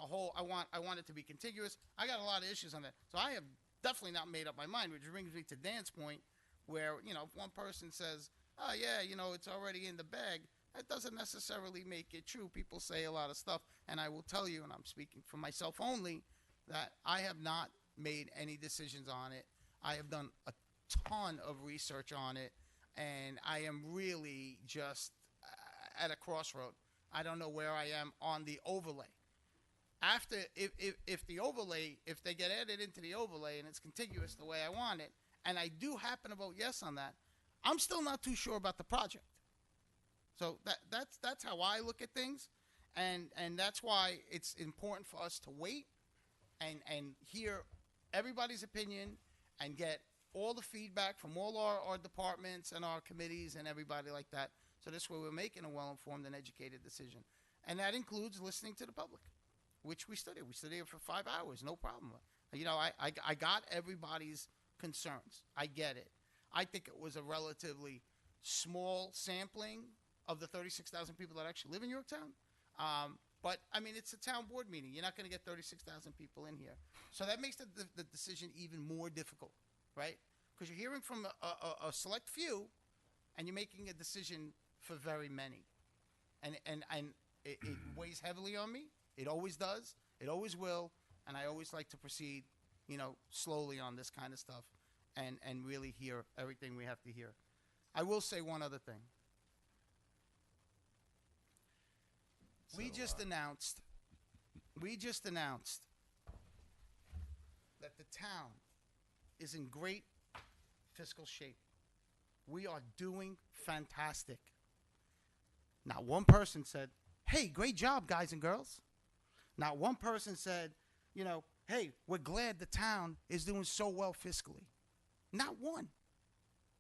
it to be contiguous. I got a lot of issues on that. So I have definitely not made up my mind, which brings me to Dan's point where, if one person says, oh yeah, it's already in the bag, that doesn't necessarily make it true. People say a lot of stuff, and I will tell you, and I'm speaking for myself only, that I have not made any decisions on it. I have done a ton of research on it, and I am really just at a crossroad. I don't know where I am on the overlay. After, if the overlay, if they get added into the overlay and it's contiguous the way I want it, and I do happen to vote yes on that, I'm still not too sure about the project. So that's how I look at things, and that's why it's important for us to wait and hear everybody's opinion and get all the feedback from all our departments and our committees and everybody like that. So this way we're making a well-informed and educated decision. And that includes listening to the public, which we studied. We studied for 5 hours, no problem. I got everybody's concerns. I get it. I think it was a relatively small sampling of the 36,000 people that actually live in Yorktown. But, it's a town board meeting. You're not going to get 36,000 people in here. So that makes the decision even more difficult, right? Because you're hearing from a select few, and you're making a decision for very many. And it weighs heavily on me. It always does. It always will. And I always like to proceed, slowly on this kind of stuff and really hear everything we have to hear. I will say one other thing. We just announced that the town is in great fiscal shape. We are doing fantastic. Not one person said, hey, great job, guys and girls. Not one person said, hey, we're glad the town is doing so well fiscally. Not one.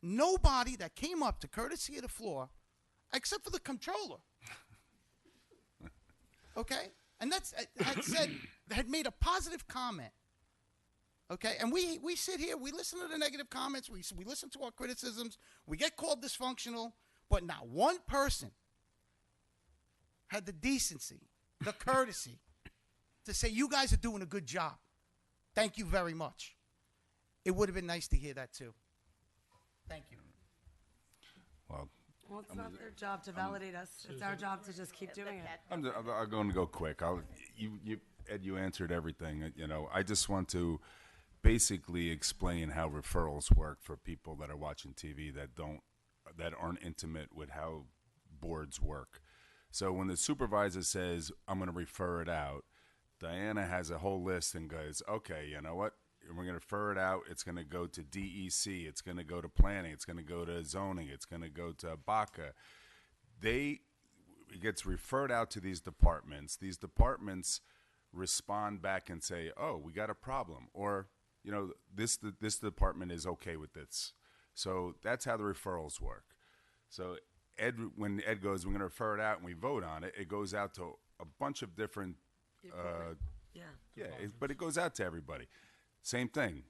Nobody that came up to courtesy of the floor, except for the comptroller. Okay? And had made a positive comment. Okay? And we sit here, we listen to the negative comments, we listen to our criticisms, we get called dysfunctional, but not one person had the decency, the courtesy, to say, you guys are doing a good job. Thank you very much. It would have been nice to hear that too. Thank you. Well, it's not their job to validate us. It's our job to just keep doing it. I'm going to go quick. Ed, you answered everything. I just want to basically explain how referrals work for people that are watching TV that aren't intimate with how boards work. So when the supervisor says, I'm going to refer it out, Diana has a whole list and goes, okay, you know what? We're going to refer it out. It's going to go to DEC. It's going to go to planning. It's going to go to zoning. It's going to go to BACA. It gets referred out to these departments. These departments respond back and say, oh, we got a problem. Or, this department is okay with this. So that's how the referrals work. So when Ed goes, we're going to refer it out and we vote on it, it goes out to a bunch of different. Yeah. But it goes out to everybody. Same thing.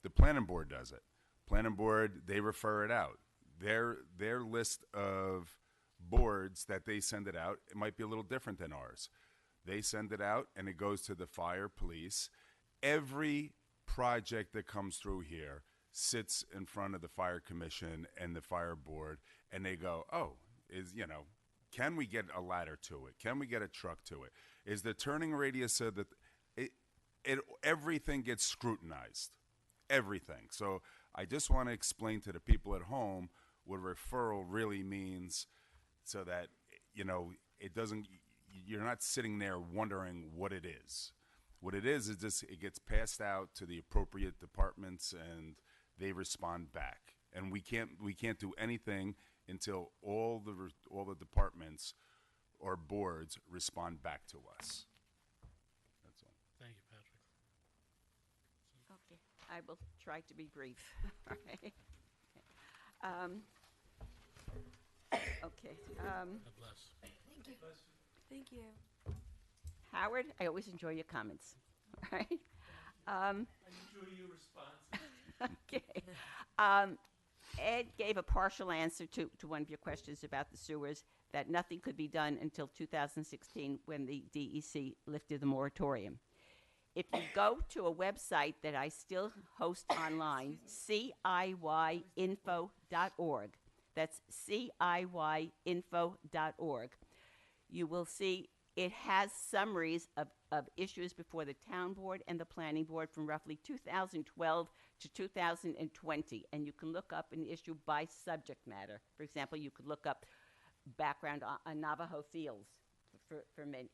The planning board does it. Planning board, they refer it out. Their list of boards that they send it out, it might be a little different than ours. They send it out, and it goes to the fire, police. Every project that comes through here sits in front of the fire commission and the fire board, and they go, oh, can we get a ladder to it? Can we get a truck to it? Is the turning radius so that everything gets scrutinized? Everything. So I just want to explain to the people at home what referral really means, so that it doesn't. You're not sitting there wondering what it is. What it is just it gets passed out to the appropriate departments, and they respond back. And we can't do anything until all the departments or boards respond back to us. That's all. Thank you, Patrick. Okay, I will try to be brief. All right. Okay. God bless. Thank you. Thank you. Howard, I always enjoy your comments. All right. I enjoy your responses. Okay. Ed gave a partial answer to one of your questions about the sewers, that nothing could be done until 2016 when the DEC lifted the moratorium. If you go to a website that I still host online, CIYinfo.org, that's CIYinfo.org, you will see it has summaries of issues before the town board and the planning board from roughly 2012 to 2020. And you can look up an issue by subject matter. For example, you could look up background on Navajo Fields for many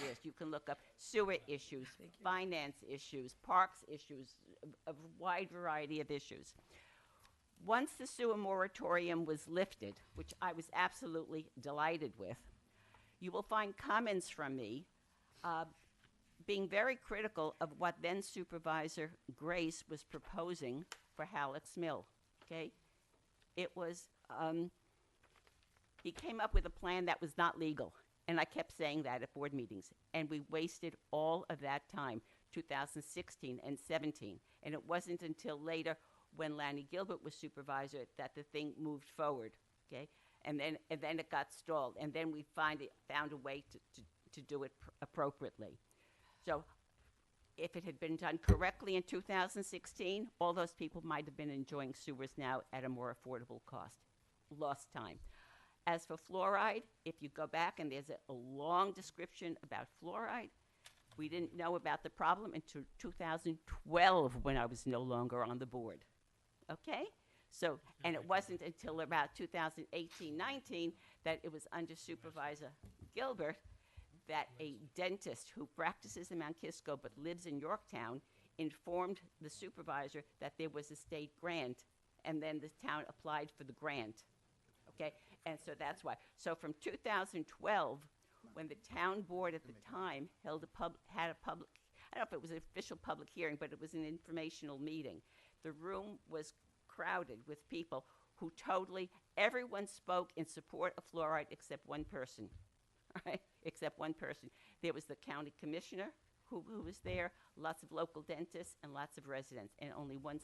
years. You can look up sewer issues, finance issues, parks issues, a wide variety of issues. Once the sewer moratorium was lifted, which I was absolutely delighted with, you will find comments from me being very critical of what then Supervisor Grace was proposing for Halleck's Mill. Okay, it was he came up with a plan that was not legal, and I kept saying that at board meetings, and we wasted all of that time, 2016 and 17, and it wasn't until later when Lanny Gilbert was supervisor that the thing moved forward. Okay. And then it got stalled, and then we found a way to do it appropriately. So if it had been done correctly in 2016, all those people might have been enjoying sewers now at a more affordable cost. Lost time. As for fluoride, if you go back, and there's a long description about fluoride, we didn't know about the problem until 2012 when I was no longer on the board. Okay? So, and it wasn't until about 2018-19 that it was under Supervisor Gilbert that a dentist who practices in Mount Kisco but lives in Yorktown informed the supervisor that there was a state grant, and then the town applied for the grant. Okay, and so that's why. So from 2012, when the town board at the time had a public, I don't know if it was an official public hearing, but it was an informational meeting. The room was crowded with people who everyone spoke in support of fluoride except one person, right? Except one person. There was the county commissioner who was there, lots of local dentists, and lots of residents, and only one.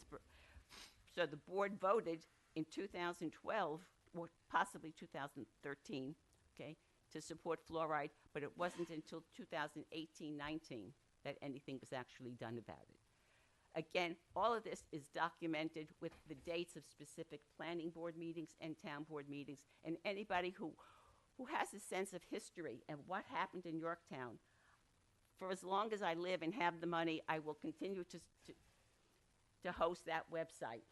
So the board voted in 2012, or possibly 2013, okay, to support fluoride, but it wasn't until 2018-19 that anything was actually done about it. Again, all of this is documented with the dates of specific planning board meetings and town board meetings, and anybody who has a sense of history and what happened in Yorktown, for as long as I live and have the money, I will continue to host that website,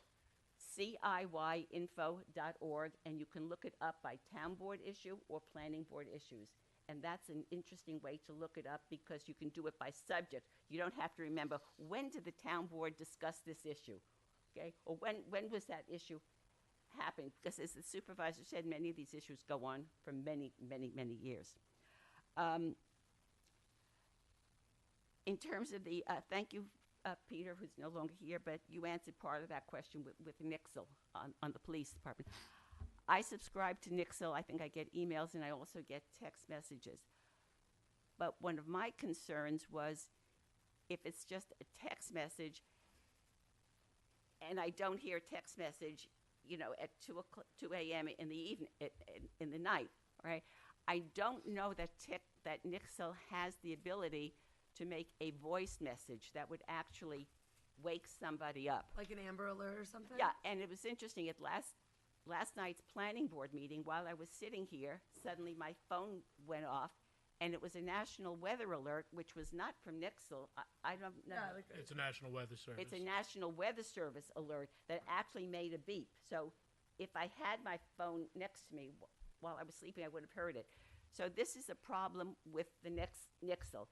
CIYinfo.org, and you can look it up by town board issue or planning board issues. And that's an interesting way to look it up because you can do it by subject. You don't have to remember, when did the town board discuss this issue? Okay? Or when was that issue happen? Because as the supervisor said, many of these issues go on for many, many, many years. In terms of the, thank you, Peter, who's no longer here, but you answered part of that question with Nixle on the police department. I subscribe to Nixle. I think I get emails and I also get text messages. But one of my concerns was if it's just a text message and I don't hear text message, at 2 a.m. in the evening, in the night, right? I don't know that Nixle has the ability to make a voice message that would actually wake somebody up. Like an Amber Alert or something? Yeah, and it was interesting. At last night's planning board meeting, while I was sitting here, suddenly my phone went off, and it was a national weather alert, which was not from Nixle. I don't know. It's a National Weather Service. It's a National Weather Service alert that actually made a beep. So if I had my phone next to me while I was sleeping, I would have heard it. So this is a problem with the Nixle.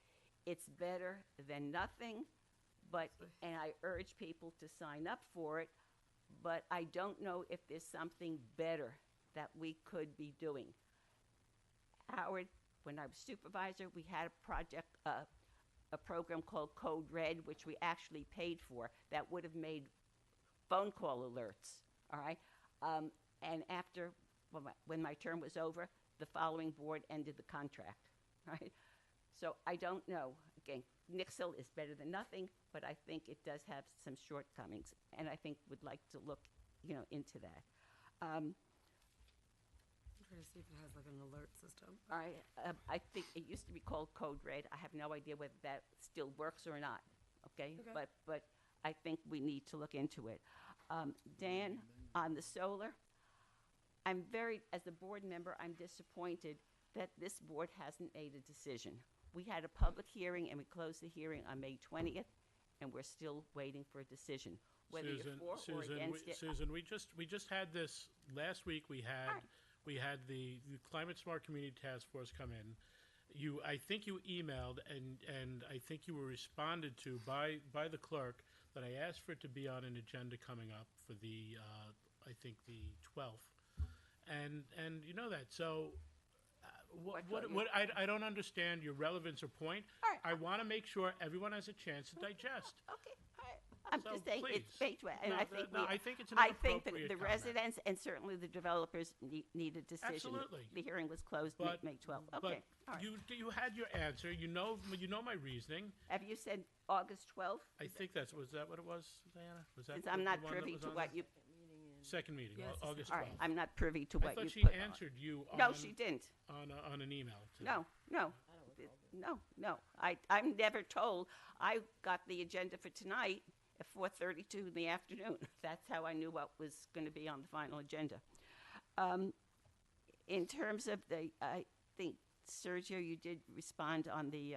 It's better than nothing, and I urge people to sign up for it, but I don't know if there's something better that we could be doing. Howard, when I was supervisor, we had a project, a program called Code Red, which we actually paid for, that would have made phone call alerts, all right? And after, when my term was over, the following board ended the contract, right? So I don't know. Again, Nixle is better than nothing, but I think it does have some shortcomings, and I think would like to look, into that. I'm trying to see if it has like an alert system. All right, I think it used to be called Code Red. I have no idea whether that still works or not, okay? But I think we need to look into it. Dan, on the solar, as a board member, I'm disappointed that this board hasn't made a decision. We had a public hearing, and we closed the hearing on May 20th, and we're still waiting for a decision. Whether you're for or against it. Susan, we just had this last week. We had the Climate Smart Community Task Force come in. I think you emailed, and I think you were responded to by the clerk that I asked for it to be on an agenda coming up for the I think the 12th, and you know that. So I don't understand your relevance or point. I want to make sure everyone has a chance to digest. Okay, all right. I'm So, just saying please. it's fate, and No, I think I think it's an I think that inappropriate the comment. residents and certainly the developers need a decision. Absolutely. The hearing was closed But, May 12th. but Okay, all right. you had your answer. You know my reasoning. Have you said August 12th? I think was that what it was, Diana? Was that Since I'm the not one that privy was to on what there? you. Second meeting, August 12th. All right, I'm not privy to I what thought you she put. answered you. No, on- she didn't. on an email. today. No. I'm never told. I got the agenda for tonight at 4:32 in the afternoon. That's how I knew what was going to be on the final agenda. In terms of I think Sergio, you did respond on the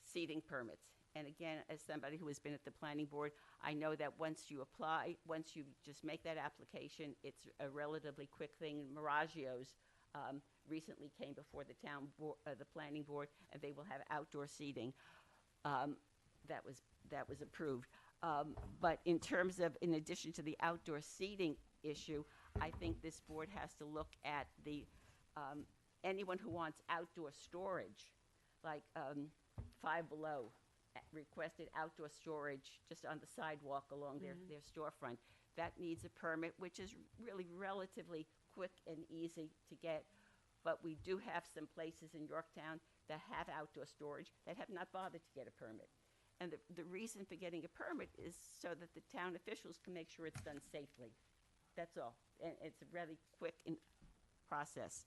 seating permits. And again, as somebody who has been at the planning board, I know that once you just make that application, it's a relatively quick thing. Miraggio's recently came before the the planning board, and they will have outdoor seating. That was approved. But in terms of, in addition to the outdoor seating issue, I think this board has to look at anyone who wants outdoor storage, like Five Below requested outdoor storage just on the sidewalk along their storefront. That needs a permit, which is really relatively quick and easy to get. But we do have some places in Yorktown that have outdoor storage that have not bothered to get a permit. And the reason for getting a permit is so that the town officials can make sure it's done safely. That's all. And it's a really quick process.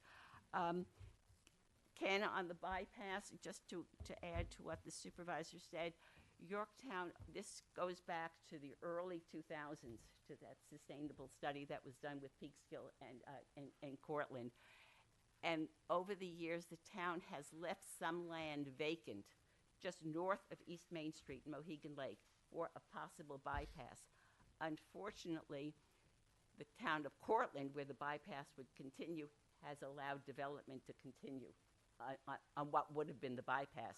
Ken, on the bypass, just to add to what the supervisor said, Yorktown, this goes back to the early 2000s, to that sustainable study that was done with Peekskill and Cortland. And over the years, the town has left some land vacant just north of East Main Street in Mohegan Lake for a possible bypass. Unfortunately, the town of Cortland, where the bypass would continue, has allowed development to continue on what would have been the bypass.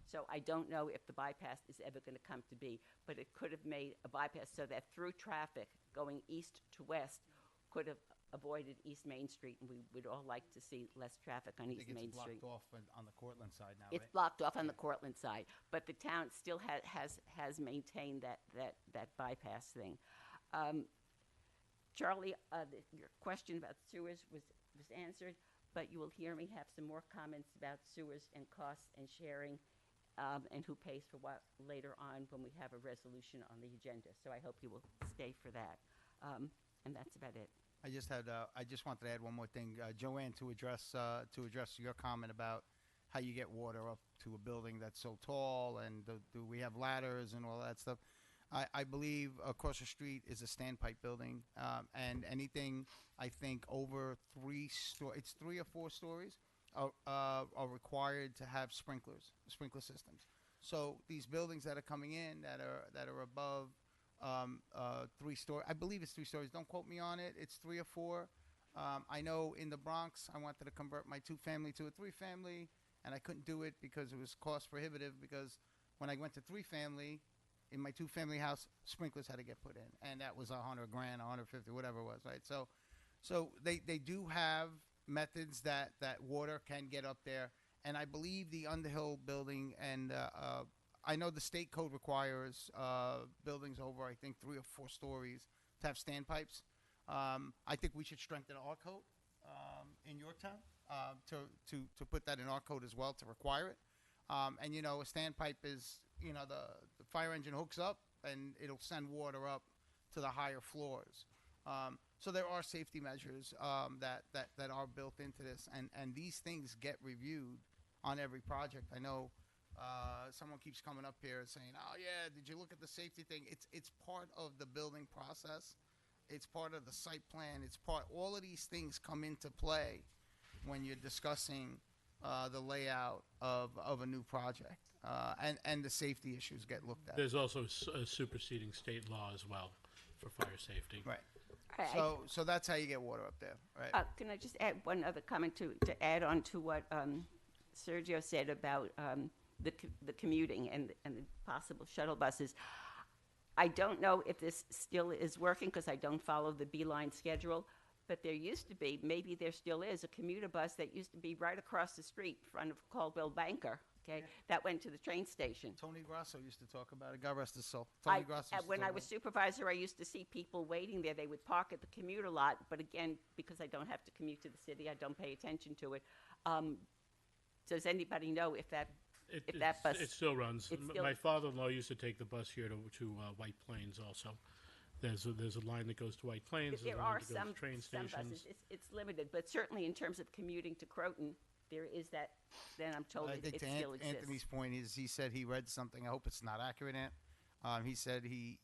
So I don't know if the bypass is ever going to come to be, but it could have made a bypass so that through traffic going east to west could have avoided East Main Street, and we would all like to see less traffic on East Main Street. It's blocked off on the Cortland side now, It's right? blocked off on the Cortland side, but the town still has maintained that bypass thing. Charlie, your question about sewers was answered. but you will hear me have some more comments about sewers and costs and sharing, and who pays for what later on when we have a resolution on the agenda. So I hope you will stay for that. And that's about it. I just wanted to add one more thing, Joanne, to address your comment about how you get water up to a building that's so tall, and do we have ladders and all that stuff. I believe across the street is a standpipe building, and anything I think over it's 3 or 4 stories are required to have sprinkler systems. So these buildings that are coming in that are above 3 stories, I believe it's 3 stories. Don't quote me on it. It's 3 or 4. I know in the Bronx, I wanted to convert my 2-family to a 3-family, and I couldn't do it because it was cost prohibitive. Because when I went to 3-family, in my 2-family house, sprinklers had to get put in, and that was $100,000, $150,000, whatever it was, right? So they do have methods that water can get up there, and I believe the Underhill building, and I know the state code requires buildings over, I think, 3 or 4 stories to have standpipes. I think we should strengthen our code in Yorktown to put that in our code as well, to require it. And a standpipe is, the fire engine hooks up and it'll send water up to the higher floors. So there are safety measures that are built into this, and these things get reviewed on every project. I know someone keeps coming up here and saying, "Oh yeah, did you look at the safety thing?" It's part of the building process. It's part of the site plan. All of these things come into play when you're discussing the layout of a new project, and the safety issues get looked at. There's also a superseding state law as well for fire safety. Right. Right. So that's how you get water up there, right? Can I just add one other comment to add on to what Sergio said about the commuting and the possible shuttle buses? I don't know if this still is working because I don't follow the Beeline schedule, but there used to be, maybe there still is, a commuter bus that used to be right across the street in front of Caldwell Banker, okay, that went to the train station. Tony Grasso used to talk about it. God rest his soul. Tony Grasso used to when talk I about was it. supervisor, I used to see people waiting there. They would park at the commuter lot, but again, because I don't have to commute to the city, I don't pay attention to it. Does anybody know if that bus? It still runs. It still- My father-in-law used to take the bus here to White Plains also. There's a line that goes to White Plains. There there's a line are that goes to some train buses. stations. It's limited, but certainly in terms of commuting to Croton, there is that. Then I'm told I it think to still exists. Anthony's point is, he said he read something. I hope it's not accurate, Ant. He said he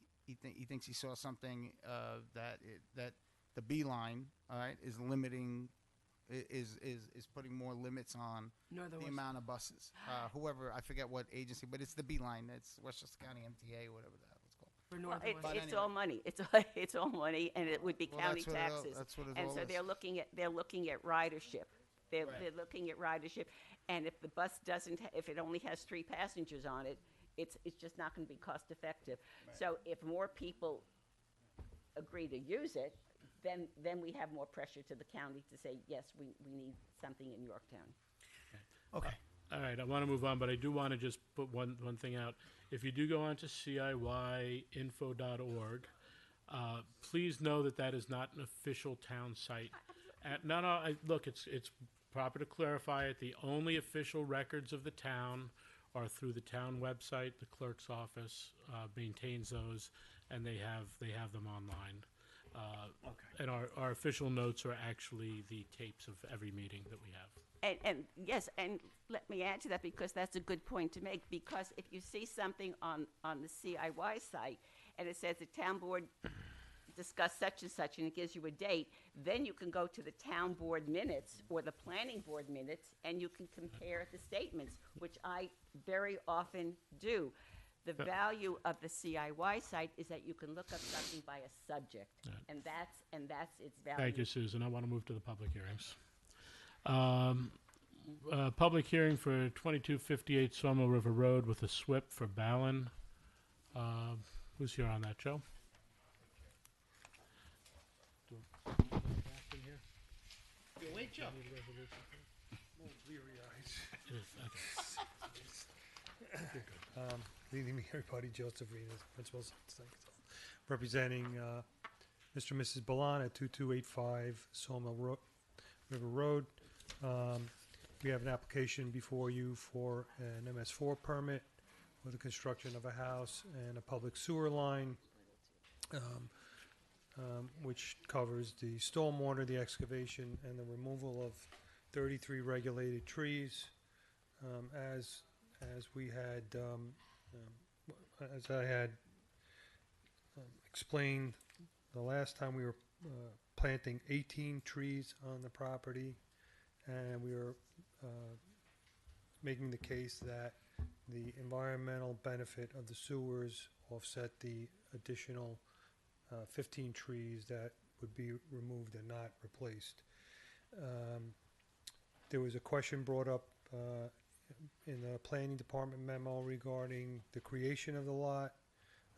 thinks he saw something that the Beeline, all right, is limiting, is putting more limits on the amount of buses. Whoever, I forget what agency, but it's the Beeline. It's Westchester County MTA, whatever the hell it's called. Well, But it's anyway. all money. It's all money, and it would be Well, county that's what it all- taxes. that's what it and all so is. they're looking at ridership. They're looking at ridership, and if the bus doesn't, if it only has 3 passengers on it, it's just not going to be cost effective. So if more people agree to use it, then we have more pressure to the county to say yes, we need something in Yorktown. Okay. All right, I want to move on, but I do want to just put one thing out. If you do go on to CIYinfo.org, please know that is not an official town site. Look, it's proper to clarify it. The only official records of the town are through the town website. The clerk's office maintains those, and they have them online. And our official notes are actually the tapes of every meeting that we have. And yes, and let me add to that, because that's a good point to make, because if you see something on the CIY site and it says the town board discussed such and such and it gives you a date, then you can go to the town board minutes or the planning board minutes and you can compare the statements, which I very often do. The value of the CIY site is that you can look up something by a subject, and that's its value. Thank you, Susan. I want to move to the public hearings. Public hearing for 2258 Sawmill River Road with a SWIP for Ballin. Who's here on that, Joe? You wait, Joe. Good evening, everybody. Joseph Renas, Principal representing Mr. and Mrs. Balan at 2285 Sawmill River Road. We have an application before you for an MS4 permit for the construction of a house and a public sewer line, which covers the stormwater, the excavation, and the removal of 33 regulated trees. As we had, as I had explained the last time, we were planting 18 trees on the property, and we were making the case that the environmental benefit of the sewers offset the additional 15 trees that would be removed and not replaced. There was a question brought up in the planning department memo regarding the creation of the lot,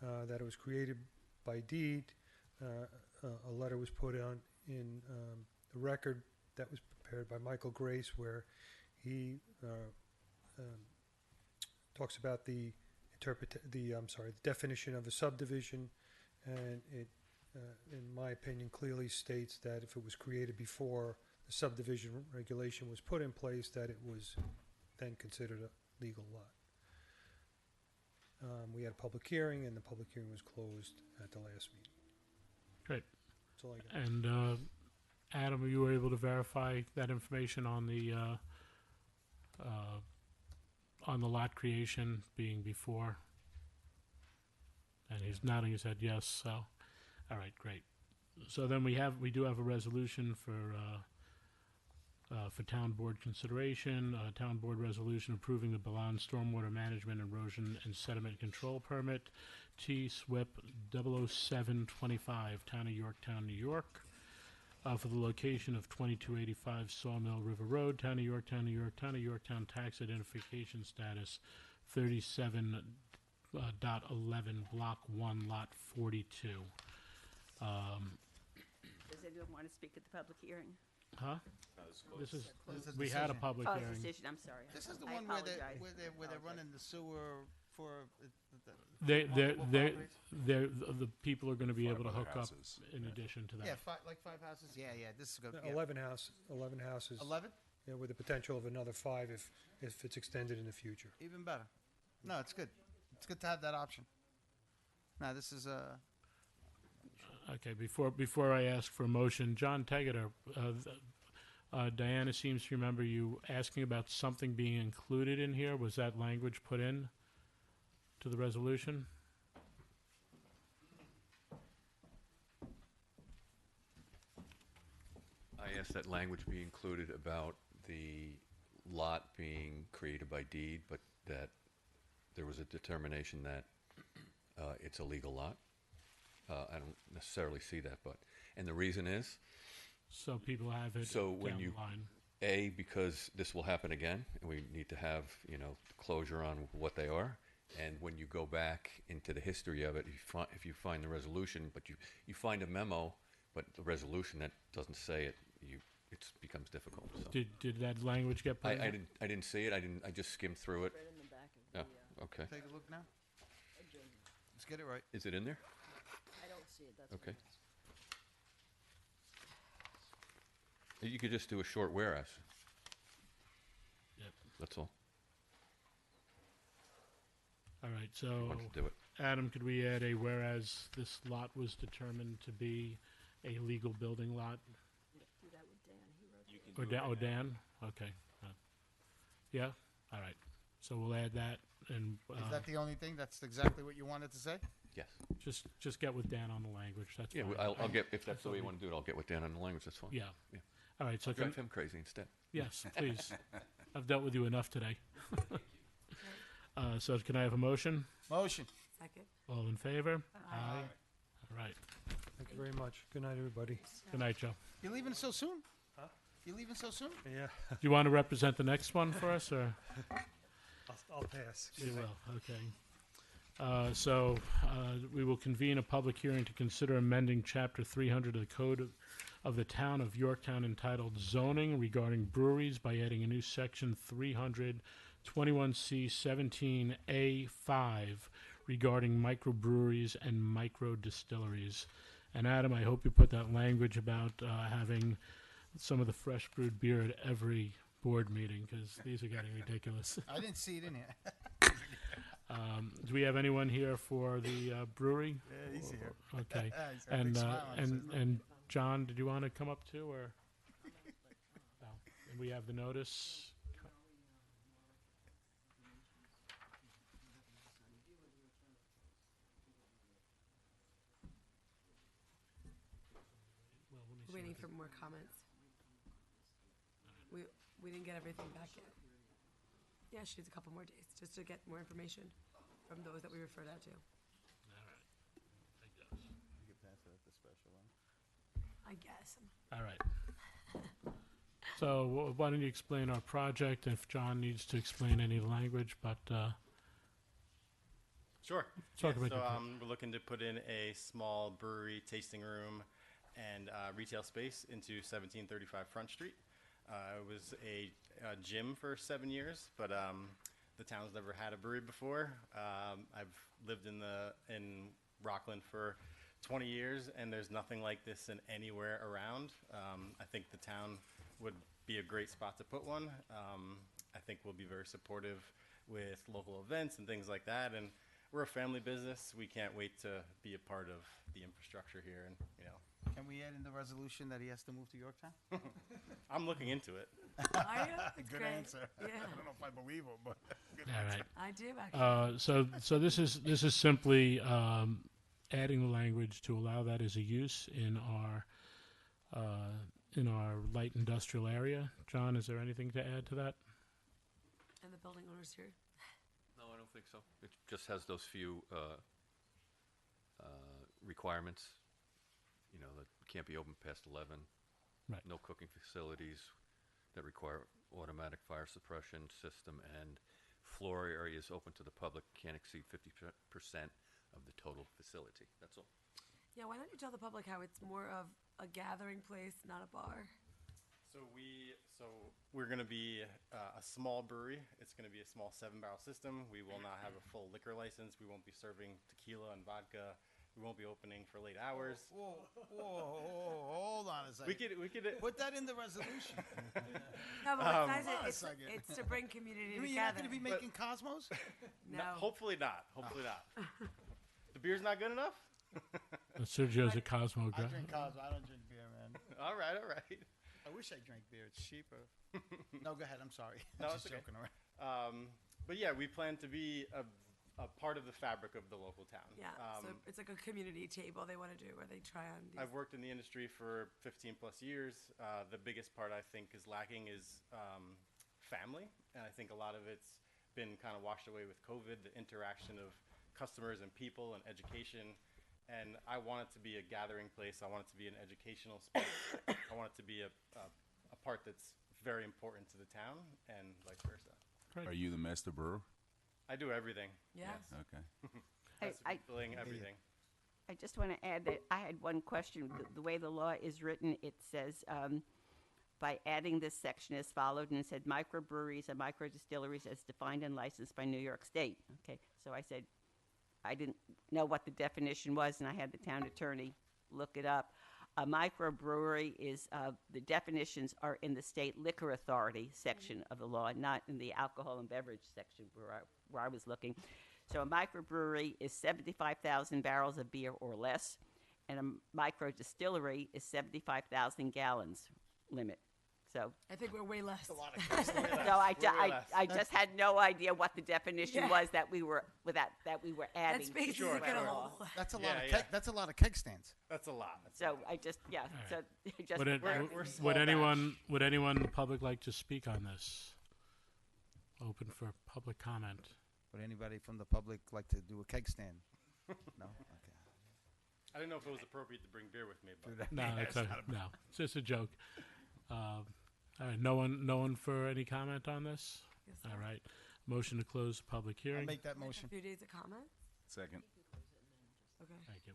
that it was created by deed. A letter was put on in the record that was prepared by Michael Grace, where he talks about the definition of a subdivision, and it, in my opinion, clearly states that if it was created before the subdivision regulation was put in place, that it was then considered a legal lot. We had a public hearing, and the public hearing was closed at the last meeting. Great. That's all I got. And Adam, you were able to verify that information on the lot creation being before? And he's nodding his head yes. So, all right, great. So then we do have a resolution for town board consideration. Town board resolution approving the Balan Stormwater Management, Erosion, and Sediment Control Permit, T-SWIP 00725, Town of Yorktown, New York, for the location of 2285 Sawmill River Road, Town of Yorktown, New York. Town of Yorktown tax identification status 37.11, Block 1, Lot 42. Does anyone want to speak at the public hearing? Huh? This is, This is we had a decision. public Oh, hearing. decision, I'm sorry. This is the I one where apologize. they're running the sewer for They're, multiple properties? the people are going to be able to other hook up houses. in addition to that. Yeah, like 5 houses. Yeah, this is good. 11 houses. 11? Yeah, with the potential of another 5 if it's extended in the future. Even better. No, it's good. It's good to have that option. No, this is Okay, before I ask for a motion, John Tegeter, Diana seems to remember you asking about something being included in here. Was that language put in to the resolution? I asked that language be included about the lot being created by deed, but that there was a determination that it's a legal lot. I don't necessarily see that, and the reason is, So people have it so when down you, the line. A, because this will happen again, and we need to have, closure on what they are. And when you go back into the history of it, if you find the resolution, but you find a memo, but the resolution that doesn't say it, it becomes difficult. So. Did that language get put in? I didn't see it. I just skimmed through it. Right in the back of Oh, okay. take a look now. Let's get it right. Is it in there? I don't see it, that's Okay. You could just do a short whereas. Yep. That's all. All right, so want to do it. Adam, could we add a whereas this lot was determined to be a legal building lot? Do that with Dan, he wrote Or Dan? Okay. Yeah, all right. So we'll add that and Is that the only thing? That's exactly what you wanted to say? Yes. just get with Dan on the language. That's Yeah, fine. I'll get, if that's the way you want to do it, I'll get with Dan on the language. That's fine. Yeah. All right, so I'll drive him crazy instead. Yes, please. I've dealt with you enough today. So can I have a motion? Motion. Second. All in favor? Aye. All right. Thank you very much. Good night, everybody. Good night, Joe. You leaving so soon? Huh? You leaving so soon? Yeah. Do you want to represent the next one for us, or? I'll pass. You will, okay. We will convene a public hearing to consider amending Chapter 300 of the Code of the Town of Yorktown entitled Zoning regarding breweries by adding a new section 321C 17A5 regarding microbreweries and micro distilleries. And Adam, I hope you put that language about having some of the fresh brewed beer at every board meeting because these are getting ridiculous. I didn't see it in here. Do we have anyone here for the brewery? Yeah, he's here. Okay. He's got a big and smile on his face. and John, did you want to come up too, or? No. And we have the notice. Waiting for more comments. We didn't get everything back yet. Yeah, she needs a couple more days just to get more information from those that we referred out to. I guess. All right. So why don't you explain our project? If John needs to explain any language, but Sure. talk Yeah, about so your project. we're looking to put in a small brewery, tasting room, and retail space into 1735 Front Street. It was a gym for 7 years, but the town's never had a brewery before. I've lived in Rockland for 20 years, and there's nothing like this in anywhere around. I think the town would be a great spot to put one. I think we'll be very supportive with local events and things like that, and we're a family business. We can't wait to be a part of the infrastructure here, and Can we add in the resolution that he has to move to Yorktown? I'm looking into it. Are you? That's Good great. answer. Yeah. I don't know if I believe him, but good All answer. right. I do, actually. So this is simply adding the language to allow that as a use in our light industrial area. John, is there anything to add to that? And the building owners here. No, I don't think so. It just has those few requirements, that can't be open past 11. Right. No cooking facilities that require automatic fire suppression system, and floor areas open to the public can't exceed 50% of the total facility. That's all. Yeah, why don't you tell the public how it's more of a gathering place, not a bar? So we're going to be a small brewery. It's going to be a small 7-barrel system. We will not have a full liquor license. We won't be serving tequila and vodka. We won't be opening for late hours. Whoa, hold on a second. We could put that in the resolution. No, but what's nice Hold on a is second. it's to bring community You mean you're not together. going to be making Cosmos? No. Hopefully not. Hopefully not. The beer's not good enough? Sergio's a Cosmo. I drink Cosmo. I don't drink beer, man. All right. I wish I drank beer. It's cheaper. No, go ahead. I'm sorry. No, I'm just it's okay. joking around. But yeah, we plan to be a part of the fabric of the local town. Yeah, so it's like a community table they want to do where they try on these. I've worked in the industry for 15 plus years. The biggest part I think is lacking is family, and I think a lot of it's been kind of washed away with COVID, the interaction of customers and people and education. And I want it to be a gathering place. I want it to be an educational space. I want it to be a part that's very important to the town, and vice versa. Are you the master brewer? I do everything. Yes. Okay. Filling everything. I just want to add that I had one question. The way the law is written, it says, by adding this section as followed, and it said microbreweries and microdistilleries as defined and licensed by New York State. Okay, so I said, I didn't know what the definition was, and I had the town attorney look it up. A microbrewery is, the definitions are in the state liquor authority section of the law, not in the alcohol and beverage section where I was looking. So a microbrewery is 75,000 barrels of beer or less, and a microdistillery is 75,000 gallons limit. So I think we're way less. A lot of so I just had no idea what the definition was that we were adding. That's basically to the gonna law. hold. That's a lot of keg. That's a lot of keg stands. That's a lot. So I just so just Would anyone in the public like to speak on this? Open for public comment. Would anybody from the public like to do a keg stand? No. Okay. I didn't know if it was appropriate to bring beer with me, but No, it's just a joke. All right, no one for any comment on this? Yes, All sir. right, motion to close the public I'll hearing. make that A motion. few days of comment. Second. Okay. Thank you.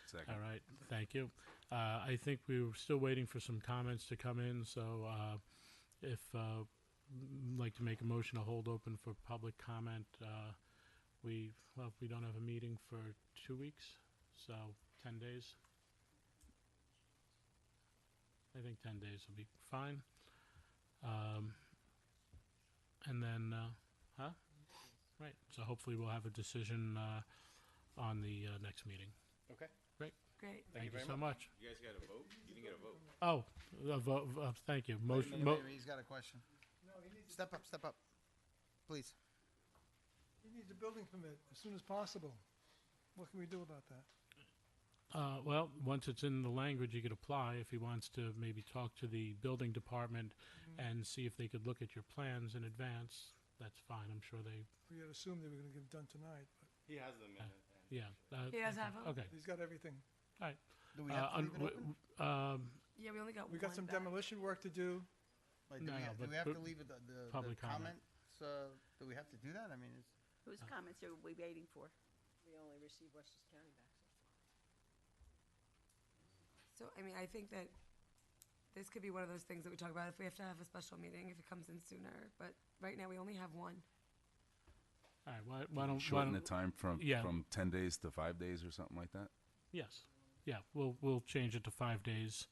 Second. All right, thank you. I think we were still waiting for some comments to come in, so if like to make a motion to hold open for public comment, we don't have a meeting for 2 weeks, so 10 days. I think 10 days will be fine. And then, right, so hopefully we'll have a decision on the next meeting. Okay. Great. Great. Thank you very so much. You guys got a vote? You didn't get a vote. Oh, a vote, thank you. Motion, He's got a question. Step up, please. He needs a building permit as soon as possible. What can we do about that? well, once it's in the language, he could apply if he wants to maybe talk to the building department and see if they could look at your plans in advance. That's fine. I'm sure they, We had assumed they were gonna get it done tonight, but He has them in it. yeah. He does have 'em? Okay. he's got everything. All right. Do we have to leave it open? Yeah, we only got We got one some back. demolition work to do. Like, No, do we, no, do but- we have to but leave it, the public comment. comments, do we have to do that? I mean, it's. Whose comments are we waiting for? We only received Westchester County back so far. So, I mean, I think that this could be one of those things that we talk about if we have to have a special meeting, if it comes in sooner. But right now, we only have one. All right. Why don't Shorten why the time from Yeah. 10 days to 5 days or something like that? Yes. Yeah, we'll change it to 5 days,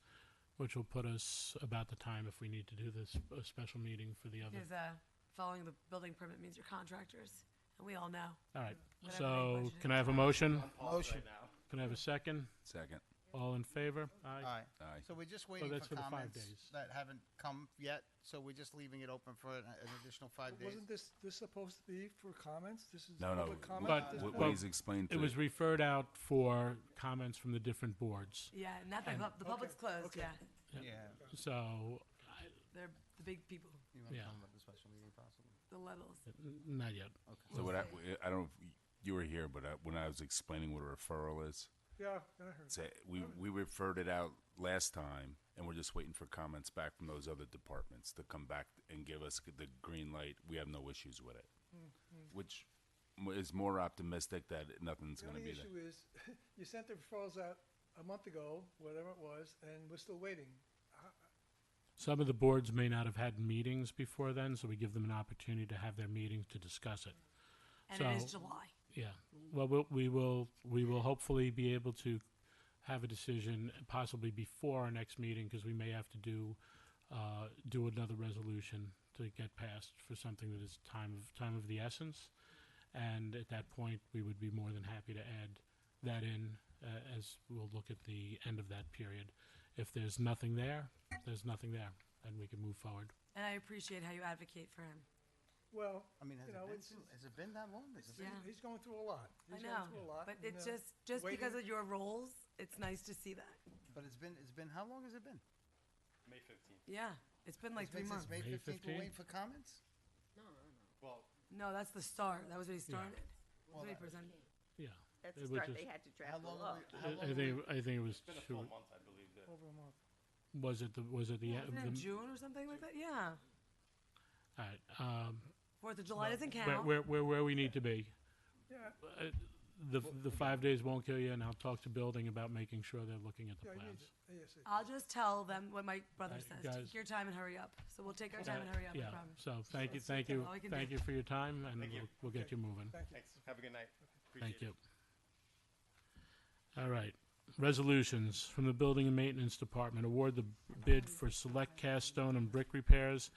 which will put us about the time if we need to do this a special meeting for the other. Because following the building permit means you're contractors, and we all know. All right. Whatever So they budgeted. can I have a motion? Motion. Can I have a second? Second. All in favor? Aye. Aye. Aye. So we're just waiting that's for for the 5 comments days. that haven't come yet, so we're just leaving it open for an additional 5 days? Wasn't this supposed to be for comments? This is No, public comment But at this what point? he's explained it to was referred out for comments from the different boards. Yeah, not the, And- the public's closed, yeah. Yeah. So, They're the big people, You want to Yeah. tell them about the special meeting possible? the levels. not yet. So what I don't know if you were here, but when I was explaining what a referral is, Yeah, I heard. say we referred it out last time, and we're just waiting for comments back from those other departments to come back and give us the green light. We have no issues with it, which is more optimistic that nothing's The going to only be there. issue is, you sent the referrals out a month ago, whatever it was, and we're still waiting. Some of the boards may not have had meetings before then, so we give them an opportunity to have their meetings to discuss it. And So- it is July. Yeah. Well, we will hopefully be able to have a decision possibly before our next meeting, because we may have to do another resolution to get passed for something that is time of the essence. And at that point, we would be more than happy to add that in as we'll look at the end of that period. If there's nothing there, there's nothing there, and we can move forward. And I appreciate how you advocate for him. Well, I mean, you know, has it been that long? Has it been- Yeah. he's going through a lot. I He's know, going through a lot. but and, it's just because waiting- of your roles, it's nice to see that. But it's been, how long has it been? May 15th. Yeah, it's been like It's been 3 months. since May May 15th, we're 15th? waiting for comments? Well, No, that's the start. That was when he started. That's Well, when he that- presented. Yeah. That's It the was start just- they had to How draft the long law. are we- how I long are we- think it was it's been a two. full month, I believe. That. Over a month. Was it the Wasn't it in the June or something like that? Yeah. all right. 4th of July doesn't Where, count. where we need to be. Yeah, The 5 days won't kill you, and I'll talk to building about making sure they're looking at the yeah, he plans. needs it. ASAP. I'll just tell them what my brother Right, says. guys. Take your time and hurry up. So we'll take our time and hurry up, I Yeah, promise. so thank you, all we can thank do. you for your time, and Thank you. we'll get you moving. Thank you. Thanks. Have a good night. Appreciate Thank you. All right. Resolutions from the Building and Maintenance Department. Award the bid for select cast stone and brick repairs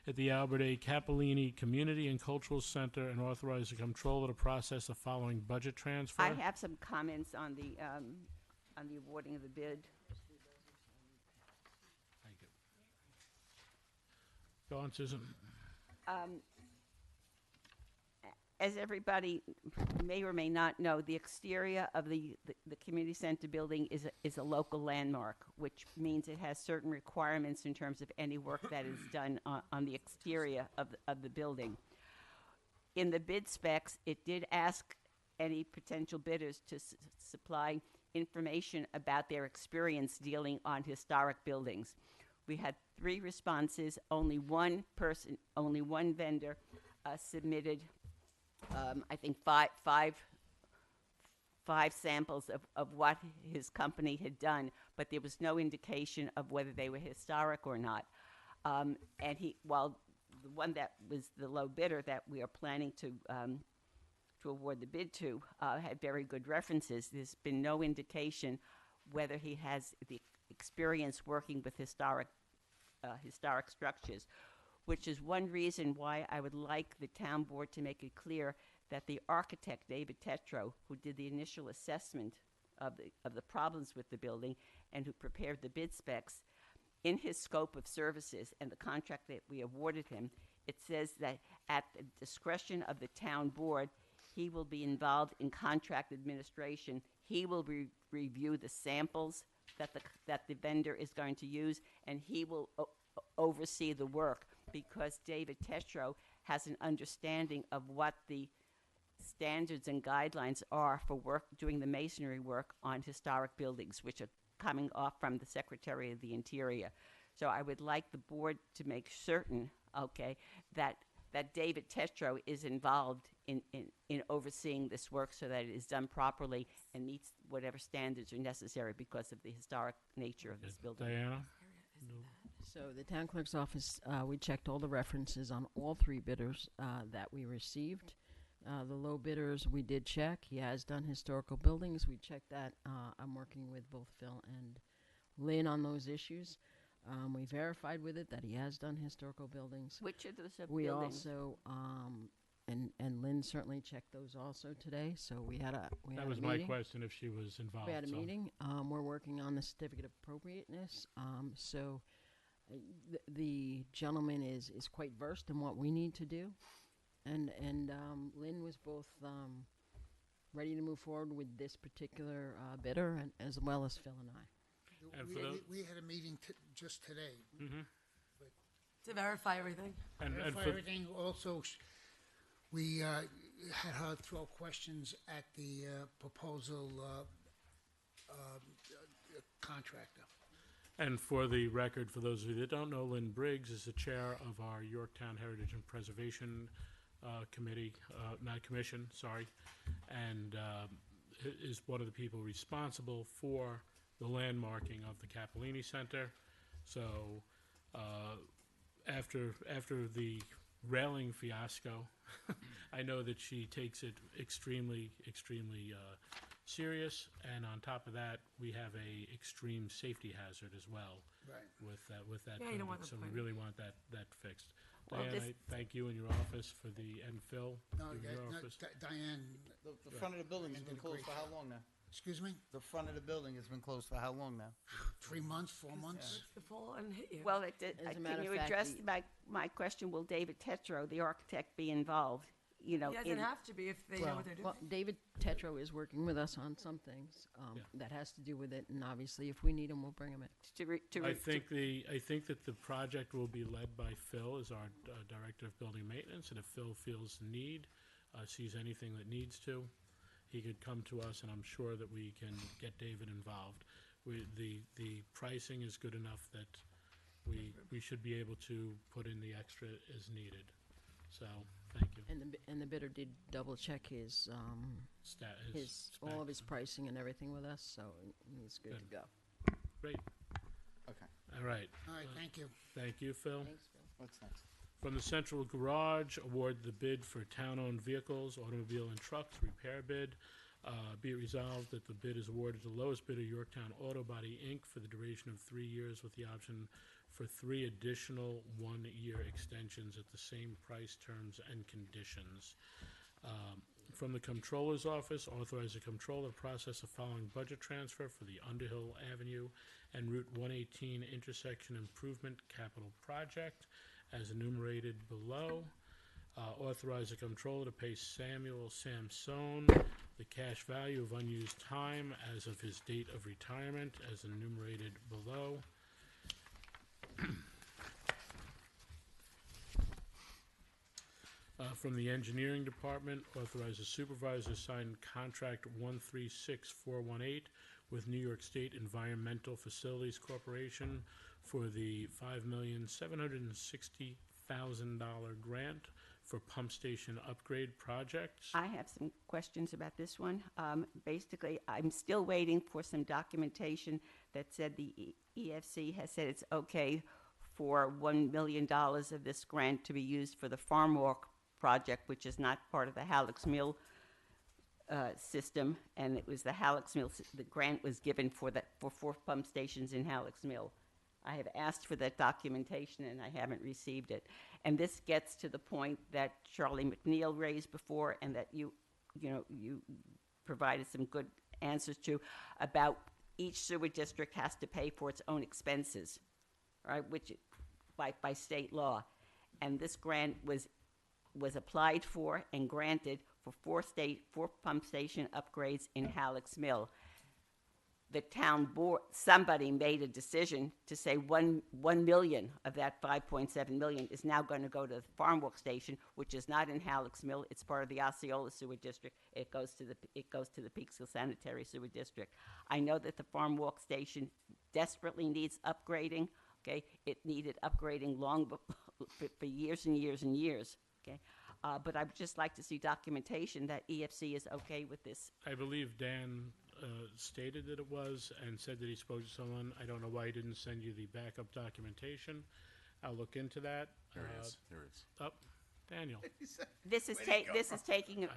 at the Albert A. Capellini Community and Cultural Center, and authorize the comptroller to process the following budget transfer. I have some comments on the awarding of the bid. Thank you. Go on, Susan. As everybody may or may not know, the exterior of the community center building is a local landmark, which means it has certain requirements in terms of any work that is done on the exterior of the building. In the bid specs, it did ask any potential bidders to supply information about their experience dealing on historic buildings. We had 3 responses. Only one vendor submitted I think five samples of what his company had done, but there was no indication of whether they were historic or not. And while the one that was the low bidder that we are planning to award the bid to had very good references, there's been no indication whether he has the experience working with historic structures, which is one reason why I would like the town board to make it clear that the architect, David Tetro, who did the initial assessment of the problems with the building and who prepared the bid specs, in his scope of services and the contract that we awarded him, it says that at the discretion of the town board, he will be involved in contract administration. He will review the samples that the vendor is going to use, and he will oversee the work, because David Tetro has an understanding of what the standards and guidelines are for doing the masonry work on historic buildings, which are coming off from the Secretary of the Interior. So I would like the board to make certain, okay, that David Tetro is involved in overseeing this work so that it is done properly and meets whatever standards are necessary because of the historic nature of this building. Diana? So the town clerk's office, we checked all the references on all three bidders that we received. The low bidders we did check. He has done historical buildings. We checked that. I'm working with both Phil and Lynn on those issues. We verified with it that he has done historical buildings. Which of those we buildings? Also, and Lynn certainly checked those also today. So we had a meeting. That was my question, if she was involved. We had a meeting. We're working on the certificate of appropriateness. So the gentleman is quite versed in what we need to do. And Lynn was both ready to move forward with this particular bidder, and as well as Phil and I. We had a meeting just today. Mm-hmm. To verify everything. And Verify for everything. Also, we had her throw questions at the proposal contractor. And for the record, for those of you that don't know, Lynn Briggs is the chair of our Yorktown Heritage and Preservation Committee, not commission, sorry, and is one of the people responsible for the landmarking of the Cappellini Center. So after the railing fiasco, I know that she takes it extremely serious, and on top of that, we have a extreme safety hazard as well. Right. With that Yeah, you don't want building. the So we point. really want that fixed. Well, Diane, this- I thank you and your office for and Phil, No, in your office. Diane. The front of the building has Did been a closed great for how job. long now? Excuse me? The front of the building has been closed for how long now? 3 months, 4 months? To fall and hit you. Well, As a matter can you of fact, address my question? Will David Tetro, the architect, be involved? You know, He doesn't have to be if they know what they're doing. Well, David Tetro is working with us on some things that has to do with it, and obviously, if we need him, we'll bring him in. I think that the project will be led by Phil as our director of building maintenance, and if Phil feels the need, sees anything that needs to, he could come to us, and I'm sure that we can get David involved. The pricing is good enough that we should be able to put in the extra as needed. So, thank you. And the bidder did double check his all of his pricing and everything with us, so he's good to go. Great. Okay. All right. All right, thank you. Thank you, Phil. Thanks, Phil. What's next? From the Central Garage, award the bid for town-owned vehicles, automobile and trucks repair bid. Be it resolved that the bid is awarded to the lowest bidder, Yorktown Auto Body, Inc., for the duration of 3 years with the option for 3 additional 1-year extensions at the same price, terms, and conditions. From the Comptroller's Office, authorize the Comptroller process the following budget transfer for the Underhill Avenue and Route 118 intersection improvement capital project as enumerated below. Authorize the Comptroller to pay Samuel Samson the cash value of unused time as of his date of retirement as enumerated below. From the Engineering Department, authorize the supervisor to sign contract 136418 with New York State Environmental Facilities Corporation for the $5,760,000 grant for pump station upgrade projects. I have some questions about this one. Basically, I'm still waiting for some documentation that said the EFC has said it's okay for $1 million of this grant to be used for the farm walk project, which is not part of the Halleck's Mill system, and it was the Halleck's Mill. The grant was given for 4 pump stations in Halleck's Mill. I have asked for that documentation, and I haven't received it. And this gets to the point that Charlie McNeil raised before, and that you provided some good answers to, about each sewer district has to pay for its own expenses, right? Which, by state law, and this grant was applied for and granted for 4 pump station upgrades in Halleck's Mill. The town board, somebody made a decision to say 1 million of that 5.7 million is now going to go to the Farm Walk Station, which is not in Halleck's Mill. It's part of the Osceola Sewer District. It goes to the Peekskill Sanitary Sewer District. I know that the Farm Walk Station desperately needs upgrading. Okay, it needed upgrading for years and years and years. Okay, but I would just like to see documentation that EFC is okay with this. I believe Dan stated that it was and said that he spoke to someone. I don't know why he didn't send you the backup documentation. I'll look into that. There it is. There it is. Oh, Daniel. This is taking you,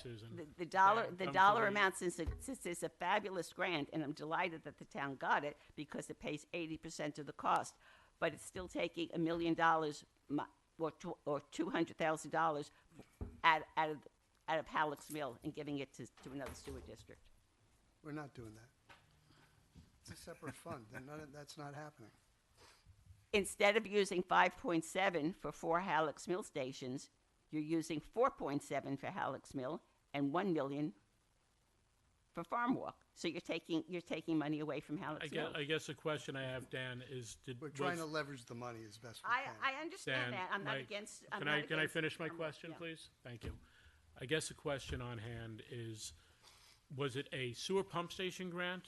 Susan. the dollar Yeah, come dollar to the- amount, since it's a fabulous grant, and I'm delighted that the town got it because it pays 80% of the cost, but it's still taking $1 million or $200,000 out of Halleck's Mill and giving it to another sewer district. We're not doing that. It's a separate fund, and that's not happening. Instead of using 5.7 for 4 Halleck's Mill stations, you're using 4.7 for Halleck's Mill and 1 million for Farm Walk. So you're taking money away from Halleck's Mill. I guess the question I have, Dan, is We're trying to leverage the money as best we can. I understand Dan, that. I'm not Mike, against. Can I finish my question, yeah. please? Thank you. I guess the question on hand is, was it a sewer pump station grant,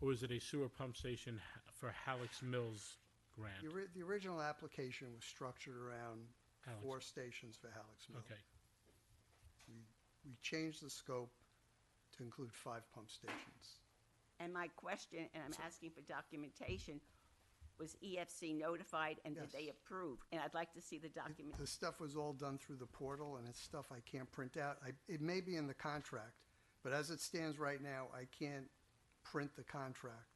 or was it a sewer pump station for Halleck's Mills grant? The original application was structured around Halleck's. 4 stations for Halleck's Mill. Okay. We changed the scope to include 5 pump stations. And my question, and I'm asking for documentation, was EFC notified and did Yes. they approve? And I'd like to see the document. The stuff was all done through the portal, and it's stuff I can't print out. It may be in the contract, but as it stands right now, I can't print the contract.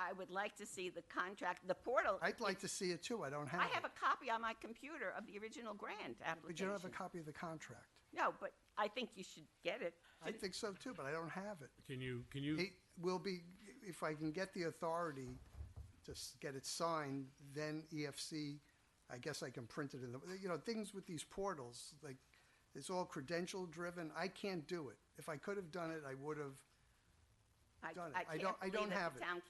I would like to see the contract, the portal. I'd like to see it too. I don't have I it. have a copy on my computer of the original grant application. But you don't have a copy of the contract. No, but I think you should get it. I think so too, but I don't have it. Can you? It will be, if I can get the authority to get it signed, then EFC, I guess I can print it in the, things with these portals, like, it's all credential driven. I can't do it. If I could have done it, I would have done it. I don't have The it. town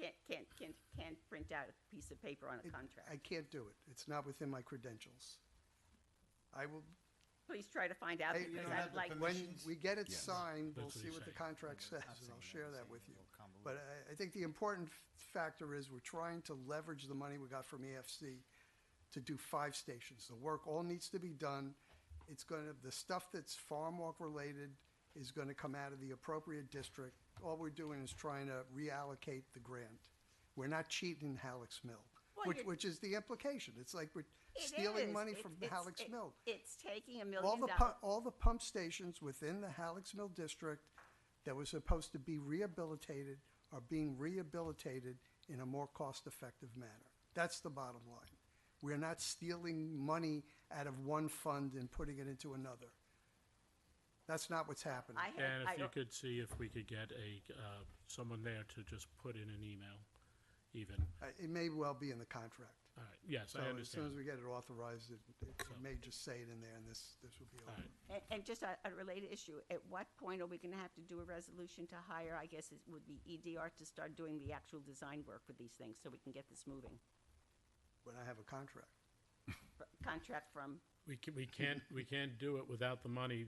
can't print out a piece of paper on a contract. I can't do it. It's not within my credentials. I will, Please try to find out because I'd like. when we get it Yes. signed, we'll That's what see he's what the saying. contract says, and I'll share that with you. But I think the important factor is we're trying to leverage the money we got from EFC to do 5 stations. The work all needs to be done. The stuff that's Farm Walk related is gonna come out of the appropriate district. All we're doing is trying to reallocate the grant. We're not cheating Halleck's Mill, Well, which is the implication. It's like we're It stealing is. money from Halleck's Mill. It's taking $1 All million. the pump stations within the Halleck's Mill district that were supposed to be rehabilitated are being rehabilitated in a more cost-effective manner. That's the bottom line. We're not stealing money out of one fund and putting it into another. That's not what's happening. And if you could see if we could get someone there to just put in an email, even. It may well be in the contract. All right. Yes, So I as soon understand. as we get it authorized, it may just say it in there, and this will be over. And just a related issue, at what point are we going to have to do a resolution to hire, I guess it would be EDR, to start doing the actual design work for these things so we can get this moving? When I have a contract. Contract from, We can't do it without the money.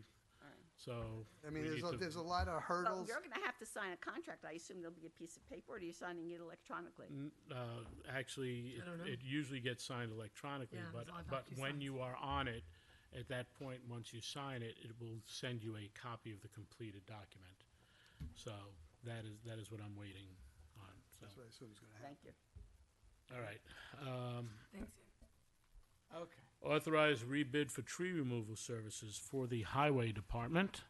So I mean, we need to- there's a lot of well, hurdles. you're going to have to sign a contract. I assume there'll be a piece of paper, or are you signing it electronically? Actually, I don't know. it usually gets signed electronically, Yeah, but there's a lot of but when DocuSigns. you are on it, at that point, once you sign it, it will send you a copy of the completed document. So that is what I'm waiting on. So. That's what I assume is going to happen. Thank you. All right. Thanks. Okay. Authorize rebid for tree removal services for the highway department.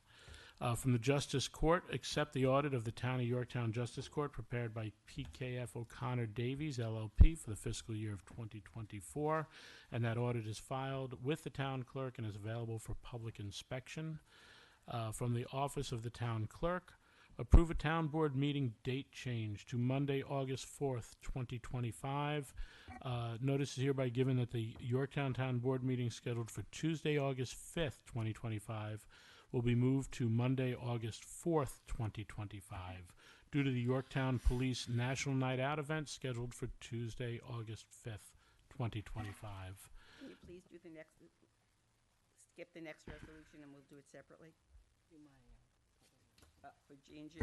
From the Justice Court, accept the audit of the Town of Yorktown Justice Court prepared by PKF O'Connor Davies LLP for the fiscal year of 2024, and that audit is filed with the town clerk and is available for public inspection. From the Office of the Town Clerk, approve a town board meeting date change to Monday, August 4th, 2025. Notice is hereby given that the Yorktown Town Board meeting scheduled for Tuesday, August 5th, 2025, will be moved to Monday, August 4th, 2025, due to the Yorktown Police National Night Out event scheduled for Tuesday, August 5th, 2025. Can you please do the next, skip the next resolution and we'll do it separately? For G&G?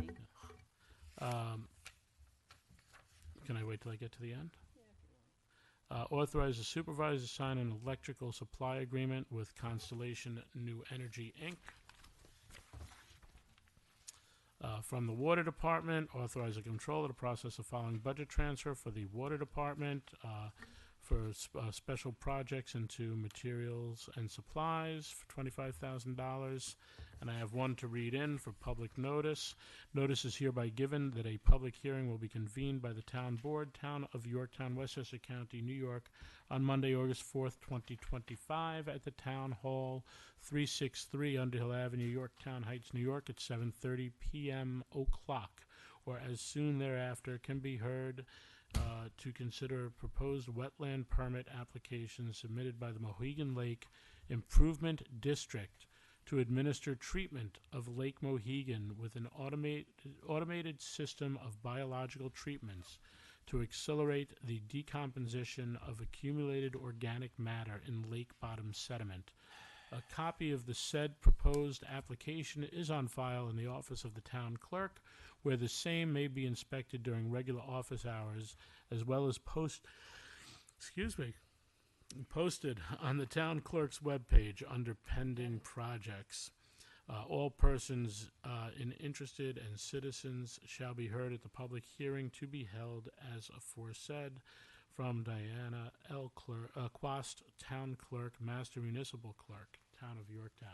Can I wait till I get to the end? Authorize the supervisor to sign an electrical supply agreement with Constellation New Energy, Inc. From the Water Department, authorize the controller to process the following budget transfer for the Water Department for special projects into materials and supplies for $25,000. And I have one to read in for public notice. Notice is hereby given that a public hearing will be convened by the Town Board, Town of Yorktown, Westchester County, New York, on Monday, August 4th, 2025, at the Town Hall, 363 Underhill Avenue, Yorktown Heights, New York, at 7:30 p.m. o'clock, or as soon thereafter can be heard, to consider a proposed wetland permit application submitted by the Mohegan Lake Improvement District to administer treatment of Lake Mohegan with an automated system of biological treatments to accelerate the decomposition of accumulated organic matter in lake bottom sediment. A copy of the said proposed application is on file in the office of the town clerk, where the same may be inspected during regular office hours, as well as posted on the town clerk's webpage under pending projects. All persons interested and citizens shall be heard at the public hearing to be held as aforesaid. From Diana L. Quast, Town Clerk, Master Municipal Clerk, Town of Yorktown.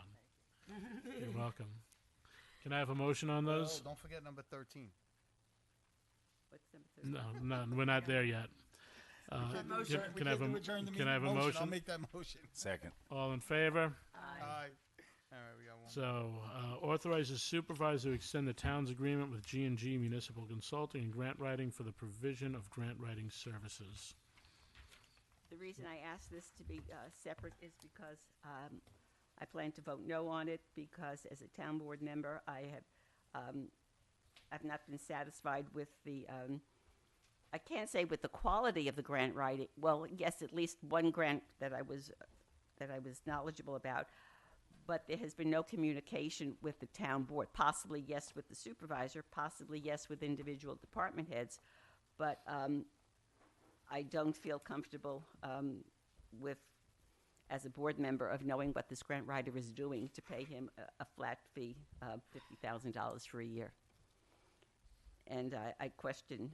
You're welcome. Can I have a motion on those? Don't forget number 13. What's number 13? No, we're not there yet. Can I have a motion? I'll make that motion. Second. All in favor? Aye. All right, we got one. So, authorize the supervisor to extend the town's agreement with G&G Municipal Consulting and Grant Writing for the provision of grant writing services. The reason I asked this to be separate is because I plan to vote no on it, because as a town board member, I've not been satisfied with the, I can't say with the quality of the grant writing. Well, yes, at least one grant that I was knowledgeable about, but there has been no communication with the town board. Possibly yes with the supervisor, possibly yes with individual department heads, but I don't feel comfortable with, as a board member, of knowing what this grant writer is doing to pay him a flat fee of $50,000 for a year. And I question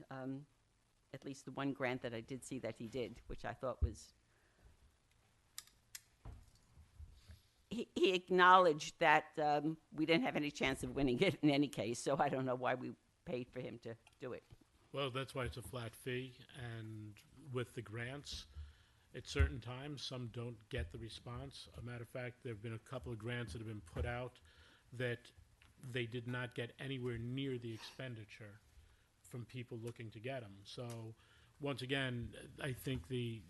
at least the one grant that I did see that he did, which I thought was, he acknowledged that we didn't have any chance of winning it in any case, so I don't know why we paid for him to do it. Well, that's why it's a flat fee, and with the grants, at certain times, some don't get the response. A matter of fact, there have been a couple of grants that have been put out that they did not get anywhere near the expenditure from people looking to get them. So, once again, I think be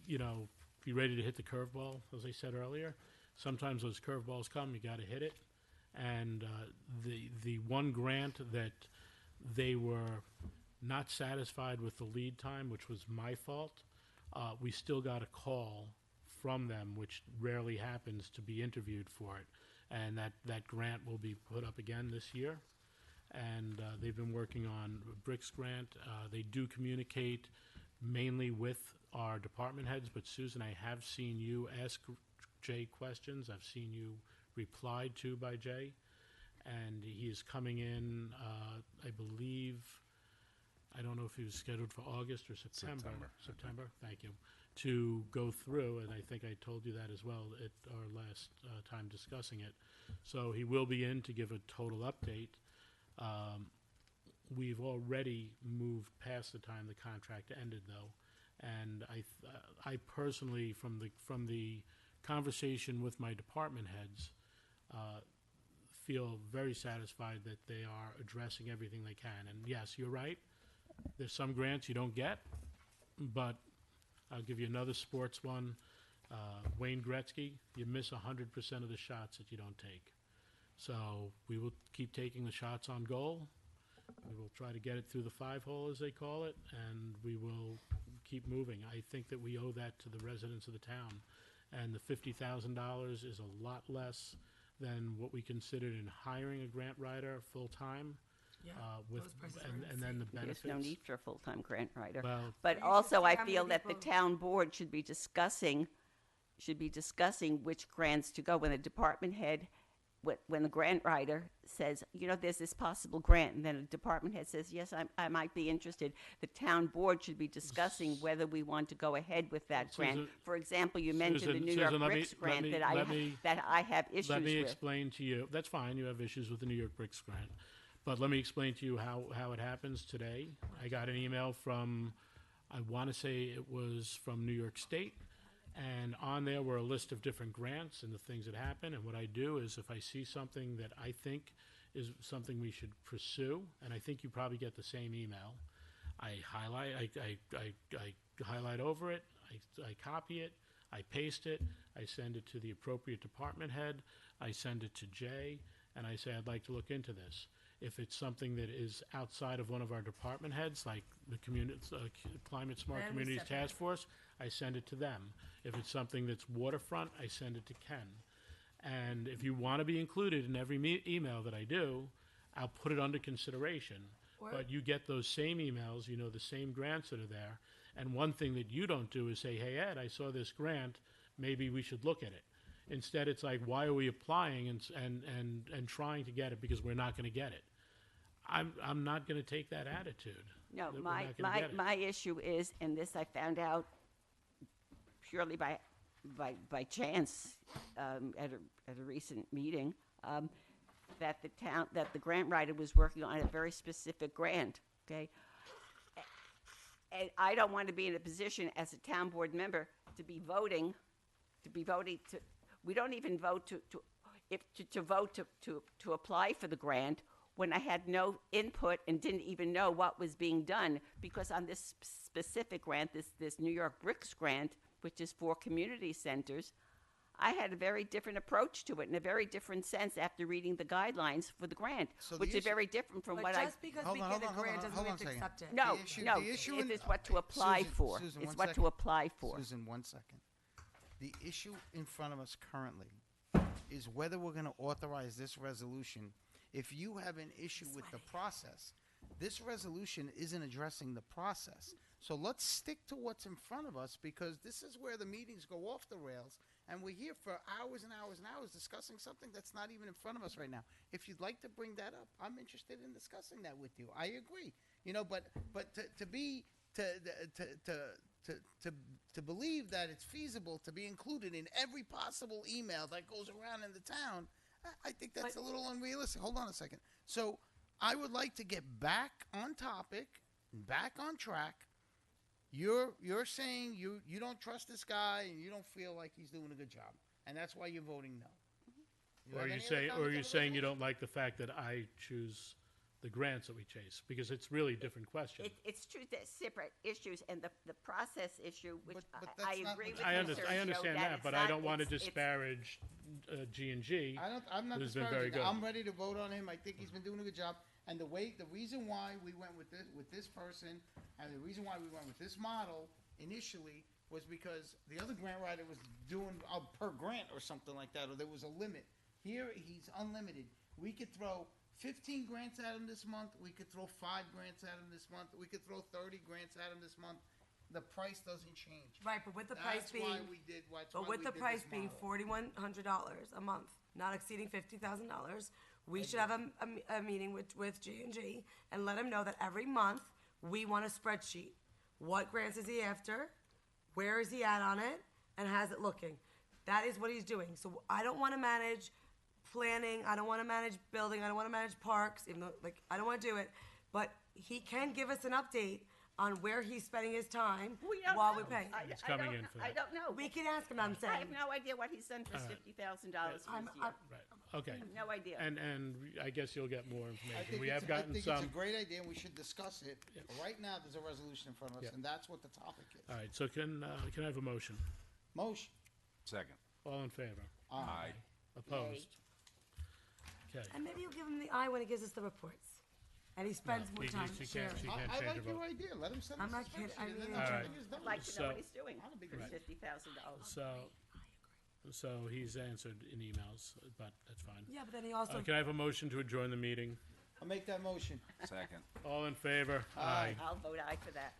ready to hit the curveball, as I said earlier. Sometimes those curveballs come, you got to hit it. And the one grant that they were not satisfied with the lead time, which was my fault, we still got a call from them, which rarely happens, to be interviewed for it. And that grant will be put up again this year. And they've been working on a BRICS grant. They do communicate mainly with our department heads, but Susan, I have seen you ask Jay questions. I've seen you replied to by Jay. And he is coming in, I believe, I don't know if he was scheduled for August or September. September, thank you. to go through, and I think I told you that as well at our last time discussing it. So he will be in to give a total update. We've already moved past the time the contract ended, though, and I personally, from the conversation with my department heads, feel very satisfied that they are addressing everything they can. And yes, you're right. There's some grants you don't get, but I'll give you another sports one. Wayne Gretzky, you miss 100% of the shots that you don't take. So we will keep taking the shots on goal. We will try to get it through the 5-hole, as they call it, and we will keep moving. I think that we owe that to the residents of the town. And the $50,000 is a lot less than what we considered in hiring a grant writer full-time. Yeah, With those prices are and then the There's benefits. no need for a full-time grant writer. Well, But You should also, see I how many feel that the people- town board should be discussing which grants to go when the department head, when the grant writer says, you know, there's this possible grant, and then a department head says, yes, I might be interested. The town board should be discussing whether we want to go ahead with that grant. Susan- For example, you mentioned the Susan, New York Susan, let me- Bricks let grant me- that let I have issues Let me with. explain to you. That's fine. You have issues with the New York Bricks grant. But let me explain to you how it happens today. I got an email from, I want to say it was from New York State. And on there were a list of different grants and the things that happen. And what I do is if I see something that I think is something we should pursue, and I think you probably get the same email, I highlight, I highlight over it, I copy it, I paste it, I send it to the appropriate department head, I send it to Jay, and I say, I'd like to look into this. If it's something that is outside of one of our department heads, like the Climate Smart Then we Communities separate Task Force, I send it to them. If it's something that's waterfront, I send it to Ken. And if you want to be included in every email that I do, I'll put it under consideration. Or- But you get those same emails, you know, the same grants that are there. And one thing that you don't do is say, hey, Ed, I saw this grant, maybe we should look at it. Instead, it's like, why are we applying and trying to get it because we're not going to get it? I'm not going to take that attitude. No, that we're not gonna get it. my issue is, and this I found out purely by chance at a recent meeting, that the grant writer was working on a very specific grant. Okay, and I don't want to be in a position as a town board member to be voting to. We don't even vote to vote to apply for the grant when I had no input and didn't even know what was being done, because on this specific grant, this New York Bricks grant, which is for community centers, I had a very different approach to it in a very different sense after reading the guidelines for the grant, So the which is issue- very different from But what I. just because Hold we on, get a hold on, grant hold doesn't on mean a we have to second. accept it. No, The issue- no, the issue it in- is what to apply Susan, for. Susan, It's one what to second. apply for. Susan, 1 second. The issue in front of us currently is whether we're going to authorize this resolution. If you have an issue with the process, this resolution isn't addressing the process. So let's stick to what's in front of us, because this is where the meetings go off the rails, and we're here for hours and hours and hours discussing something that's not even in front of us right now. If you'd like to bring that up, I'm interested in discussing that with you. I agree. You know, but to believe that it's feasible to be included in every possible email that goes around in the town, I think that's a little unrealistic. Hold on a second. So I would like to get back on topic, back on track. You're saying you don't trust this guy and you don't feel like he's doing a good job, and that's why you're voting no. You Or have you any other say, or comments you're on the saying you don't like the fact that I choose the grants that we chase, because it's really a different question. It's true that separate issues, and the process issue, which but I that's not agree what with I you, understand, I Sergio, understand that, it's but I not- don't want to it's- disparage G&G. I'm not who's been very disparaging. good. I'm ready to vote on him. I think he's been doing a good job. And the reason why we went with this person, and the reason why we went with this model initially was because the other grant writer was doing per grant or something like that, or there was a limit. Here, he's unlimited. We could throw 15 grants at him this month. We could throw 5 grants at him this month. We could throw 30 grants at him this month. The price doesn't change. Right, but with the price That's being, why we did. That's but why with we the did price this being model. $4,100 a month, not exceeding $50,000, we should have a meeting with G&G and let him know that every month we want a spreadsheet. What grants is he after? Where is he at on it? And how's it looking? That is what he's doing. So I don't want to manage planning. I don't want to manage building. I don't want to manage parks, even though, like, I don't want to do it. But he can give us an update on where he's spending his time We don't while know. we pay. It's coming in for I that. don't know. We can ask him, I'm saying. I have no idea what he's done for All right. $50,000 for this year. Right, okay. I have no idea. And I guess you'll get more I information. think, We have I gotten think some. it's a great idea, and we should discuss it. Right now, there's a resolution in front of us, Yeah. and that's what the topic is. All right, so can I have a motion? Motion. Second. All in favor? Aye. Opposed? Okay. And maybe you'll give him the eye when he gives us the reports. And he spends No, more he- time she can't- sharing. she I can't I change like her your vote. idea. Let him send I'm us not a kidding. spreadsheet, I and then mean, the All whole right. thing is I'd done. like to know what So- he's doing Not a big for deal. $50,000. So he's answered in emails, but that's fine. Yeah, but then he also. Can I have a motion to adjourn the meeting? I'll make that motion. Second. All in favor? Aye. I'll vote aye for that.